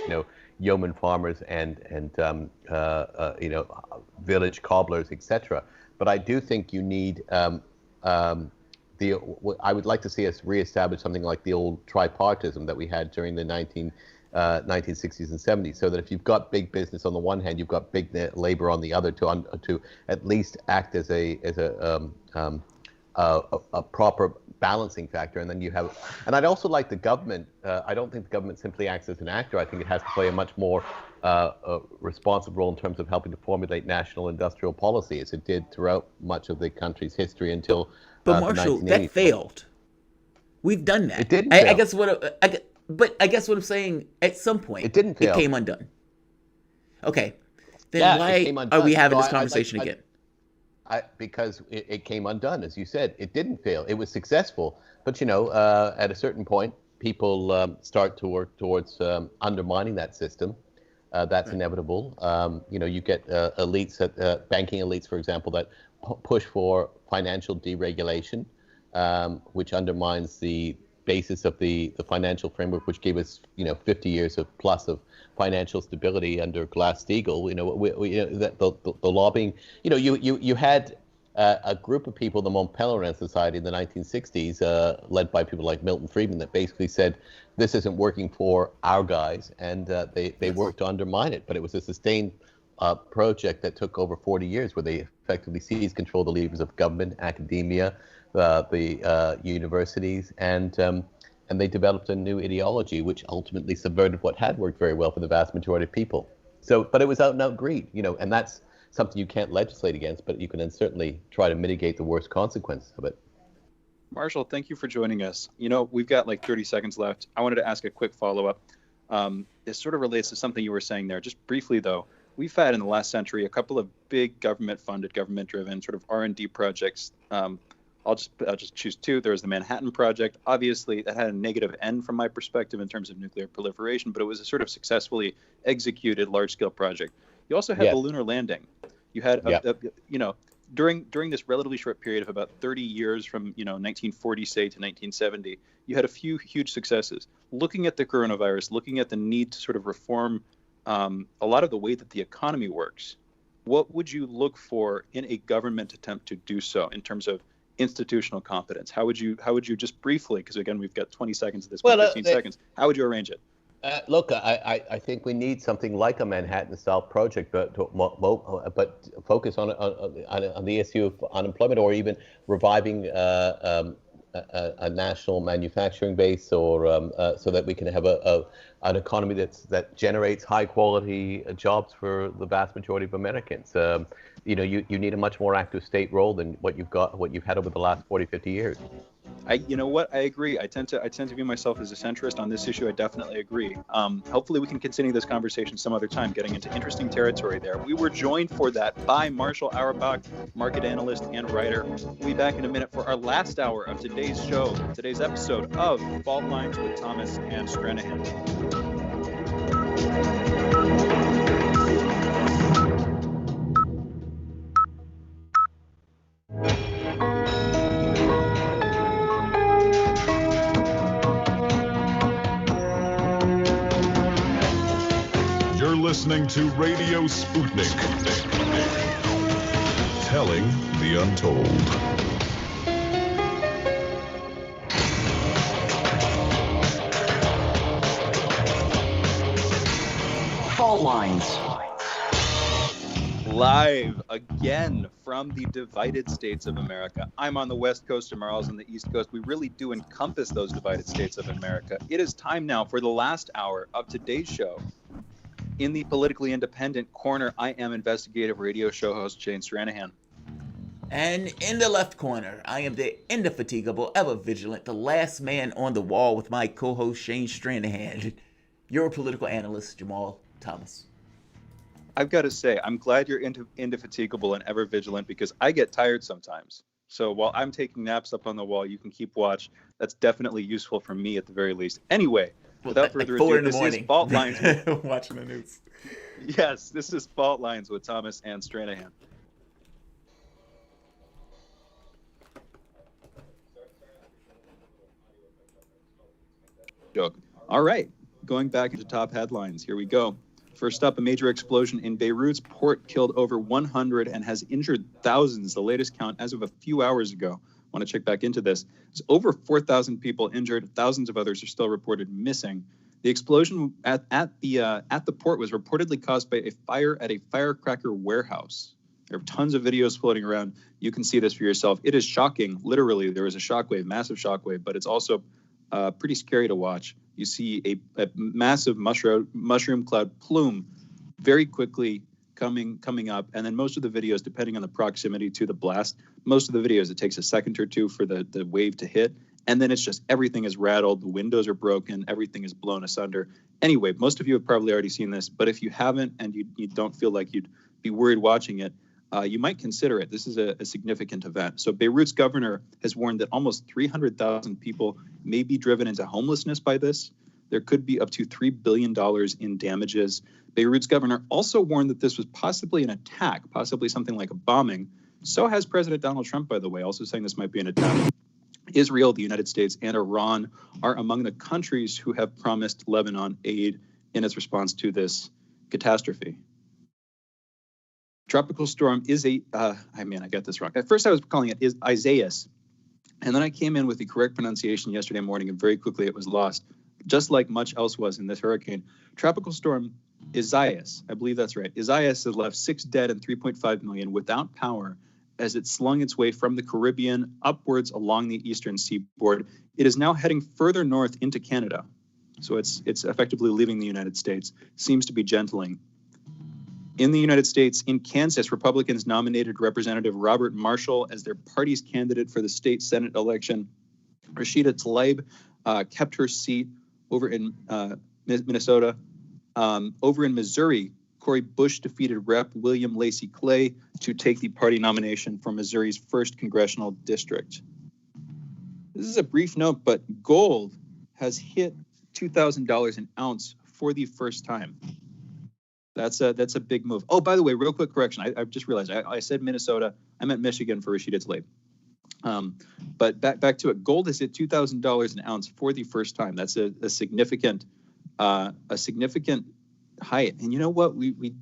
yeoman farmers and village cobblers, etc. But I do think you need. I would like to see us reestablish something like the old tripartism that we had during the 1960s and 70s, so that if you've got big business on the one hand, you've got big labor on the other to at least act as a proper balancing factor, and then you have. And I'd also like the government. I don't think the government simply acts as an actor. I think it has to play a much more responsive role in terms of helping to formulate national industrial policy, as it did throughout much of the country's history until. But Marshall, that failed. We've done that. It didn't fail. I guess what I'm saying, at some point, it didn't fail. It came undone. Okay, then why are we having this conversation again? Because it came undone, as you said. It didn't fail. It was successful. But at a certain point, people start to work towards undermining that system. That's inevitable. You get elites, banking elites, for example, that push for financial deregulation, which undermines the basis of the financial framework, which gave us 50 years of financial stability under Glass-Steagall. The lobbying. You had a group of people, the Mont Pelerin Society in the 1960s, led by people like Milton Friedman, that basically said this isn't working for our guys, and they worked to undermine it. But it was a sustained project that took over 40 years, where they effectively seized control of the levers of government, academia, the universities, and they developed a new ideology, which ultimately subverted what had worked very well for the vast majority of people. So, but it was out and out greed, and that's something you can't legislate against, but you can then certainly try to mitigate the worst consequences of it. Marshall, thank you for joining us. We've got like 30 seconds left. I wanted to ask a quick follow-up. It sort of relates to something you were saying there. Just briefly, though, we've had in the last century a couple of big government-funded, government-driven sort of R&D projects. I'll just choose two. There was the Manhattan Project. Obviously, that had a negative end from my perspective in terms of nuclear proliferation, but it was a sort of successfully executed large-scale project. You also had the lunar landing. You had, during this relatively short period of about 30 years from 1940, say, to 1970, you had a few huge successes. Looking at the coronavirus, looking at the need to sort of reform a lot of the way that the economy works, what would you look for in a government attempt to do so in terms of institutional competence? How would you just briefly, because again we've got 20 seconds of this, 15 seconds, how would you arrange it? Look, I think we need something like a Manhattan-style project, but focus on the issue of unemployment, or even reviving a national manufacturing base, or so that we can have an economy that generates high-quality jobs for the vast majority of Americans. You need a much more active state role than what you've had over the last 40, 50 years. You know what? I agree. I tend to view myself as a centrist on this issue. I definitely agree. Hopefully we can continue this conversation some other time, getting into interesting territory there. We were joined for that by Marshall Auerbach, market analyst and writer. We'll be back in a minute for our last hour of today's show, today's episode of Fault Lines with Thomas and Stranahan. Listening to Radio Sputnik, telling the untold. Fault Lines. Live again from the divided states of America. I'm on the West Coast, Jamarl's on the East Coast. We really do encompass those divided states of America. It is time now for the last hour of today's show. In the politically independent corner, I am investigative radio show host Shane Stranahan. And in the left corner, I am the indefatigable, ever vigilant, the last man on the wall with my co-host Shane Stranahan, your political analyst Jamarl Thomas. I've got to say, I'm glad you're indefatigable and ever vigilant because I get tired sometimes. So while I'm taking naps up on the wall, you can keep watch. That's definitely useful for me at the very least. Anyway. Without further ado, this is Fault Lines. Watching the news. Yes, this is Fault Lines with Thomas and Stranahan. Joke. All right, going back into top headlines. Here we go. First up, a major explosion in Beirut's port killed over 100 and has injured thousands. The latest count as of a few hours ago. I want to check back into this. It's over 4,000 people injured. Thousands of others are still reported missing. The explosion at the port was reportedly caused by a fire at a firecracker warehouse. There are tons of videos floating around. You can see this for yourself. It is shocking. Literally, there was a shockwave, massive shockwave, but it's also pretty scary to watch. You see a massive mushroom cloud plume very quickly coming up, and then most of the videos, depending on the proximity to the blast, most of the videos, it takes a second or two for the wave to hit, and then it's just everything is rattled, the windows are broken, everything is blown asunder. Anyway, most of you have probably already seen this, but if you haven't and you don't feel like you'd be worried watching it, you might consider it. This is a significant event. So Beirut's governor has warned that almost 300,000 people may be driven into homelessness by this. There could be up to $3 billion in damages. Beirut's governor also warned that this was possibly an attack, possibly something like a bombing. So has President Donald Trump, by the way, also saying this might be an attack. Israel, the United States, and Iran are among the countries who have promised Lebanon aid in its response to this catastrophe. Tropical storm I got this wrong. At first I was calling it Isaias, and then I came in with the correct pronunciation yesterday morning, and very quickly it was lost, just like much else was in this hurricane. Tropical storm Isaias, I believe that's right. Isaias has left 6 dead and 3.5 million without power as it slung its way from the Caribbean upwards along the eastern seaboard. It is now heading further north into Canada. So it's effectively leaving the United States. Seems to be gentling. In the United States, in Kansas, Republicans nominated Representative Robert Marshall as their party's candidate for the state Senate election. Rashida Tlaib kept her seat over in Minnesota. Over in Missouri, Cori Bush defeated Rep. William Lacey Clay to take the party nomination for Missouri's 1st congressional district. This is a brief note, but gold has hit $2,000 an ounce for the first time. That's a big move. Oh, by the way, real quick correction. I just realized I said Minnesota. I meant Michigan for Rashida Tlaib. But back to it. Gold has hit $2,000 an ounce for the first time. That's a significant height. And you know what? We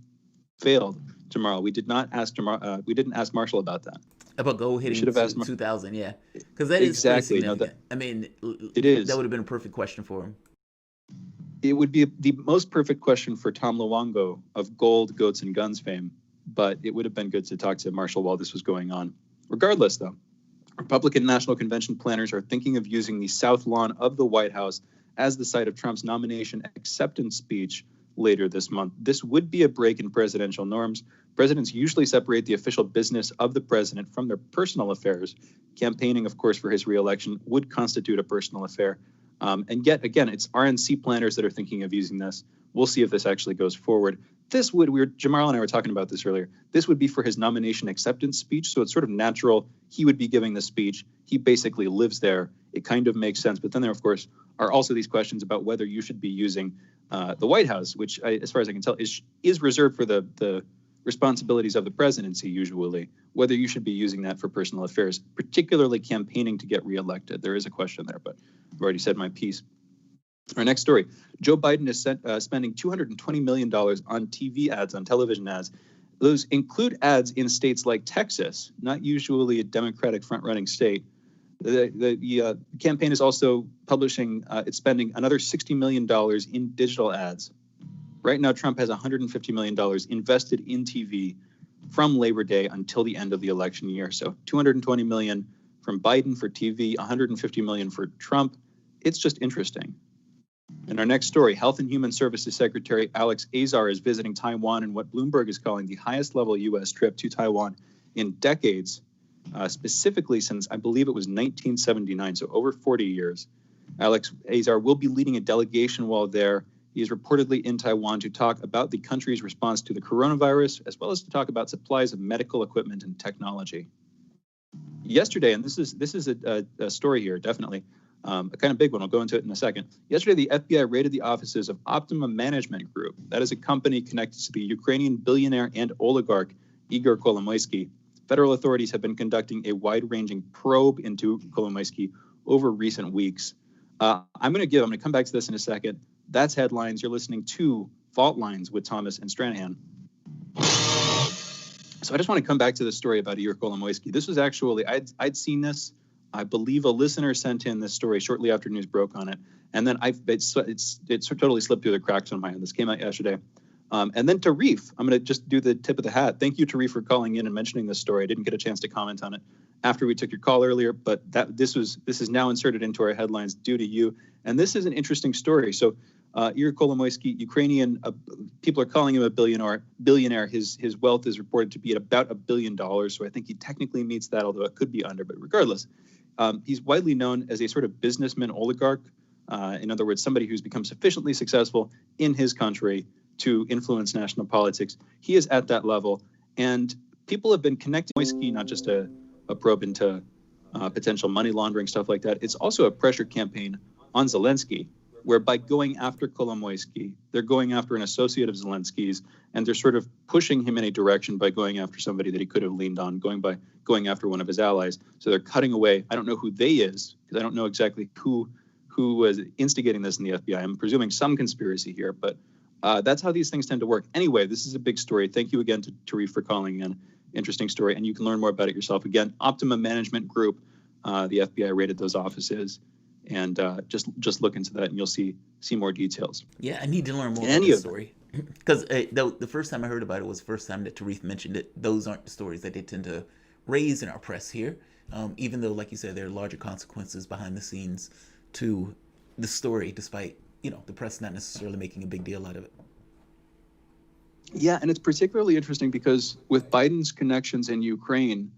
failed, Jamarl. We did not ask Jamarl. We didn't ask Marshall about that. About gold hitting 2,000, yeah, because that is exactly. No, I mean, it is. That would have been a perfect question for him. It would be the most perfect question for Tom Luongo of Gold, Goats, and Guns fame, but it would have been good to talk to Marshall while this was going on. Regardless, though, Republican National Convention planners are thinking of using the South Lawn of the White House as the site of Trump's nomination acceptance speech later this month. This would be a break in presidential norms. Presidents usually separate the official business of the president from their personal affairs. Campaigning, of course, for his reelection would constitute a personal affair. And yet again, it's RNC planners that are thinking of using this. We'll see if this actually goes forward. This would, Jamarl and I were talking about this earlier. This would be for his nomination acceptance speech. So it's sort of natural. He would be giving the speech. He basically lives there. It kind of makes sense. But then there, of course, are also these questions about whether you should be using the White House, which, as far as I can tell, is reserved for the responsibilities of the presidency usually, whether you should be using that for personal affairs, particularly campaigning to get reelected. There is a question there, but I've already said my piece. Our next story, Joe Biden is spending $220 million on TV ads, on television ads. Those include ads in states like Texas, not usually a Democratic front-running state. The campaign is also publishing, it's spending another $60 million in digital ads. Right now, Trump has $150 million invested in TV from Labor Day until the end of the election year. So $220 million from Biden for TV, $150 million for Trump. It's just interesting. In our next story, Health and Human Services Secretary Alex Azar is visiting Taiwan in what Bloomberg is calling the highest level U.S. trip to Taiwan in decades, specifically since I believe it was 1979, so over 40 years. Alex Azar will be leading a delegation while there. He is reportedly in Taiwan to talk about the country's response to the coronavirus, as well as to talk about supplies of medical equipment and technology. Yesterday, and this is a story here, definitely, a kind of big one. I'll go into it in a second. Yesterday, the FBI raided the offices of Optima Management Group. That is a company connected to the Ukrainian billionaire and oligarch Igor Kolomoisky. Federal authorities have been conducting a wide-ranging probe into Kolomoisky over recent weeks. I'm going to come back to this in a second. That's headlines. You're listening to Fault Lines with Thomas and Stranahan. So I just want to come back to the story about Igor Kolomoisky. This was actually, I'd seen this. I believe a listener sent in this story shortly after news broke on it. And then it's totally slipped through the cracks on my end. This came out yesterday. And then Tarif, I'm going to just do the tip of the hat. Thank you, Tarif, for calling in and mentioning this story. I didn't get a chance to comment on it after we took your call earlier, but this is now inserted into our headlines due to you. And this is an interesting story. So Igor Kolomoisky, Ukrainian, people are calling him a billionaire. His wealth is reported to be at about $1 billion. So I think he technically meets that, although it could be under. But regardless, he's widely known as a sort of businessman oligarch. In other words, somebody who's become sufficiently successful in his country to influence national politics. He is at that level. And people have been connecting Kolomoisky, not just a probe into potential money laundering, stuff like that. It's also a pressure campaign on Zelensky, where by going after Kolomoisky, they're going after an associate of Zelensky's, and they're sort of pushing him in a direction by going after somebody that he could have leaned on, going after one of his allies. So they're cutting away. I don't know who they is, because I don't know exactly who was instigating this in the FBI. I'm presuming some conspiracy here, but that's how these things tend to work. Anyway, this is a big story. Thank you again to Tarif for calling in. Interesting story, and you can learn more about it yourself. Again, Optima Management Group, the FBI raided those offices. And just look into that, and you'll see more details. Yeah, I need to learn more about the story. Because the first time I heard about it was the first time that Tarif mentioned it. Those aren't the stories that they tend to raise in our press here. Even though, like you said, there are larger consequences behind the scenes to the story, despite, the press not necessarily making a big deal out of it. Yeah, and it's particularly interesting because with Biden's connections in Ukraine,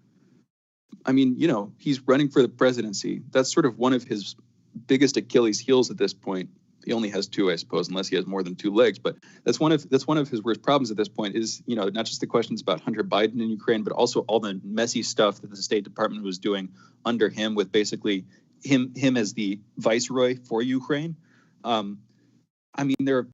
I mean, he's running for the presidency. That's sort of one of his biggest Achilles heels at this point. He only has two, I suppose, unless he has more than two legs. But that's one of his worst problems at this point is, not just the questions about Hunter Biden in Ukraine, but also all the messy stuff that the State Department was doing under him, with basically him as the viceroy for Ukraine. I mean, there are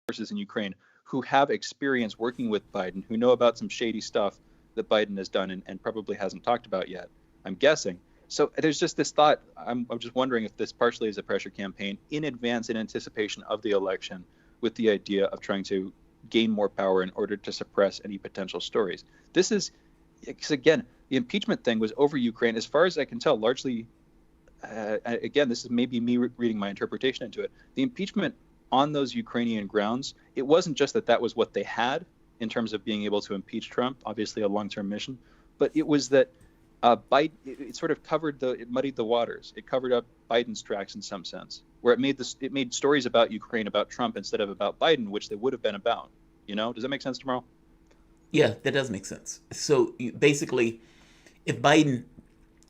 forces in Ukraine who have experience working with Biden, who know about some shady stuff that Biden has done and probably hasn't talked about yet, I'm guessing. So there's just this thought. I'm just wondering if this partially is a pressure campaign in advance, in anticipation of the election, with the idea of trying to gain more power in order to suppress any potential stories. This is, because again, the impeachment thing was over Ukraine, as far as I can tell, largely, again, this is maybe me reading my interpretation into it. The impeachment on those Ukrainian grounds, it wasn't just that was what they had in terms of being able to impeach Trump, obviously a long-term mission, but it was that Biden, it sort of it muddied the waters. It covered up Biden's tracks in some sense, where it made stories about Ukraine about Trump instead of about Biden, which they would have been about. Does that make sense, Jamarl? Yeah, that does make sense. So basically, if Biden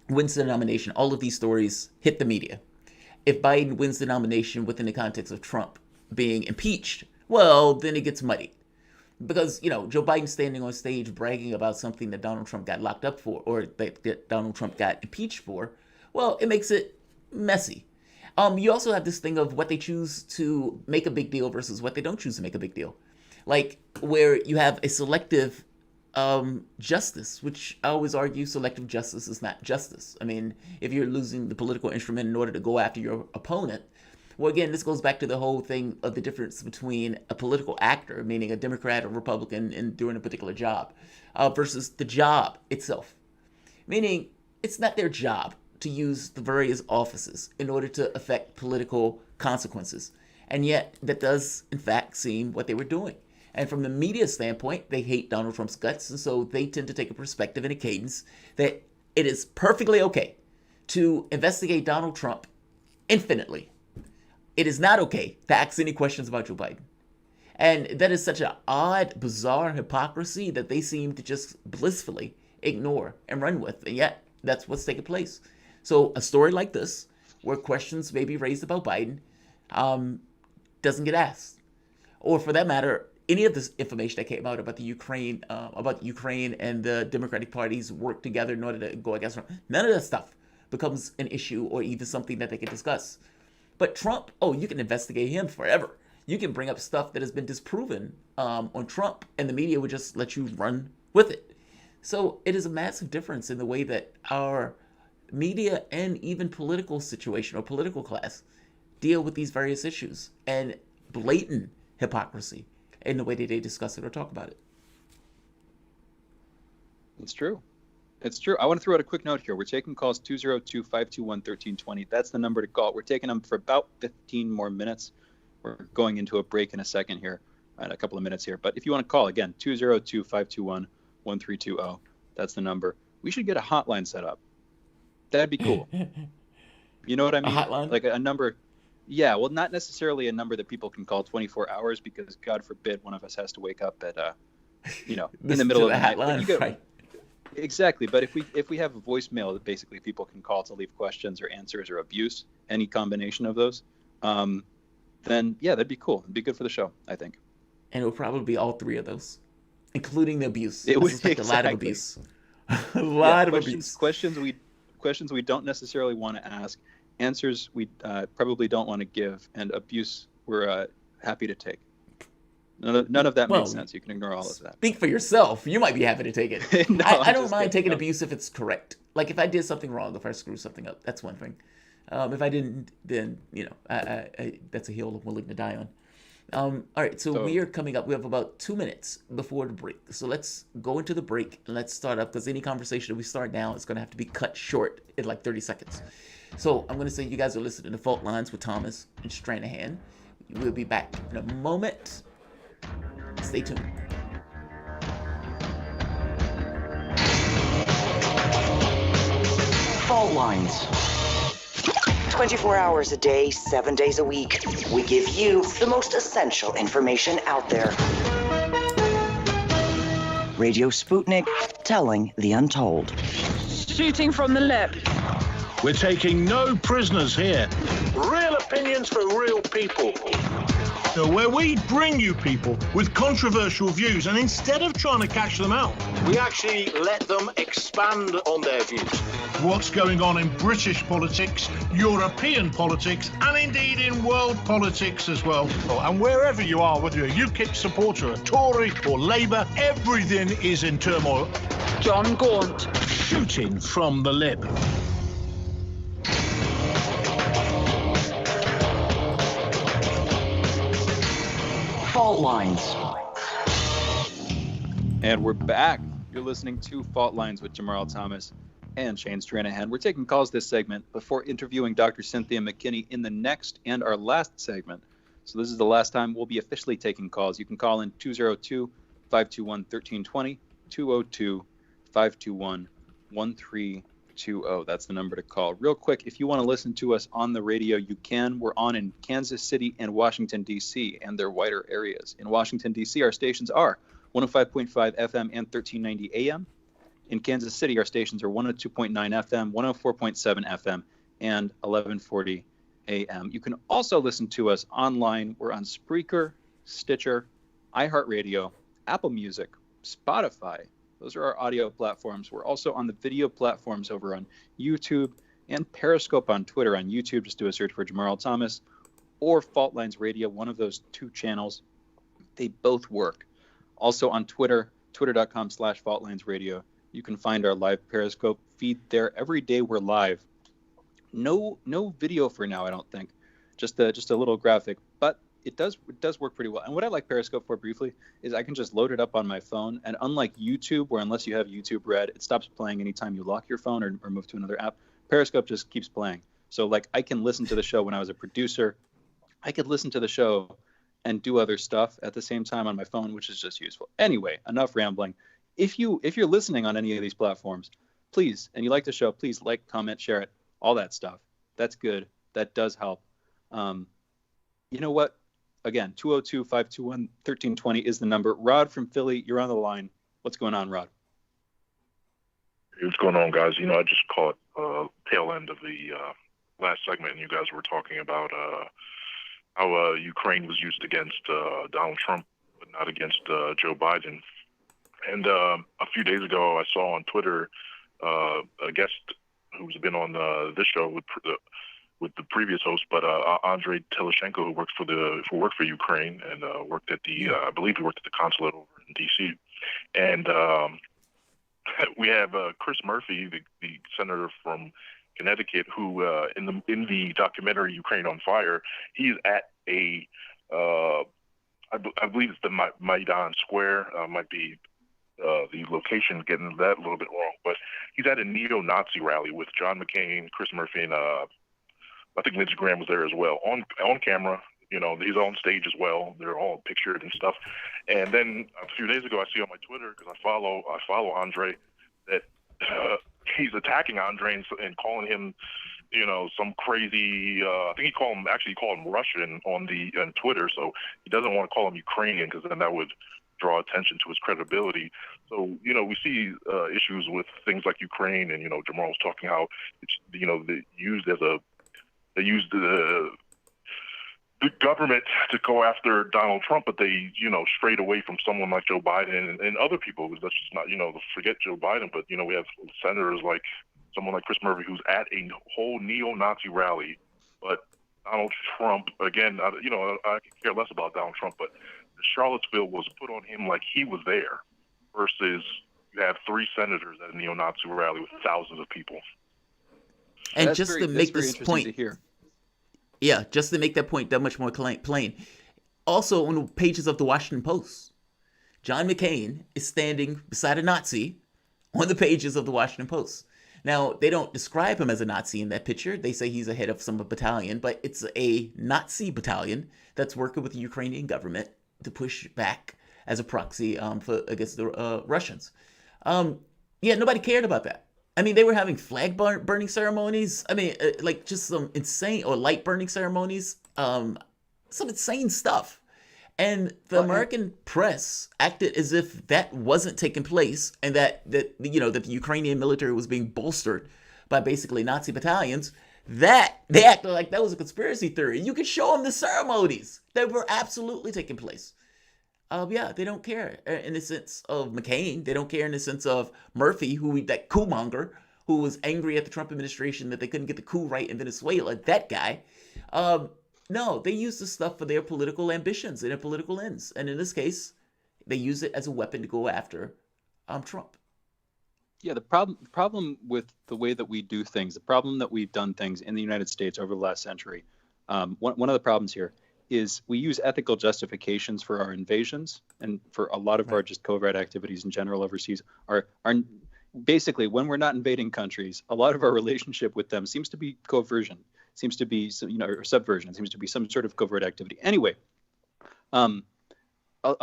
wins the nomination, all of these stories hit the media. If Biden wins the nomination within the context of Trump being impeached, well, then it gets muddied. Because, Joe Biden standing on stage bragging about something that Donald Trump got locked up for, or that Donald Trump got impeached for, well, it makes it messy. You also have this thing of what they choose to make a big deal versus what they don't choose to make a big deal. Like, where you have a selective justice, which I always argue selective justice is not justice. I mean, if you're losing the political instrument in order to go after your opponent, well, again, this goes back to the whole thing of the difference between a political actor, meaning a Democrat or Republican in doing a particular job, versus the job itself. Meaning, it's not their job to use the various offices in order to affect political consequences. And yet, that does, in fact, seem what they were doing. And from the media standpoint, they hate Donald Trump's guts, and so they tend to take a perspective and a cadence that it is perfectly okay to investigate Donald Trump infinitely. It is not okay to ask any questions about Joe Biden. And that is such an odd, bizarre hypocrisy that they seem to just blissfully ignore and run with. And yet, that's what's taking place. So a story like this, where questions may be raised about Biden, doesn't get asked. Or for that matter, any of this information that came out about the Ukraine and the Democratic parties work together in order to go against Trump, none of that stuff becomes an issue or even something that they can discuss. But Trump, you can investigate him forever. You can bring up stuff that has been disproven on Trump, and the media would just let you run with it. So it is a massive difference in the way that our media and even political situation or political class deal with these various issues, and blatant hypocrisy in the way that they discuss it or talk about it. It's true. It's true. I want to throw out a quick note here. We're taking calls 202-521-1320. That's the number to call. We're taking them for about 15 more minutes. We're going into a break in a second here, in a couple of minutes here. But if you want to call, again, 202-521-1320. That's the number. We should get a hotline set up. That'd be cool. You know what I mean? A hotline? Like a number. Yeah, well, not necessarily a number that people can call 24 hours because, God forbid, one of us has to wake up at, in the middle of the night. Right. Exactly, but if we have a voicemail that basically people can call to leave questions or answers or abuse, any combination of those, then yeah, that'd be cool. It'd be good for the show, I think. And it would probably be all three of those, including the abuse. It would be a lot of abuse. A lot of abuse. Questions we don't necessarily want to ask, answers we probably don't want to give, and abuse we're happy to take. None of that makes sense. You can ignore all of that. Speak for yourself. You might be happy to take it. No, I don't mind taking abuse if it's correct. Like if I did something wrong, if I screw something up, that's one thing. If I didn't, then I that's a hill I'm willing to die on. All right, so we are coming up. We have about 2 minutes before the break. So let's go into the break and let's start up, because any conversation that we start now is going to have to be cut short in like 30 seconds. So I'm going to say you guys are listening to Fault Lines with Thomas and Stranahan. We'll be back in a moment. Stay tuned. Fault Lines. 24 hours a day, 7 days a week. We give you the most essential information out there. Radio Sputnik, telling the untold. Shooting from the lip. We're taking no prisoners here. Real opinions for real people. Where we bring you people with controversial views, and instead of trying to catch them out, we actually let them expand on their views. What's going on in British politics, European politics, and indeed in world politics as well. And wherever you are, whether you're a UKIP supporter, a Tory or Labour, everything is in turmoil. John Gaunt. Shooting from the lip. Fault Lines. And we're back. You're listening to Fault Lines with Jamarl Thomas and Shane Stranahan. We're taking calls this segment before interviewing Dr. Cynthia McKinney in the next and our last segment. So this is the last time we'll be officially taking calls. You can call in 202-521-1320, 1320. That's the number to call. Real quick, if you want to listen to us on the radio, you can. We're on in Kansas City and Washington, D.C., and their wider areas. In Washington, D.C., our stations are 105.5 FM and 1390 AM. In Kansas City, our stations are 102.9 FM, 104.7 FM, and 1140 AM. You can also listen to us online. We're on Spreaker, Stitcher, iHeartRadio, Apple Music, Spotify. Those are our audio platforms. We're also on the video platforms over on YouTube and Periscope on Twitter. On YouTube, just do a search for Jamarl Thomas or Fault Lines Radio, one of those two channels. They both work. Also on Twitter, twitter.com/faultlinesradio. You can find our live Periscope feed there. Every day we're live. No video for now, I don't think. Just a little graphic, but it does work pretty well. And what I like Periscope for briefly is I can just load it up on my phone. And unlike YouTube, where unless you have YouTube Red, it stops playing anytime you lock your phone or move to another app, Periscope just keeps playing. So like I can listen to the show when I was a producer. I could listen to the show and do other stuff at the same time on my phone, which is just useful. Anyway, enough rambling. If you're listening on any of these platforms, please, and you like the show, please like, comment, share it, all that stuff. That's good. That does help. You know what? Again, 202-521-1320 is the number. Rod from Philly, you're on the line. What's going on, Rod? What's going on, guys? I just caught tail end of the last segment, and you guys were talking about how Ukraine was used against Donald Trump, but not against Joe Biden. And a few days ago, I saw on Twitter a guest who's been on this show with the previous host, but Andrei Teleshenko, who worked for Ukraine and worked at the I believe he worked at the consulate over in D.C. And we have Chris Murphy, the senator from Connecticut, who in the documentary Ukraine on Fire, he's at a I believe it's the Maidan Square, might be the location, getting that a little bit wrong, but he's at a neo-Nazi rally with John McCain, Chris Murphy, and I think Lindsey Graham was there as well, on camera. He's on stage as well. They're all pictured and stuff. And then a few days ago, I see on my Twitter, because I follow Andre, that he's attacking Andre and calling him, some crazy. I think he called him Russian on Twitter. So he doesn't want to call him Ukrainian, because then that would draw attention to his credibility. So we see issues with things like Ukraine, and Jamarl was talking how it's they used the government to go after Donald Trump, but they strayed away from someone like Joe Biden and other people. That's just not forget Joe Biden, but we have senators like someone like Chris Murphy, who's at a whole neo-Nazi rally, but Donald Trump, again, I could care less about Donald Trump, but Charlottesville was put on him like he was there, versus you have 3 senators at a neo-Nazi rally with thousands of people. And just to make this point, just to make that point that much more plain, also on the pages of the Washington Post, John McCain is standing beside a Nazi on the pages of the Washington Post. Now, they don't describe him as a Nazi in that picture. They say he's a head of some battalion, but it's a Nazi battalion that's working with the Ukrainian government to push back as a proxy against the Russians. Nobody cared about that. I mean, they were having flag burning ceremonies. I mean, like just some insane, or light burning ceremonies, some insane stuff. And the American press acted as if that wasn't taking place, and that the Ukrainian military was being bolstered by basically Nazi battalions. That they acted like that was a conspiracy theory. You could show them the ceremonies that were absolutely taking place. They don't care in the sense of McCain. They don't care in the sense of Murphy, that coup monger who was angry at the Trump administration that they couldn't get the coup right in Venezuela. That guy. No, they use this stuff for their political ambitions and their political ends. And in this case, they use it as a weapon to go after Trump. Yeah, the problem with the way that we do things, the problem that we've done things in the United States over the last century, one of the problems here is we use ethical justifications for our invasions, and for a lot of our just covert activities in general overseas are basically, when we're not invading countries, a lot of our relationship with them seems to be coercion, seems to be or subversion, seems to be some sort of covert activity. Anyway, a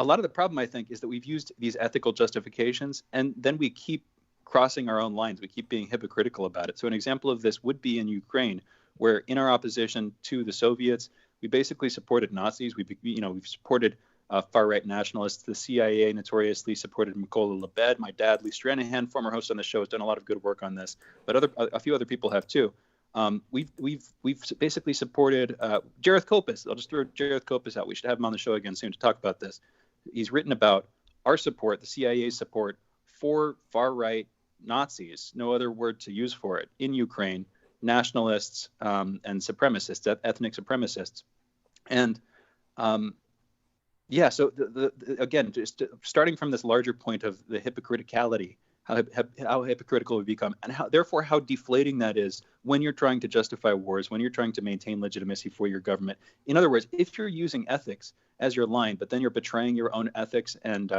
lot of the problem, I think, is that we've used these ethical justifications, and then we keep crossing our own lines. We keep being hypocritical about it. So an example of this would be in Ukraine, where in our opposition to the Soviets, we basically supported Nazis. We've supported far-right nationalists. The CIA notoriously supported Mykola Lebed. My dad, Lee Stranahan, former host on the show, has done a lot of good work on this, but a few other people have too. We've basically supported Jareth Kopis. I'll just throw Jareth Kopis out. We should have him on the show again soon to talk about this. He's written about our support, the CIA's support for far-right Nazis, no other word to use for it, in Ukraine, nationalists and supremacists, ethnic supremacists. And so again, just starting from this larger point of the hypocriticality, how hypocritical we become, and how deflating that is when you're trying to justify wars, when you're trying to maintain legitimacy for your government. In other words, if you're using ethics as your line, but then you're betraying your own ethics and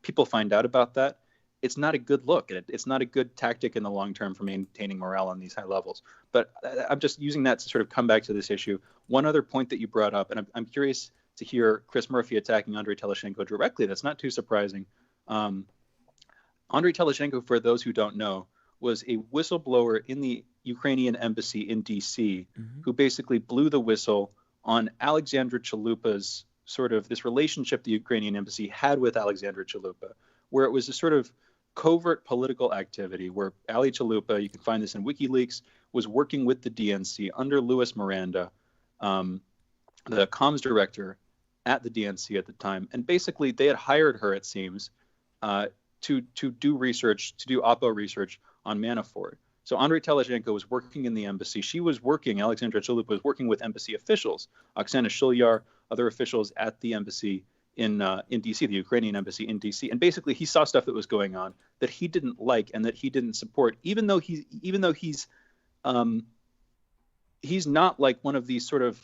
people find out about that, it's not a good look. It's not a good tactic in the long term for maintaining morale on these high levels. But I'm just using that to sort of come back to this issue. One other point that you brought up, and I'm curious to hear Chris Murphy attacking Andrei Teleshenko directly. That's not too surprising. Andrei Teleshenko, for those who don't know, was a whistleblower in the Ukrainian embassy in D.C. Who basically blew the whistle on Alexandra Chalupa's sort of this relationship the Ukrainian embassy had with Alexandra Chalupa, where it was a sort of covert political activity where Ali Chalupa, you can find this in WikiLeaks, was working with the DNC under Louis Miranda, the comms director at the DNC at the time. And basically they had hired her, it seems, to do research, to do Oppo research on Manafort. So Andrei Teleshenko was working in the embassy. Alexandra Chalupa was working with embassy officials, Oksana Shilyar, other officials at the embassy in D.C., the Ukrainian embassy in D.C. And basically he saw stuff that was going on that he didn't like and that he didn't support, even though he's not like one of these sort of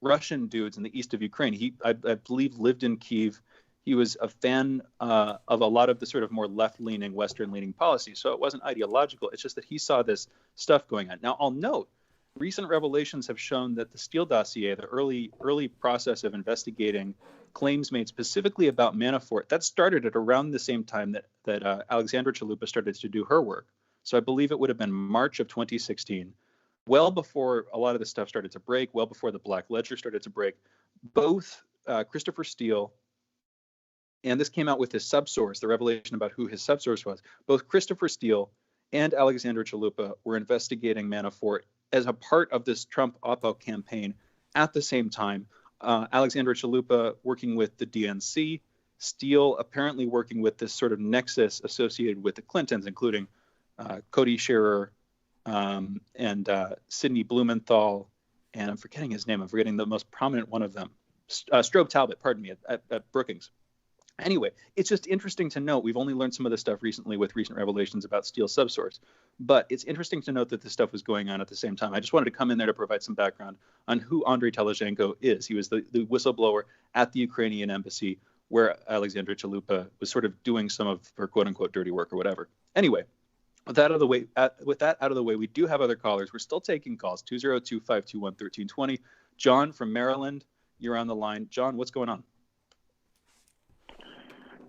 Russian dudes in the east of Ukraine. I believe lived in Kyiv. He was a fan of a lot of the sort of more left-leaning, Western-leaning policies. So it wasn't ideological. It's just that he saw this stuff going on. Now, I'll note, recent revelations have shown that the Steele dossier, the early process of investigating claims made specifically about Manafort, that started at around the same time that Alexandra Chalupa started to do her work. So I believe it would have been March of 2016, well before a lot of this stuff started to break, well before the Black Ledger started to break. Both Christopher Steele, and this came out with his subsource, the revelation about who his subsource was, both Christopher Steele and Alexandra Chalupa were investigating Manafort as a part of this Trump Oppo campaign at the same time. Alexandra Chalupa working with the DNC, Steele apparently working with this sort of nexus associated with the Clintons, including Cody Shearer and Sidney Blumenthal, and I'm forgetting his name. I'm forgetting the most prominent one of them, Strobe Talbot, pardon me, at Brookings. Anyway, it's just interesting to note, we've only learned some of this stuff recently with recent revelations about Steele's subsource, but it's interesting to note that this stuff was going on at the same time. I just wanted to come in there to provide some background on who Andrei Teleshenko is. He was the whistleblower at the Ukrainian embassy where Alexandra Chalupa was sort of doing some of her quote-unquote dirty work or whatever. Anyway, with that out of the way, we do have other callers. We're still taking calls, 202-521-1320. John from Maryland, you're on the line. John, what's going on?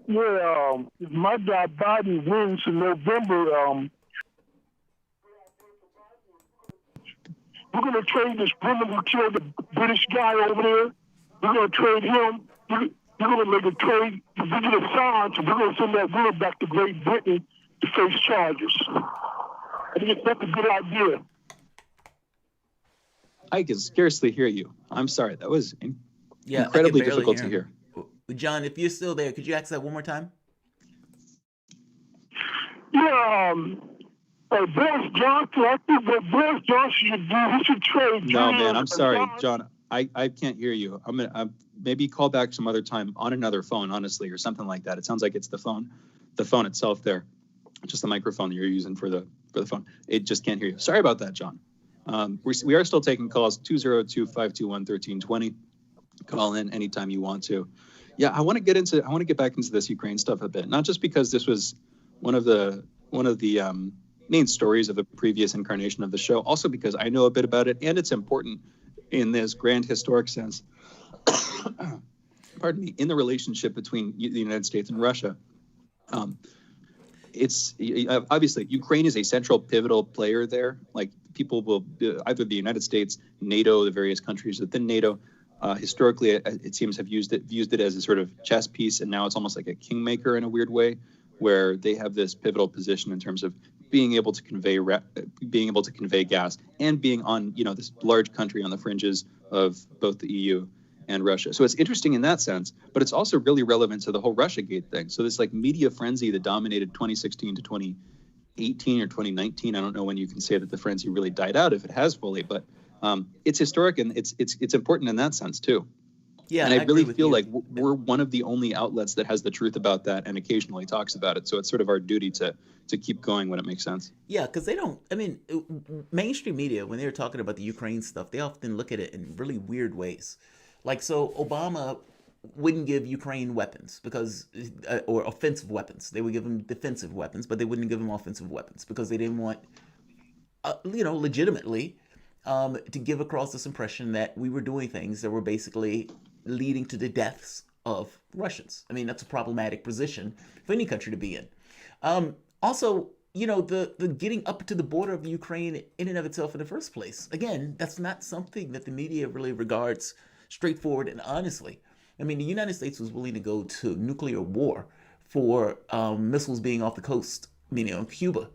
Yeah, if my guy Biden wins in November, we're going to trade this woman who killed the British guy over there. We're going to trade him. We're going to make a trade to visit Assange, and we're going to send that woman back to Great Britain to face charges. I think that's a good idea. I can scarcely hear you. I'm sorry. That was incredibly difficult to hear. John, if you're still there, could you ask that one more time? Yeah, Boris Johnson, I think what Boris Johnson should do, he should trade. No, man, I'm sorry, John. I can't hear you. I'm gonna maybe call back some other time on another phone, honestly, or something like that. It sounds like it's the phone itself there, just the microphone that you're using for the phone. It just can't hear you. Sorry about that, John. We are still taking calls, 202-521-1320. Call in anytime you want to. Yeah, I want to get back into this Ukraine stuff a bit, not just because this was one of the main stories of the previous incarnation of the show, also because I know a bit about it and it's important in this grand historic sense. Pardon me, in the relationship between the United States and Russia. it's obviously Ukraine is a central pivotal player there. Like people will either the United States, NATO, the various countries within NATO, historically it seems have used it as a sort of chess piece, and now it's almost like a kingmaker in a weird way, where they have this pivotal position in terms of being able to convey gas and being on this large country on the fringes of both the EU and Russia. So it's interesting in that sense, but it's also really relevant to the whole Russiagate thing. So this like media frenzy that dominated 2016 to 2018 or 2019. I don't know when you can say that the frenzy really died out, if it has fully, but it's historic and it's important in that sense too. Yeah, and I really feel like we're one of the only outlets that has the truth about that and occasionally talks about it. So it's sort of our duty to keep going when it makes sense. Yeah, because they don't, mainstream media, when they're talking about the Ukraine stuff, they often look at it in really weird ways. Like, so Obama wouldn't give Ukraine weapons because, or offensive weapons. They would give them defensive weapons, but they wouldn't give them offensive weapons because they didn't want, legitimately, to give across this impression that we were doing things that were basically leading to the deaths of Russians. I mean, that's a problematic position for any country to be in. Also, the getting up to the border of Ukraine in and of itself in the first place. Again, that's not something that the media really regards straightforward and honestly. I mean, the United States was willing to go to nuclear war for missiles being off the coast, meaning on Cuba.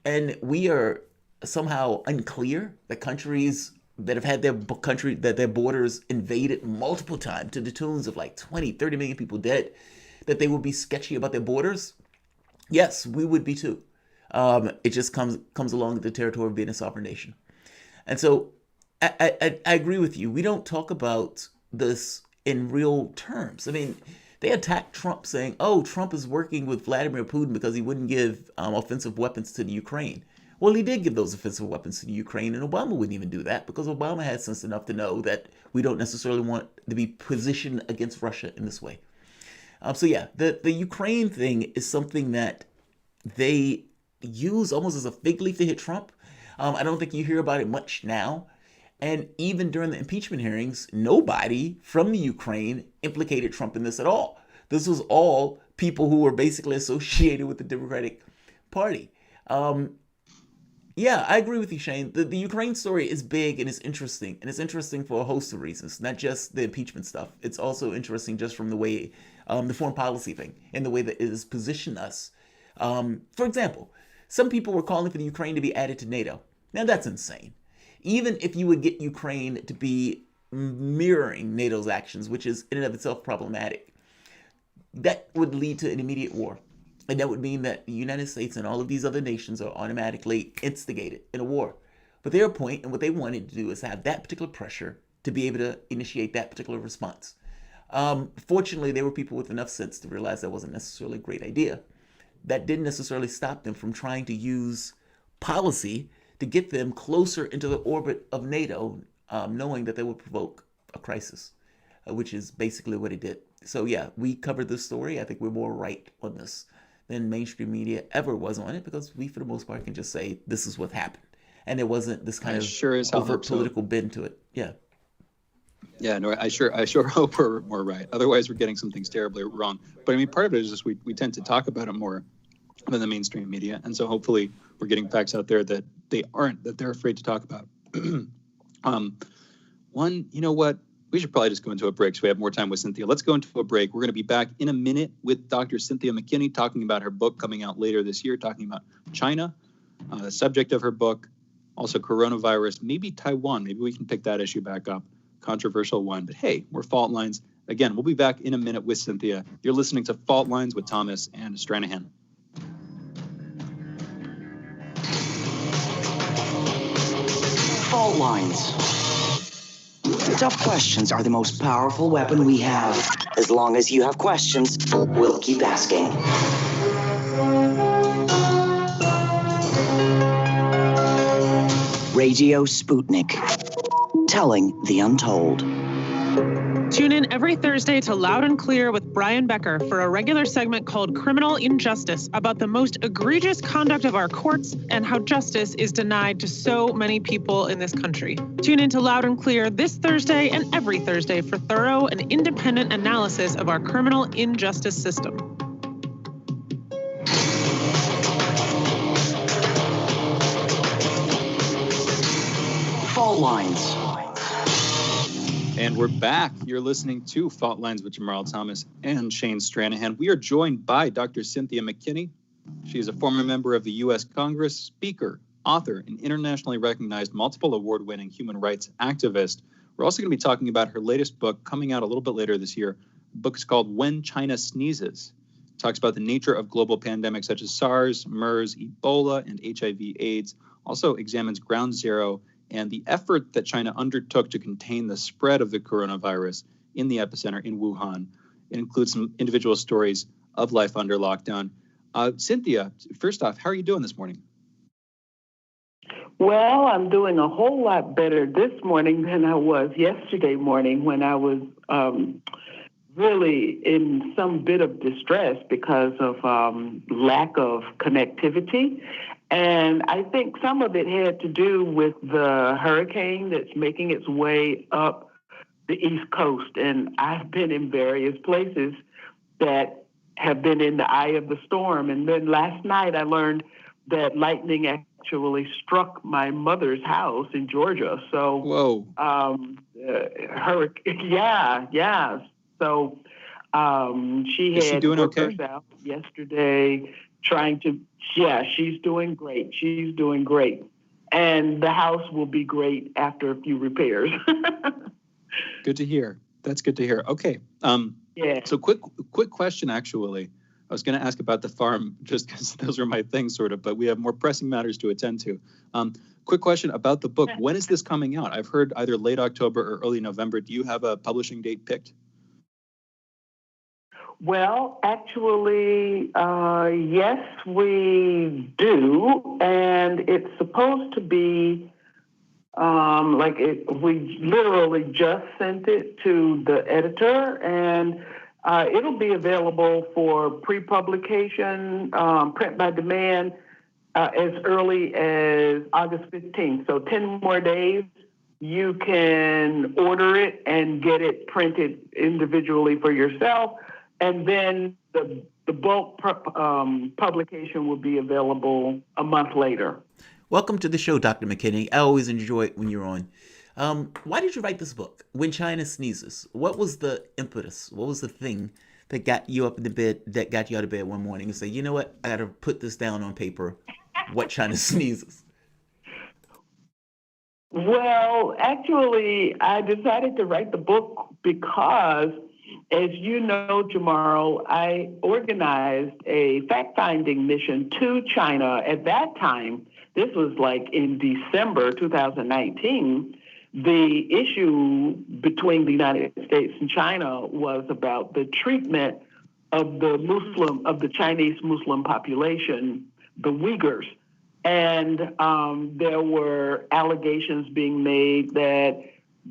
And we are somehow unclear that countries that have had their borders invaded multiple times to the tunes of like 20, 30 million people dead, that they would be sketchy about their borders. Yes, we would be too. It just comes along with the territory of being a sovereign nation. And so I agree with you. We don't talk about this in real terms. I mean, they attacked Trump saying, oh, Trump is working with Vladimir Putin because he wouldn't give offensive weapons to the Ukraine. Well, he did give those offensive weapons to the Ukraine, and Obama wouldn't even do that because Obama had sense enough to know that we don't necessarily want to be positioned against Russia in this way. So yeah, the Ukraine thing is something that they use almost as a fig leaf to hit Trump. I don't think you hear about it much now. And even during the impeachment hearings, nobody from the Ukraine implicated Trump in this at all. This was all people who were basically associated with the Democratic Party. Yeah, I agree with you, Shane. The Ukraine story is big and it's interesting. And it's interesting for a host of reasons, not just the impeachment stuff. It's also interesting just from the way, the foreign policy thing and the way that it has positioned us. For example, some people were calling for the Ukraine to be added to NATO. Now that's insane. Even if you would get Ukraine to be mirroring NATO's actions, which is in and of itself problematic, that would lead to an immediate war. And that would mean that the United States and all of these other nations are automatically instigated in a war. But their point and what they wanted to do is have that particular pressure to be able to initiate that particular response. Fortunately, there were people with enough sense to realize that wasn't necessarily a great idea. That didn't necessarily stop them from trying to use policy to get them closer into the orbit of NATO, knowing that they would provoke a crisis, which is basically what it did. So yeah, we covered this story. I think we're more right on this than mainstream media ever was on it, because we, for the most part, can just say this is what happened, and there wasn't this kind of overt political bend to it. Yeah. Yeah, no, I sure hope we're more right. Otherwise, we're getting some things terribly wrong. But I mean, part of it is just we tend to talk about it more than the mainstream media, and so hopefully we're getting facts out there that they aren't, that they're afraid to talk about. One, you know what? We should probably just go into a break so we have more time with Cynthia. Let's go into a break. We're going to be back in a minute with Dr. Cynthia McKinney talking about her book coming out later this year, talking about China, the subject of her book, also coronavirus, maybe Taiwan. Maybe we can pick that issue back up. Controversial one, but hey, we're Fault Lines. Again, we'll be back in a minute with Cynthia. You're listening to Fault Lines with Thomas and Stranahan. Fault lines. Tough questions are the most powerful weapon we have. As long as you have questions, we'll keep asking. Radio Sputnik. Telling the untold. Tune in every Thursday to Loud and Clear with Brian Becker for a regular segment called Criminal Injustice about the most egregious conduct of our courts and how justice is denied to so many people in this country. Tune in to Loud and Clear this Thursday and every Thursday for thorough and independent analysis of our criminal injustice system. Fault Lines. And we're back. You're listening to Fault Lines with Jamarl Thomas and Shane Stranahan. We are joined by Dr. Cynthia McKinney. She is a former member of the U.S. Congress, speaker, author, and internationally recognized multiple award-winning human rights activist. We're also going to be talking about her latest book coming out a little bit later this year. The book is called When China Sneezes. It talks about the nature of global pandemics such as SARS, MERS, Ebola, and HIV/AIDS. Also examines Ground Zero and the effort that China undertook to contain the spread of the coronavirus in the epicenter in Wuhan. It includes some individual stories of life under lockdown. Cynthia, first off, how are you doing this morning? Well, I'm doing a whole lot better this morning than I was yesterday morning when I was really in some bit of distress because of lack of connectivity. And I think some of it had to do with the hurricane that's making its way up the East Coast. And I've been in various places that have been in the eye of the storm. And then last night I learned that lightning actually struck my mother's house in Georgia. So, whoa. Yeah. So she Is had she doing workers okay? out yesterday trying to, she's doing great. She's doing great. And the house will be great after a few repairs. Good to hear. That's good to hear. Okay. Yeah. So quick question, actually. I was going to ask about the farm just because those are my things, sort of, but we have more pressing matters to attend to. Quick question about the book. When is this coming out? I've heard either late October or early November. Do you have a publishing date picked? Well, actually, yes, we do. And it's supposed to be we literally just sent it to the editor, and it'll be available for pre-publication, print by demand, as early as August 15th. So 10 more days, you can order it and get it printed individually for yourself. And then the bulk publication will be available a month later. Welcome to the show, Dr. McKinney. I always enjoy it when you're on. Why did you write this book, When China Sneezes? What was the impetus? What was the thing that got you out of bed one morning and say, you know what, I got to put this down on paper, What China Sneezes? Well, actually, I decided to write the book because, as you know, Jamarl, I organized a fact-finding mission to China. At that time, this was like in December 2019, the issue between the United States and China was about the treatment of the Chinese Muslim population, the Uyghurs. And there were allegations being made that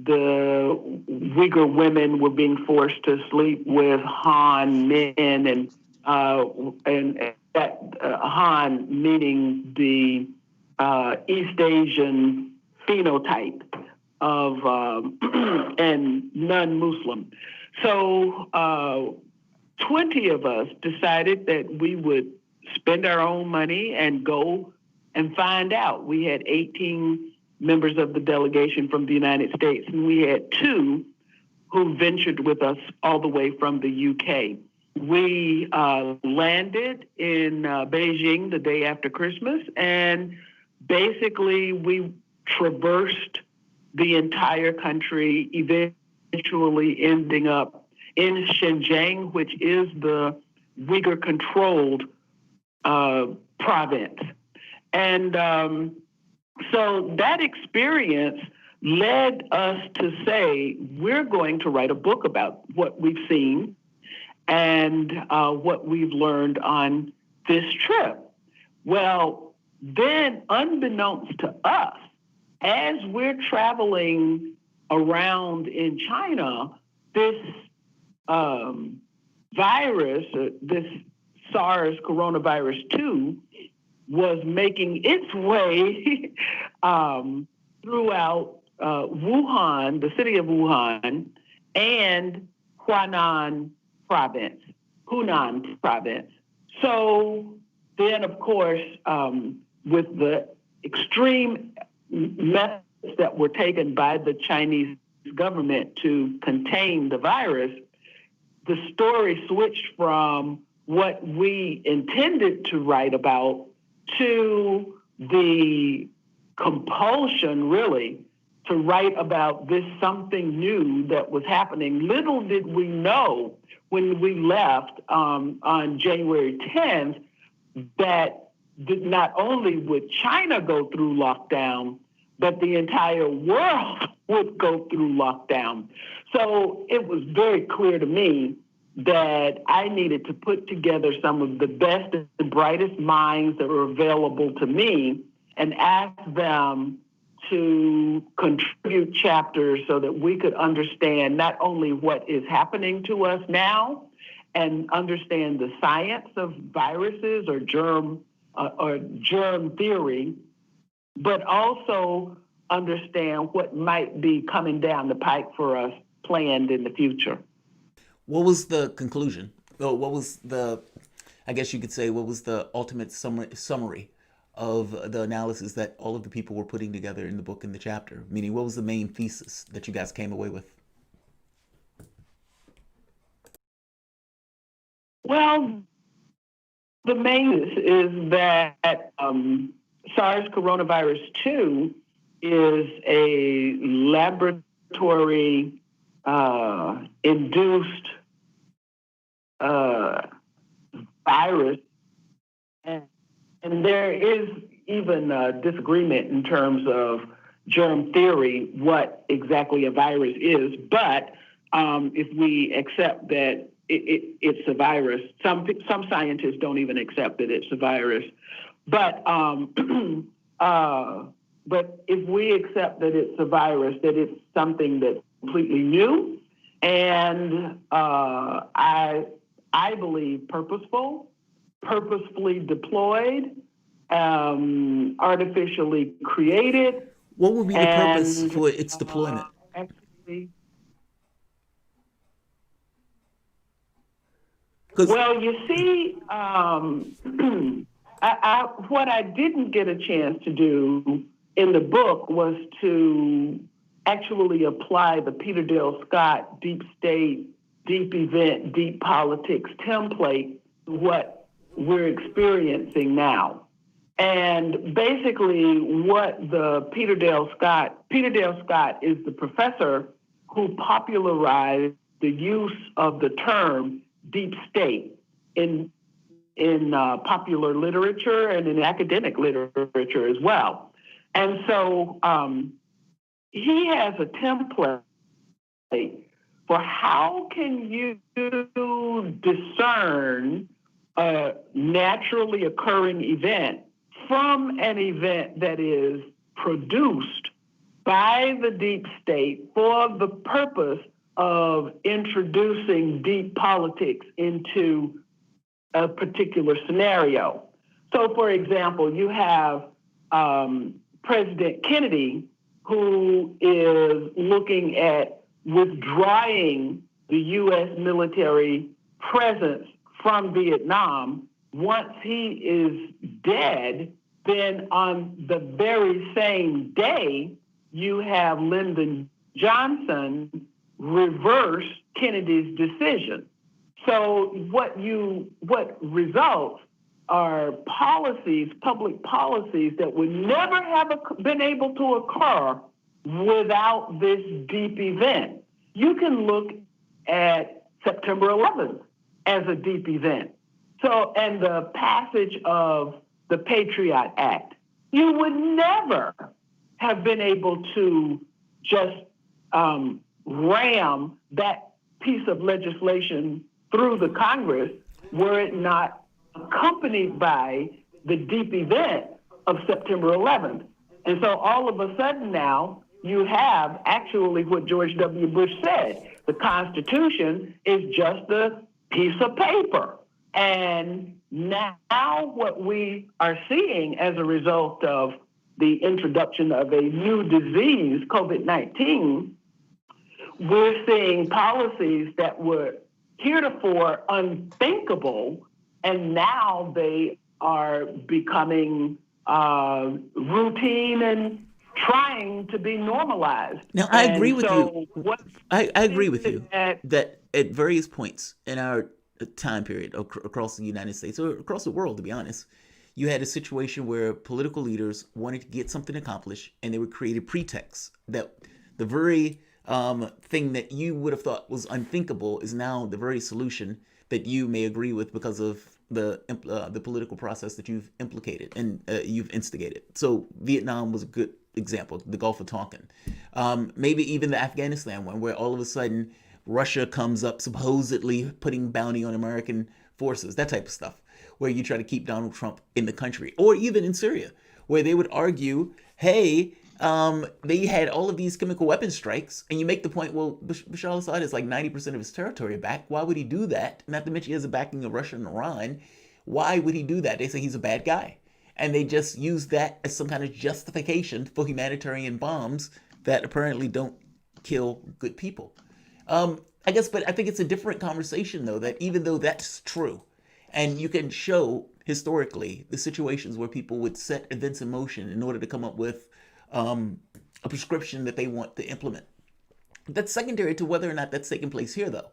the Uyghur women were being forced to sleep with Han men, and that Han meaning the East Asian phenotype of and non-Muslim. So 20 of us decided that we would spend our own money and go and find out. We had 18 members of the delegation from the United States, and we had 2 who ventured with us all the way from the UK. We landed in Beijing the day after Christmas, and basically we traversed the entire country, eventually ending up in Xinjiang, which is the Uyghur-controlled province. And so that experience led us to say, we're going to write a book about what we've seen and what we've learned on this trip. Well, then unbeknownst to us, as we're traveling around in China, this virus, this SARS coronavirus 2, was making its way throughout Wuhan, the city of Wuhan, and Hunan province. So then, of course, with the extreme methods that were taken by the Chinese government to contain the virus, the story switched from what we intended to write about to the compulsion, really, to write about this something new that was happening. Little did we know when we left on January 10th that not only would China go through lockdown, but the entire world would go through lockdown. So it was very clear to me that I needed to put together some of the best and brightest minds that were available to me and ask them to contribute chapters so that we could understand not only what is happening to us now and understand the science of viruses or germ theory, but also understand what might be coming down the pike for us planned in the future. What was the conclusion? What was the, I guess you could say, what was the ultimate summary of the analysis that all of the people were putting together in the book and the chapter? Meaning, what was the main thesis that you guys came away with? Well, the main is that SARS coronavirus 2 is a laboratory induced virus, and there is even disagreement in terms of germ theory, what exactly a virus is. But if we accept that it's a virus, some scientists don't even accept that it's a virus. But but if we accept that it's a virus, that it's something that's completely new, and I believe purposefully deployed, artificially created. What would be the purpose for its deployment? Actually, well, you see, what I didn't get a chance to do in the book was to actually apply the Peter Dale Scott deep state, deep event, deep politics template to what we're experiencing now. And basically what the Peter Dale Scott is the professor who popularized the use of the term deep state in popular literature and in academic literature as well. And so he has a template for how can you discern a naturally occurring event from an event that is produced by the deep state for the purpose of introducing deep politics into a particular scenario. So, for example, you have President Kennedy, who is looking at withdrawing the U.S. military presence from Vietnam. Once he is dead, then on the very same day, you have Lyndon Johnson reverse Kennedy's decision. So what results are policies, public policies that would never have been able to occur without this deep event. You can look at September 11th as a deep event. So, and the passage of the Patriot Act, you would never have been able to just ram that piece of legislation through the Congress were it not accompanied by the deep event of September 11th. And so all of a sudden now you have actually what George W. Bush said. The Constitution is just a piece of paper. And now what we are seeing as a result of the introduction of a new disease, COVID-19, we're seeing policies that were heretofore unthinkable, and now they are becoming routine and trying to be normalized. Now, I agree with so you. What I agree with you that at various points in our time period across the United States or across the world, to be honest, you had a situation where political leaders wanted to get something accomplished, and they would create a pretext that the very thing that you would have thought was unthinkable is now the very solution that you may agree with because of the political process that you've implicated and you've instigated. So Vietnam was a good example, the Gulf of Tonkin. Maybe even the Afghanistan one, where all of a sudden Russia comes up supposedly putting bounty on American forces, that type of stuff, where you try to keep Donald Trump in the country. Or even in Syria, where they would argue, hey, they had all of these chemical weapons strikes, and you make the point, well, Bashar al-Assad is like 90% of his territory back. Why would he do that? Not to mention he has a backing of Russia and Iran. Why would he do that? They say he's a bad guy. And they just use that as some kind of justification for humanitarian bombs that apparently don't kill good people. I guess, but I think it's a different conversation, though, that even though that's true, and you can show historically the situations where people would set events in motion in order to come up with a prescription that they want to implement. That's secondary to whether or not that's taking place here, though.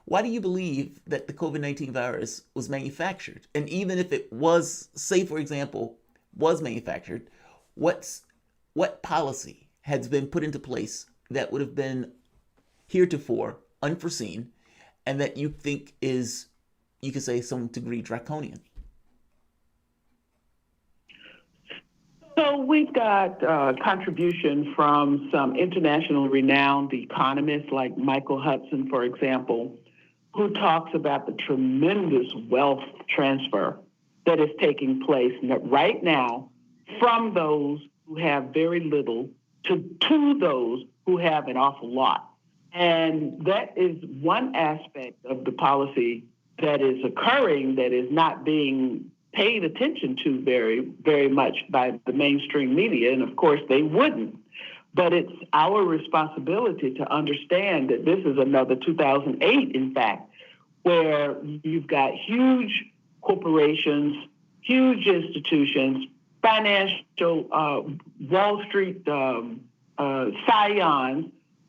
Why do you believe that the COVID-19 virus was manufactured? And even if it was, say, for example, was manufactured, what policy has been put into place that would have been heretofore unforeseen and that you think is, you could say, some degree draconian? So we've got contribution from some international renowned economists like Michael Hudson, for example, who talks about the tremendous wealth transfer that is taking place right now from those who have very little to those who have an awful lot. And that is one aspect of the policy that is occurring that is not being paid attention to very, very much by the mainstream media. And of course, they wouldn't. But it's our responsibility to understand that this is another 2008, in fact, where you've got huge corporations, huge institutions, financial Wall Street scions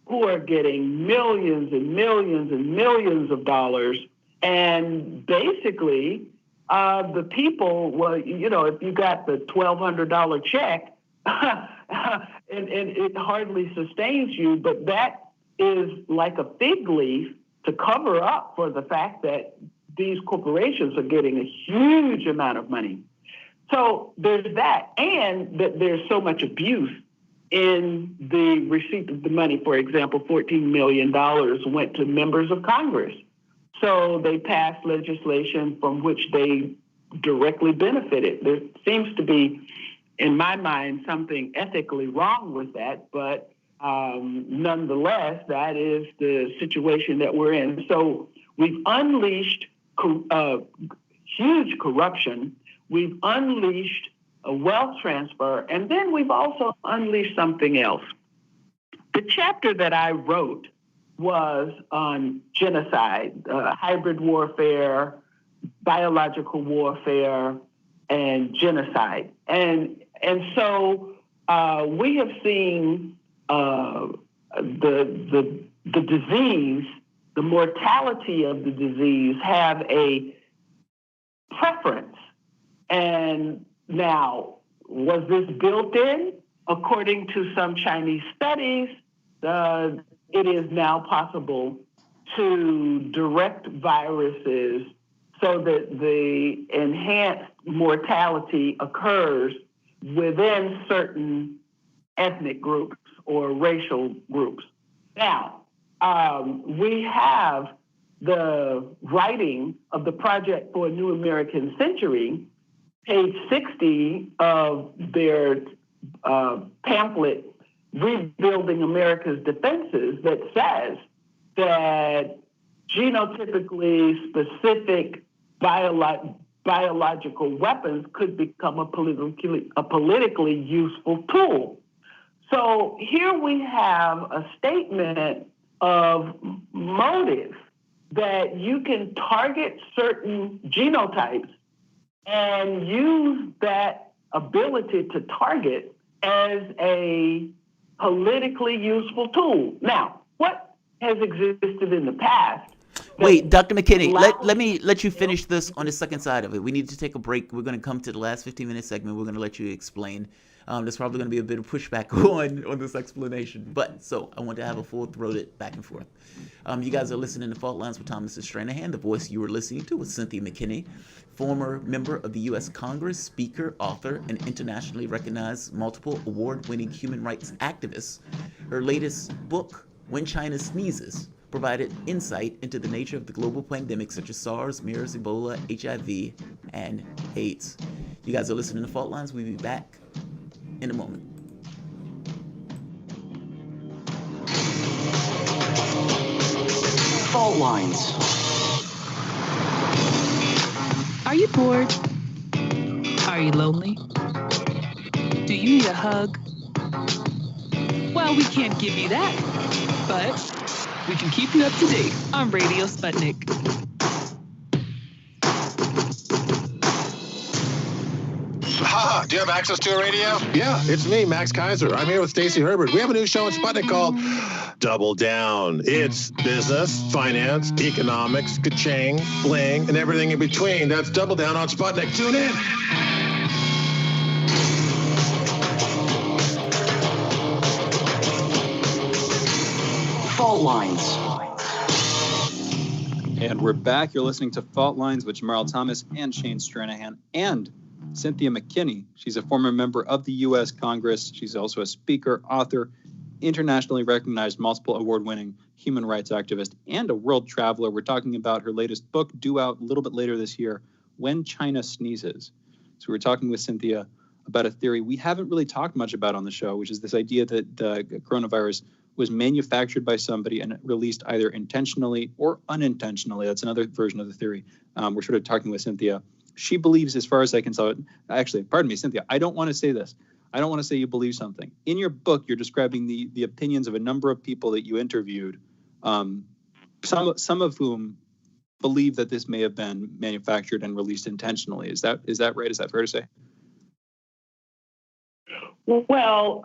who are getting millions and millions and millions of dollars. And basically, the people, well, you know, if you got the $1,200 check, and it hardly sustains you, but that is like a fig leaf to cover up for the fact that these corporations are getting a huge amount of money. So there's that, and that there's so much abuse in the receipt of the money. For example, $14 million went to members of Congress. So they passed legislation from which they directly benefited. There seems to be, in my mind, something ethically wrong with that, but nonetheless, that is the situation that we're in. So we've unleashed huge corruption. We've unleashed a wealth transfer, and then we've also unleashed something else. The chapter that I wrote was on genocide, hybrid warfare, biological warfare, and genocide. And so we have seen the disease, the mortality of the disease have a preference. And now, was this built in? According to some Chinese studies, it is now possible to direct viruses so that the enhanced mortality occurs within certain ethnic groups or racial groups. Now, we have the writing of the Project for a New American Century, page 60 of their pamphlet, Rebuilding America's Defenses, that says that genotypically specific biological weapons could become a politically useful tool. So here we have a statement of motive that you can target certain genotypes and use that ability to target as a politically useful tool. Now, what has existed in the past? Wait, Dr. McKinney, let me let you finish this on the second side of it. We need to take a break. We're going to come to the last 15-minute segment. We're going to let you explain. There's probably going to be a bit of pushback on this explanation. But so I want to have a full-throated back and forth. You guys are listening to Fault Lines with Thomas Stranahan. The voice you were listening to was Cynthia McKinney, former member of the U.S. Congress, speaker, author, and internationally recognized multiple award-winning human rights activist. Her latest book, When China Sneezes, provided insight into the nature of the global pandemics such as SARS, MERS, Ebola, HIV, and AIDS. You guys are listening to Fault Lines. We'll be back in a moment. Fault Lines. Are you bored? Are you lonely? Do you need a hug? Well, we can't give you that, but we can keep you up to date on Radio Sputnik. Do you have access to a radio? Yeah, it's me, Max Kaiser. I'm here with Stacey Herbert. We have a new show on Sputnik called Double Down. It's business, finance, economics, ka-ching, bling, and everything in between. That's Double Down on Sputnik. Tune in. Fault Lines. And we're back. You're listening to Fault Lines with Jamarl Thomas and Shane Stranahan and Cynthia McKinney. She's a former member of the U.S. Congress. She's also a speaker, author, internationally recognized, multiple award-winning human rights activist, and a world traveler. We're talking about her latest book, due out a little bit later this year, When China Sneezes. So we're talking with Cynthia about a theory we haven't really talked much about on the show, which is this idea that the coronavirus was manufactured by somebody and released either intentionally or unintentionally. That's another version of the theory. We're sort of talking with Cynthia. She believes, as far as I can tell, actually, pardon me, Cynthia, I don't want to say this. I don't want to say you believe something. In your book, you're describing the opinions of a number of people that you interviewed, some of whom believe that this may have been manufactured and released intentionally. Is that right? Is that fair to say? Well,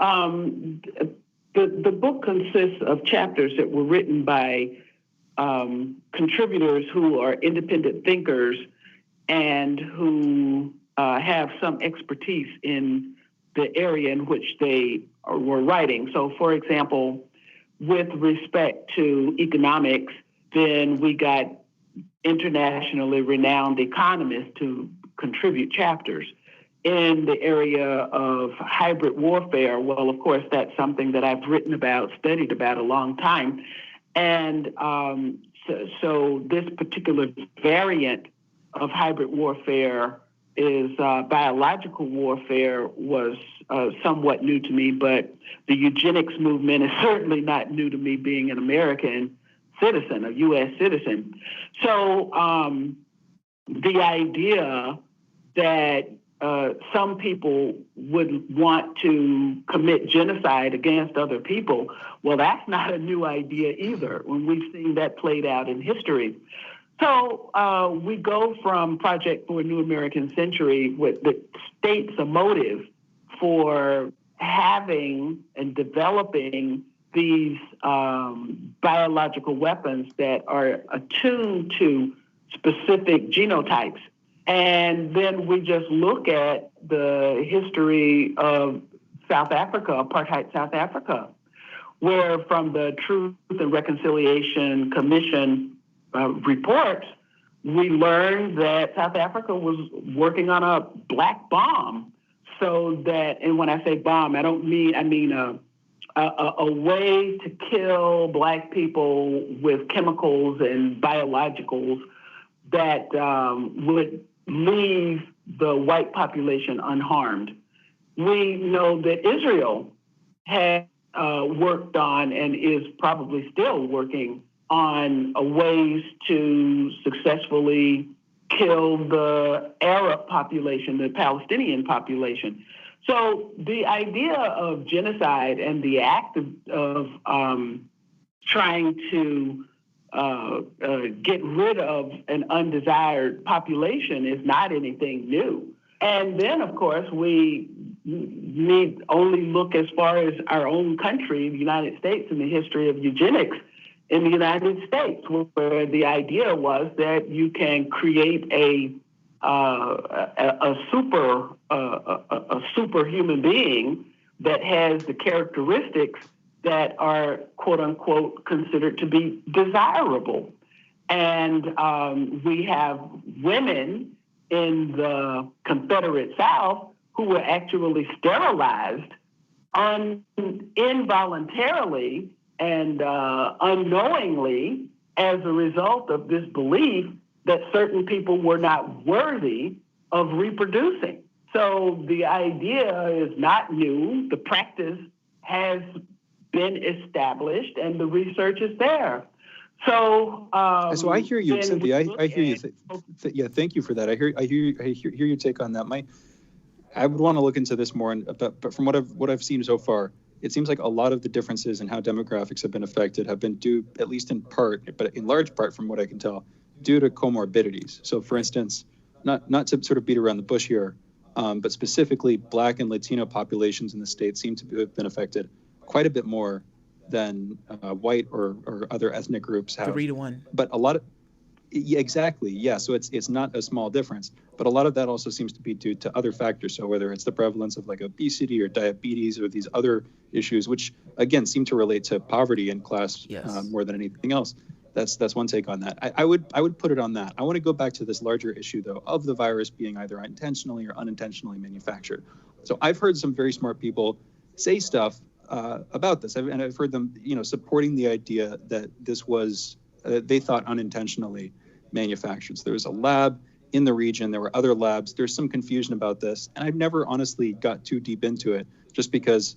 the book consists of chapters that were written by contributors who are independent thinkers and who have some expertise in the area in which they were writing. So, for example, with respect to economics, then we got internationally renowned economists to contribute chapters. In the area of hybrid warfare, well, of course, that's something that I've written about, studied about a long time. And so this particular variant of hybrid warfare is biological warfare was somewhat new to me, but the eugenics movement is certainly not new to me, being an American citizen, a U.S. citizen. So the idea that some people would want to commit genocide against other people, well, that's not a new idea either, when we've seen that played out in history. So we go from Project for a New American Century, that states a motive for having and developing these biological weapons that are attuned to specific genotypes. And then we just look at the history of South Africa, apartheid South Africa, where from the Truth and Reconciliation Commission reports, we learned that South Africa was working on a black bomb. So that, and when I say bomb, I mean a way to kill black people with chemicals and biologicals that would leave the white population unharmed. We know that Israel had worked on and is probably still working on ways to successfully kill the Arab population, the Palestinian population. So the idea of genocide and the act of trying to get rid of an undesired population is not anything new. And then, of course, we need only look as far as our own country, the United States, and the history of eugenics in the United States, where the idea was that you can create a superhuman being that has the characteristics that are, quote unquote, considered to be desirable. And we have women in the Confederate South who were actually sterilized involuntarily and unknowingly as a result of this belief that certain people were not worthy of reproducing. So the idea is not new. The practice has been established and the research is there. So I hear you, Cynthia. I hear you. Yeah, thank you for that. I hear your take on that. I would want to look into this more, but from what I've seen so far, it seems like a lot of the differences in how demographics have been affected have been due, at least in part, but in large part, from what I can tell, due to comorbidities. So, for instance, not to sort of beat around the bush here, but specifically, Black and Latino populations in the state seem to have been affected quite a bit more than white or other ethnic groups have. 3-to-1. But a lot of, yeah, exactly, yeah. So it's not a small difference, but a lot of that also seems to be due to other factors. So whether it's the prevalence of like obesity or diabetes or these other issues, which again seem to relate to poverty and class more than anything else. That's one take on that. I would put it on that. I want to go back to this larger issue though of the virus being either intentionally or unintentionally manufactured. So I've heard some very smart people say stuff about this, and I've heard them, supporting the idea that this was they thought unintentionally manufactured. So there was a lab in the region. There were other labs. There's some confusion about this, and I've never honestly got too deep into it, just because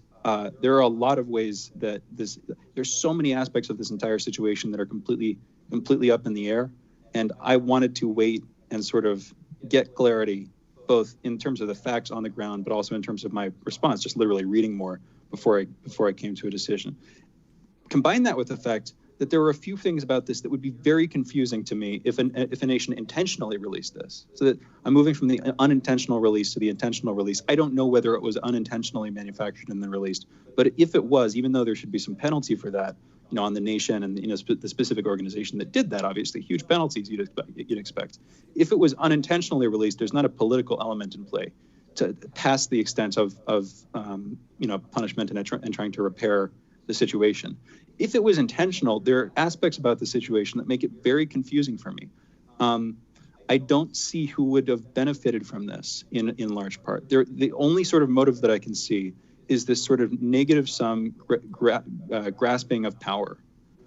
there are a lot of ways that there's so many aspects of this entire situation that are completely up in the air, and I wanted to wait and sort of get clarity, both in terms of the facts on the ground, but also in terms of my response, just literally reading more before I came to a decision. Combine that with the fact that there were a few things about this that would be very confusing to me if a nation intentionally released this. So that I'm moving from the unintentional release to the intentional release. I don't know whether it was unintentionally manufactured and then released, but if it was, even though there should be some penalty for that, on the nation and the specific organization that did that, obviously huge penalties you'd expect. If it was unintentionally released, there's not a political element in play to pass the extent of punishment and trying to repair the situation. If it was intentional, there are aspects about the situation that make it very confusing for me. I don't see who would have benefited from this in large part. The only sort of motive that I can see is this sort of negative sum grasping of power,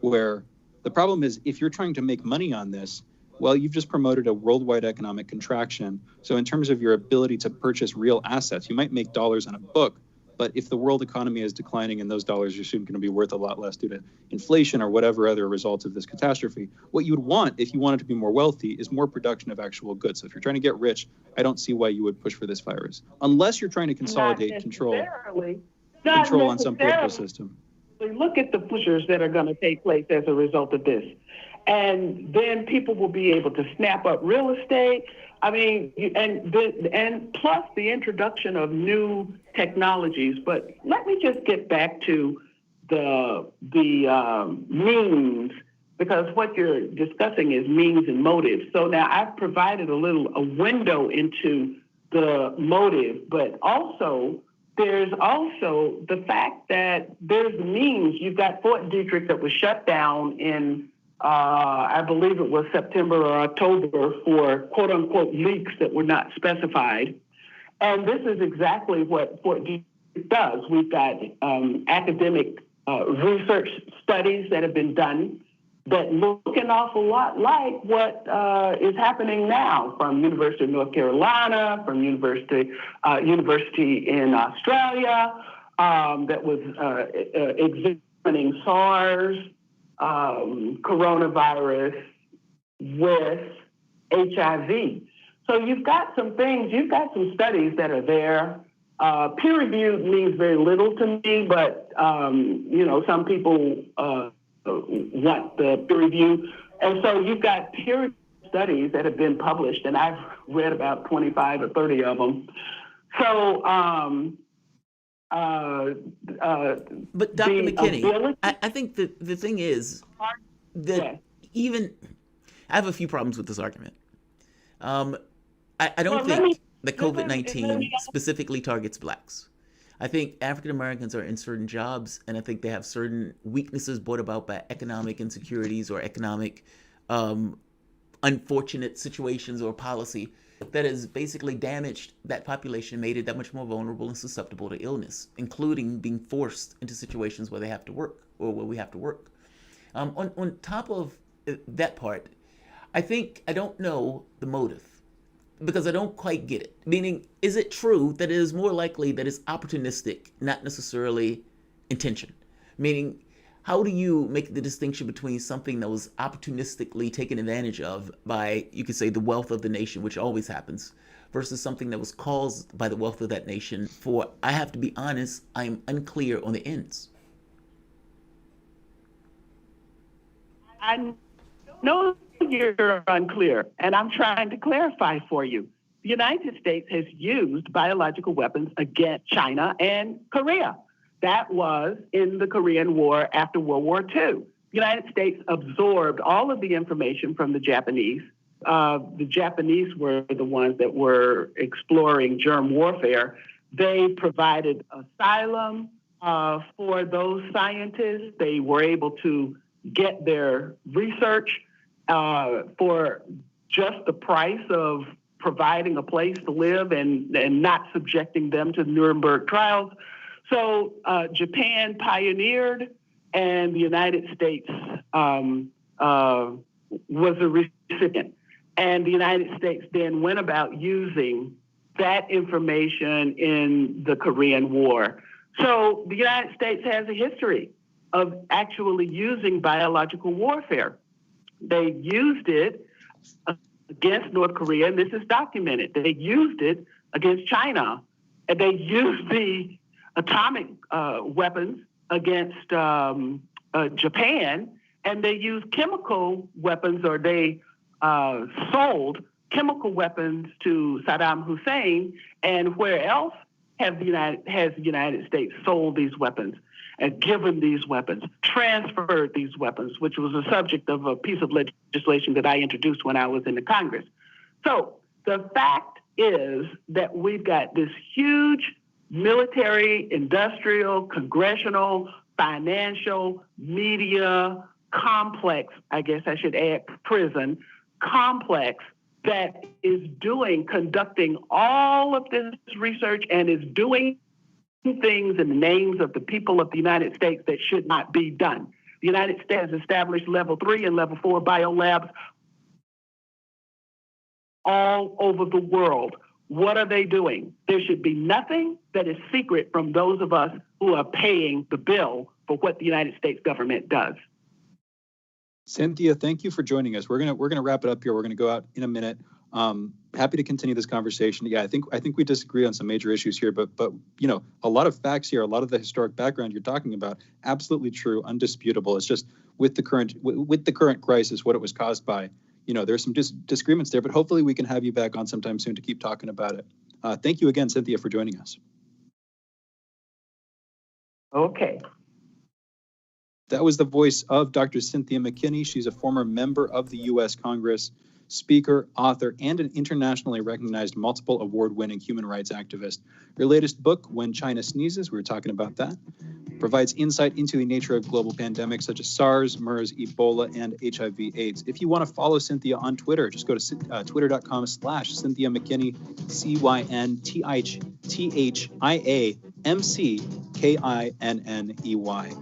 where the problem is if you're trying to make money on this, well, you've just promoted a worldwide economic contraction. So in terms of your ability to purchase real assets, you might make dollars on a book, but if the world economy is declining and those dollars are soon going to be worth a lot less due to inflation or whatever other results of this catastrophe, what you would want if you wanted to be more wealthy is more production of actual goods. So if you're trying to get rich, I don't see why you would push for this virus, unless you're trying to consolidate control on some political system. Look at the pushers that are going to take place as a result of this. And then people will be able to snap up real estate. I mean, and plus the introduction of new technologies. But let me just get back to the means, because what you're discussing is means and motive. So now I've provided a window into the motive, but also there's also the fact that there's means. You've got Fort Detrick that was shut down in I believe it was September or October for quote unquote leaks that were not specified. And this is exactly what Fort Detrick does. We've got academic research studies that have been done that look an awful lot like what is happening now from University of North Carolina, from university in Australia, that was examining SARS, coronavirus with HIV. So you've got some things, you've got some studies that are there. Peer-reviewed means very little to me, but some people want the peer review. And so you've got peer studies that have been published, and I've read about 25 or 30 of them. So But Dr. McKinney, I think the thing is that even I have a few problems with this argument. I don't think that COVID-19 specifically targets blacks. I think African Americans are in certain jobs, and I think they have certain weaknesses brought about by economic insecurities or economic unfortunate situations or policy that has basically damaged that population, made it that much more vulnerable and susceptible to illness, including being forced into situations where they have to work or where we have to work. On top of that part, I don't know the motive because I don't quite get it. Meaning, is it true that it is more likely that it's opportunistic, not necessarily intention? Meaning, how do you make the distinction between something that was opportunistically taken advantage of by, you could say, the wealth of the nation, which always happens, versus something that was caused by the wealth of that nation? For, I have to be honest, I am unclear on the ends. I know you're unclear, and I'm trying to clarify for you. The United States has used biological weapons against China and Korea. That was in the Korean War after World War II. The United States absorbed all of the information from the Japanese. The Japanese were the ones that were exploring germ warfare. They provided asylum for those scientists. They were able to get their research for just the price of providing a place to live and not subjecting them to Nuremberg trials. So Japan pioneered, and the United States was a recipient. And the United States then went about using that information in the Korean War. So the United States has a history of actually using biological warfare. They used it against North Korea, and this is documented. They used it against China, and they used the atomic weapons against Japan, and they used chemical weapons, or they sold chemical weapons to Saddam Hussein. And where else has the United States sold these weapons and given these weapons, transferred these weapons, which was a subject of a piece of legislation that I introduced when I was in the Congress. So the fact is that we've got this huge military, industrial, congressional, financial, media complex, I guess I should add prison complex, that is conducting all of this research and is doing things in the names of the people of the United States that should not be done. The United States has established level 3 and level 4 biolabs all over the world. What are they doing? There should be nothing that is secret from those of us who are paying the bill for what the United States government does. Cynthia, thank you for joining us. We're gonna wrap it up here. We're gonna go out in a minute. Happy to continue this conversation. Yeah, I think we disagree on some major issues here, but a lot of facts here, a lot of the historic background you're talking about, absolutely true, undisputable. It's just with the current crisis, what it was caused by. There's some disagreements there, but hopefully we can have you back on sometime soon to keep talking about it. Thank you again, Cynthia, for joining us. Okay. That was the voice of Dr. Cynthia McKinney. She's a former member of the U.S. Congress, speaker, author, and an internationally recognized multiple award-winning human rights activist. Her latest book, When China Sneezes, we were talking about that, provides insight into the nature of global pandemics such as SARS, MERS, Ebola, and HIV/AIDS. If you want to follow Cynthia on Twitter, just go to twitter.com/Cynthia McKinney, CYNTHIAMCKINNEY,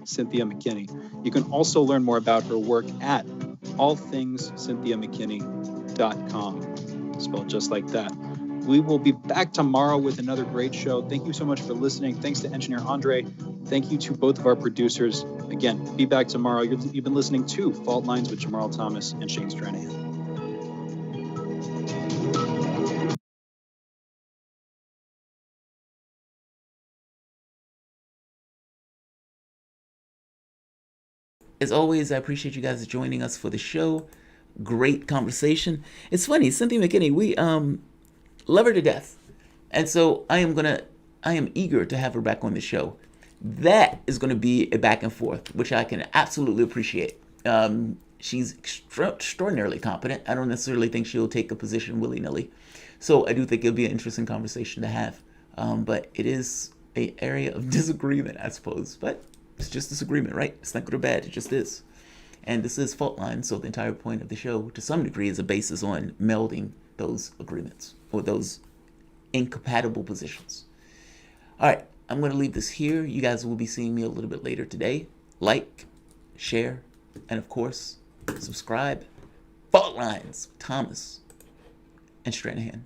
Cynthia McKinney. You can also learn more about her work at allthingscynthiamckinney.com, spelled just like that. We will be back tomorrow with another great show. Thank you so much for listening. Thanks to Engineer Andre. Thank you to both of our producers. Again, be back tomorrow. You've been listening to Fault Lines with Jamarl Thomas and Shane Stranahan. As always, I appreciate you guys joining us for the show. Great conversation. It's funny, Cynthia McKinney, we love her to death. And so I I am eager to have her back on the show. That is going to be a back and forth, which I can absolutely appreciate. She's extraordinarily competent. I don't necessarily think she'll take a position willy-nilly. So I do think it'll be an interesting conversation to have. But it is an area of disagreement, I suppose. But it's just disagreement, right? It's not good or bad. It just is. And this is Fault Line, so the entire point of the show, to some degree, is a basis on melding those agreements or those incompatible positions. All right, I'm going to leave this here. You guys will be seeing me a little bit later today. Like, share, and of course, subscribe. Fault Lines, Thomas and Stranahan.